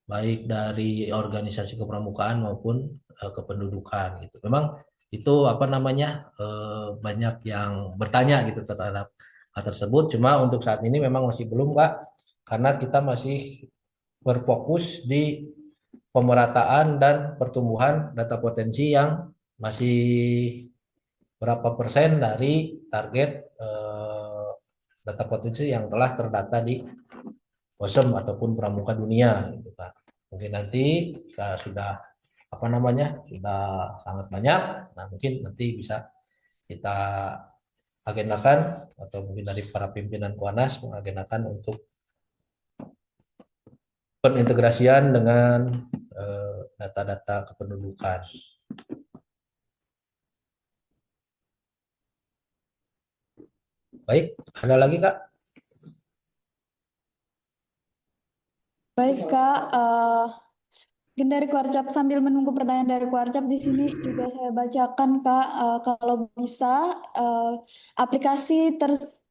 baik dari organisasi kepramukaan maupun kependudukan gitu. Memang itu apa namanya banyak yang bertanya gitu terhadap hal tersebut. Cuma untuk saat ini memang masih belum Kak, karena kita masih berfokus di pemerataan dan pertumbuhan data potensi yang masih berapa persen dari target data potensi yang telah terdata di WOSM ataupun Pramuka Dunia gitu Kak. Mungkin nanti jika sudah apa namanya sudah sangat banyak, nah mungkin nanti bisa kita agendakan atau mungkin dari para pimpinan Kuarnas mengagendakan untuk pengintegrasian dengan data-data kependudukan. Baik, ada lagi Kak? Baik Kak, mungkin dari Kuarcap sambil menunggu pertanyaan dari Kuarcap di sini juga saya bacakan Kak, kalau bisa aplikasi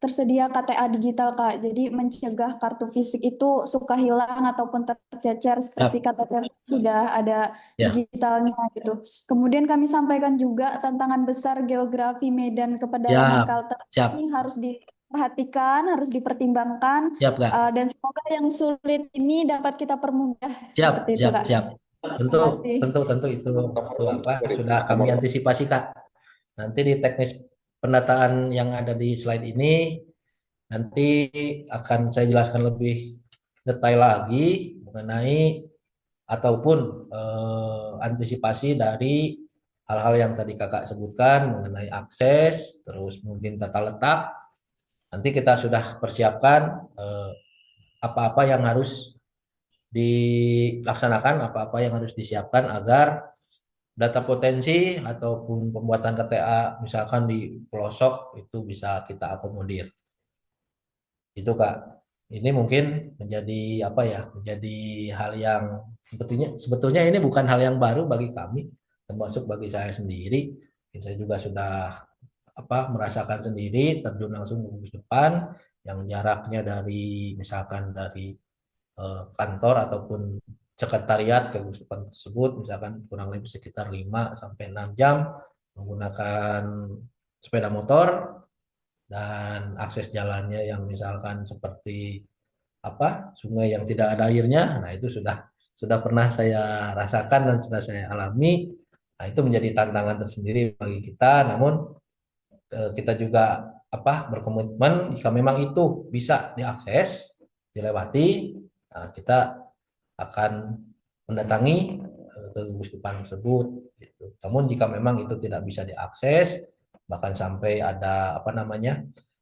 tersedia KTA digital Kak, jadi mencegah kartu fisik itu suka hilang ataupun tercecer seperti KTP sudah ada digitalnya gitu. Kemudian kami sampaikan juga tantangan besar geografi Medan ke pedalaman Kalteng ini harus diperhatikan, harus dipertimbangkan, dan semoga yang sulit ini dapat kita permudah seperti itu Kak. Tentu itu apa sudah kami antisipasi Kak. Nanti di teknis pendataan yang ada di slide ini nanti akan saya jelaskan lebih detail lagi mengenai ataupun antisipasi dari hal-hal yang tadi kakak sebutkan mengenai akses, terus mungkin tata letak, nanti kita sudah persiapkan apa-apa yang harus dilaksanakan, apa-apa yang harus disiapkan agar data potensi ataupun pembuatan KTA misalkan di pelosok itu bisa kita akomodir. Itu Kak. Ini mungkin menjadi apa ya? Menjadi hal yang sebetulnya ini bukan hal yang baru bagi kami, termasuk bagi saya sendiri. Saya juga sudah merasakan sendiri terjun langsung ke gugus depan yang jaraknya dari misalkan dari kantor ataupun sekretariat ke gugus depan tersebut misalkan kurang lebih sekitar 5 sampai 6 jam menggunakan sepeda motor dan akses jalannya yang misalkan seperti sungai yang tidak ada airnya. Nah, itu sudah pernah saya rasakan dan sudah saya alami. Nah, itu menjadi tantangan tersendiri bagi kita, namun kita juga berkomitmen jika memang itu bisa diakses, dilewati, nah, kita akan mendatangi ke gugus depan tersebut gitu. Namun jika memang itu tidak bisa diakses, bahkan sampai ada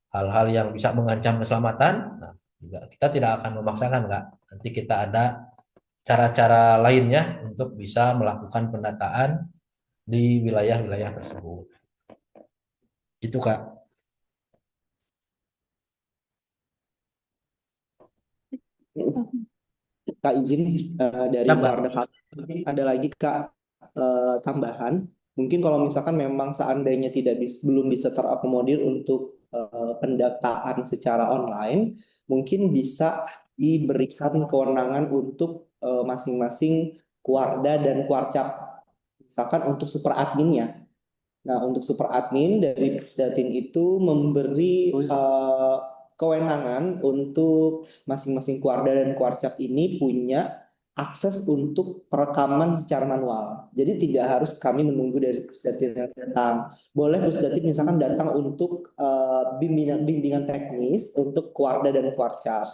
hal-hal yang bisa mengancam keselamatan, nah, juga kita tidak akan memaksakan Kak. Nanti kita ada cara-cara lainnya untuk bisa melakukan pendataan di wilayah-wilayah tersebut. Itu Kak. Kak izin dari Wardah ada lagi Kak tambahan. Mungkin kalau misalkan memang seandainya belum bisa terakomodir untuk pendataan secara online, mungkin bisa diberikan kewenangan untuk masing-masing Kuarda dan Kuarcap, misalkan untuk super adminnya. Nah, untuk super admin dari Datin itu memberi kewenangan untuk masing-masing Kuarda dan Kuarcap ini punya akses untuk perekaman secara manual. Jadi tidak harus kami menunggu dari Pusdatin yang datang. Boleh Pusdatin misalkan datang untuk bimbingan teknis untuk Kuarda dan Kuarcap.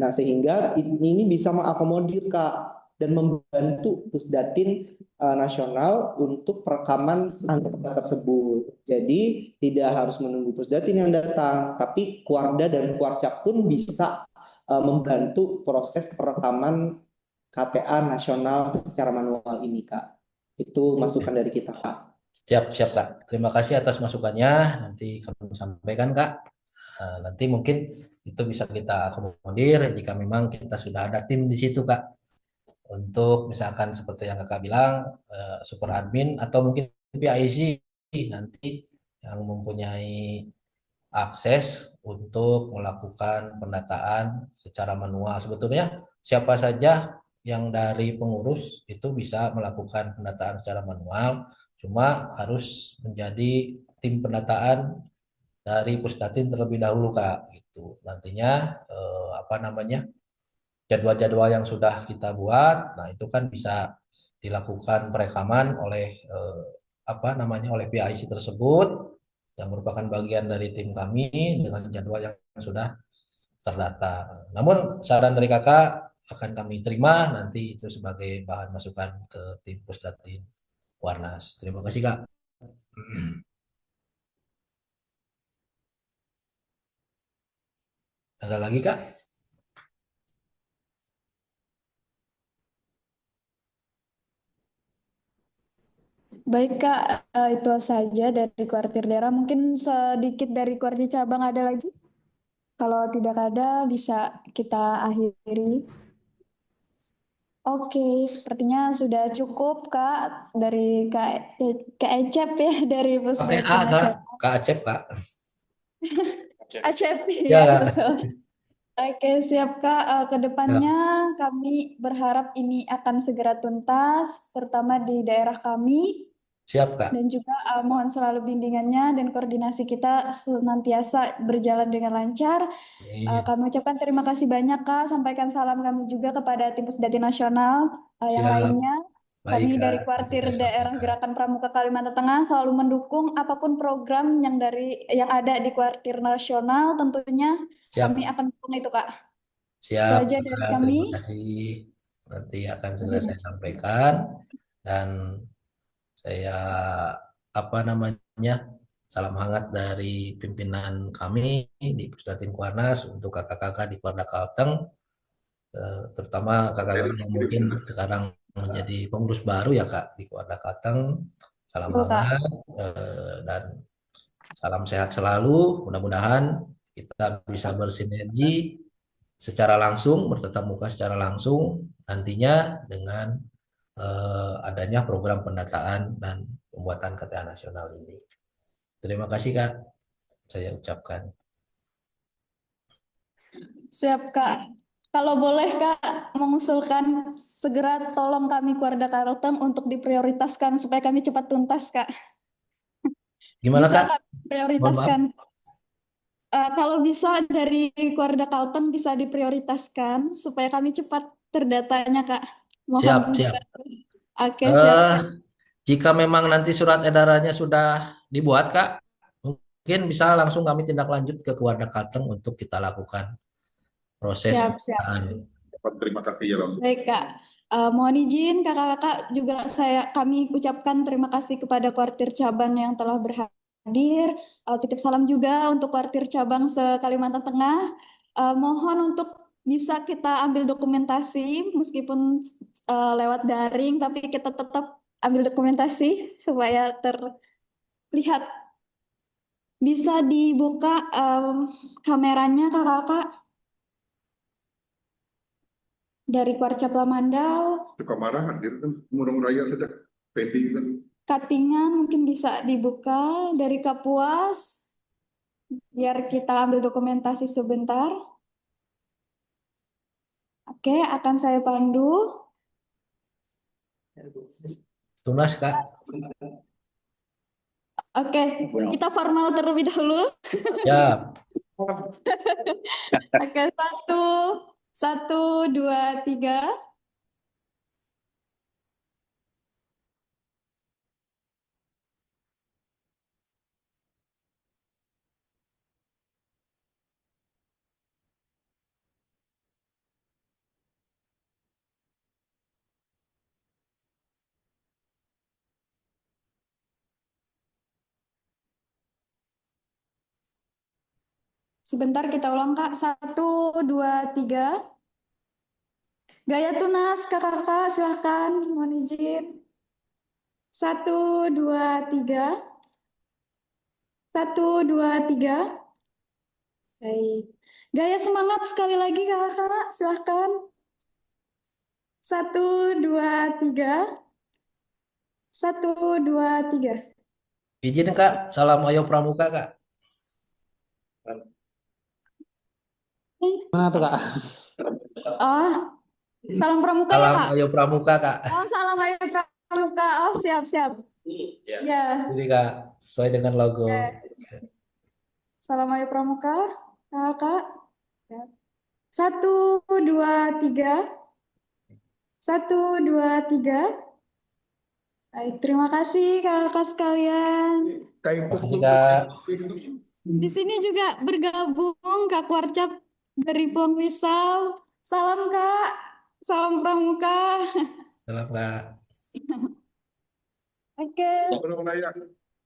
Nah, sehingga ini bisa mengakomodir Kak dan membantu Pusdatin nasional untuk perekaman anggota tersebut. Jadi tidak harus menunggu Pusdatin yang datang, tapi Kuarda dan Kuarcap pun bisa membantu proses perekaman KTA nasional secara manual ini Kak. Itu masukan dari kita Kak. Siap Kak. Terima kasih atas masukannya. Nanti kami sampaikan Kak. Nanti mungkin itu bisa kita akomodir jika memang kita sudah ada tim di situ Kak. Untuk misalkan seperti yang kakak bilang super admin atau mungkin PIC nanti yang mempunyai akses untuk melakukan pendataan secara manual. Sebetulnya siapa saja yang dari pengurus itu bisa melakukan pendataan secara manual, cuma harus menjadi tim pendataan dari Pusdatin terlebih dahulu Kak gitu. Nantinya jadwal-jadwal yang sudah kita buat, nah itu kan bisa dilakukan perekaman oleh oleh PIC tersebut yang merupakan bagian dari tim kami dengan jadwal yang sudah terdata. Namun saran dari kakak akan kami terima nanti itu sebagai bahan masukan ke tim Pusdatin Warnas. Terima kasih Kak. Ada lagi Kak? Baik Kak, itu saja dari kuartir daerah. Mungkin sedikit dari kuartir cabang ada lagi? Kalau tidak ada, bisa kita akhiri. Oke, sepertinya sudah cukup Kak dari Kak Ecep ya dari Pusdatin Nasional. Kak Acep Kak. Acep Ya. ya. Oke, siap Kak. Kedepannya kami berharap ini akan segera tuntas, terutama di daerah kami. Siap Kak. Dan juga mohon selalu bimbingannya dan koordinasi kita senantiasa berjalan dengan lancar. Kami ucapkan terima kasih banyak Kak. Sampaikan salam kami juga kepada tim Pusdatin Nasional yang lainnya. Baik, Kami dari Kak. Kuartir Daerah Gerakan Pramuka Kalimantan Tengah selalu mendukung apapun program yang ada di Kuartir Nasional. Tentunya kami akan dukung itu Kak. Siap, Itu aja dari Kak. kami. Terima kasih. Nanti akan segera saya sampaikan dan Saya apa namanya salam hangat dari pimpinan kami di Pusdatin Kuarnas untuk kakak-kakak di Kuarda Kalteng, terutama kakak-kakak yang mungkin sekarang menjadi pengurus baru ya Kak di Kuarda Kalteng. Salam Betul, Kak. hangat dan salam sehat selalu. Mudah-mudahan kita bisa bersinergi secara langsung, bertatap muka secara langsung nantinya dengan adanya program pendataan dan pembuatan KTA nasional ini. Terima kasih Kak, saya ucapkan. Siap, Kak. Kalau boleh, Kak, mengusulkan segera tolong kami Kuarda Kalteng untuk diprioritaskan supaya kami cepat tuntas, Kak. Gimana Bisa Kak? Kak Mohon maaf. prioritaskan. Kalau bisa dari Kuarda Kalteng bisa diprioritaskan supaya kami cepat terdatanya, Kak. Mohon. Siap, siap. Oke, siap. Jika memang nanti surat edarannya sudah dibuat Kak, mungkin bisa langsung kami tindak lanjut ke Kuarda Kalteng untuk kita lakukan proses Siap, siap. pendataan. Terima kasih ya, Bang. Baik, Kak. Mohon izin kakak-kakak juga kami ucapkan terima kasih kepada kuartir cabang yang telah berhadir. Titip salam juga untuk kuartir cabang se-Kalimantan Tengah. Mohon untuk bisa kita ambil dokumentasi meskipun lewat daring, tapi kita tetap ambil dokumentasi supaya terlihat. Bisa dibuka kameranya kakak-kakak. Dari Kuarcap Lamandau, Sukamara hadir kan, Gunung Raya sudah pending kan. Katingan mungkin bisa dibuka dari Kapuas, biar kita ambil dokumentasi sebentar. Oke, akan saya pandu. Tunas Kak. Oke, kita formal terlebih dahulu. Ya. Oke, satu, dua, tiga. Sebentar kita ulang Kak. Satu, dua, tiga. Gaya tunas kakak-kakak silahkan mohon izin. Satu, dua, tiga. Satu, dua, tiga. Baik. Gaya semangat sekali lagi kakak-kakak silahkan. Satu, dua, tiga. Satu, dua, tiga. Izin Kak, salam ayo pramuka Kak. Mana tuh Kak? Oh, salam pramuka ya Salam Kak? ayo pramuka Kak. Oh, salam ayo pramuka. Oh, siap, siap. Ya. Jadi Kak, sesuai dengan logo. Salam ayo pramuka, kakak. Satu, dua, tiga. Satu, dua, tiga. Baik, terima kasih kakak sekalian. Terima kasih Kak. Di sini juga bergabung Kak Warcap dari Pulang Pisau. Salam Kak, salam pramuka. Salam Kak. Oke.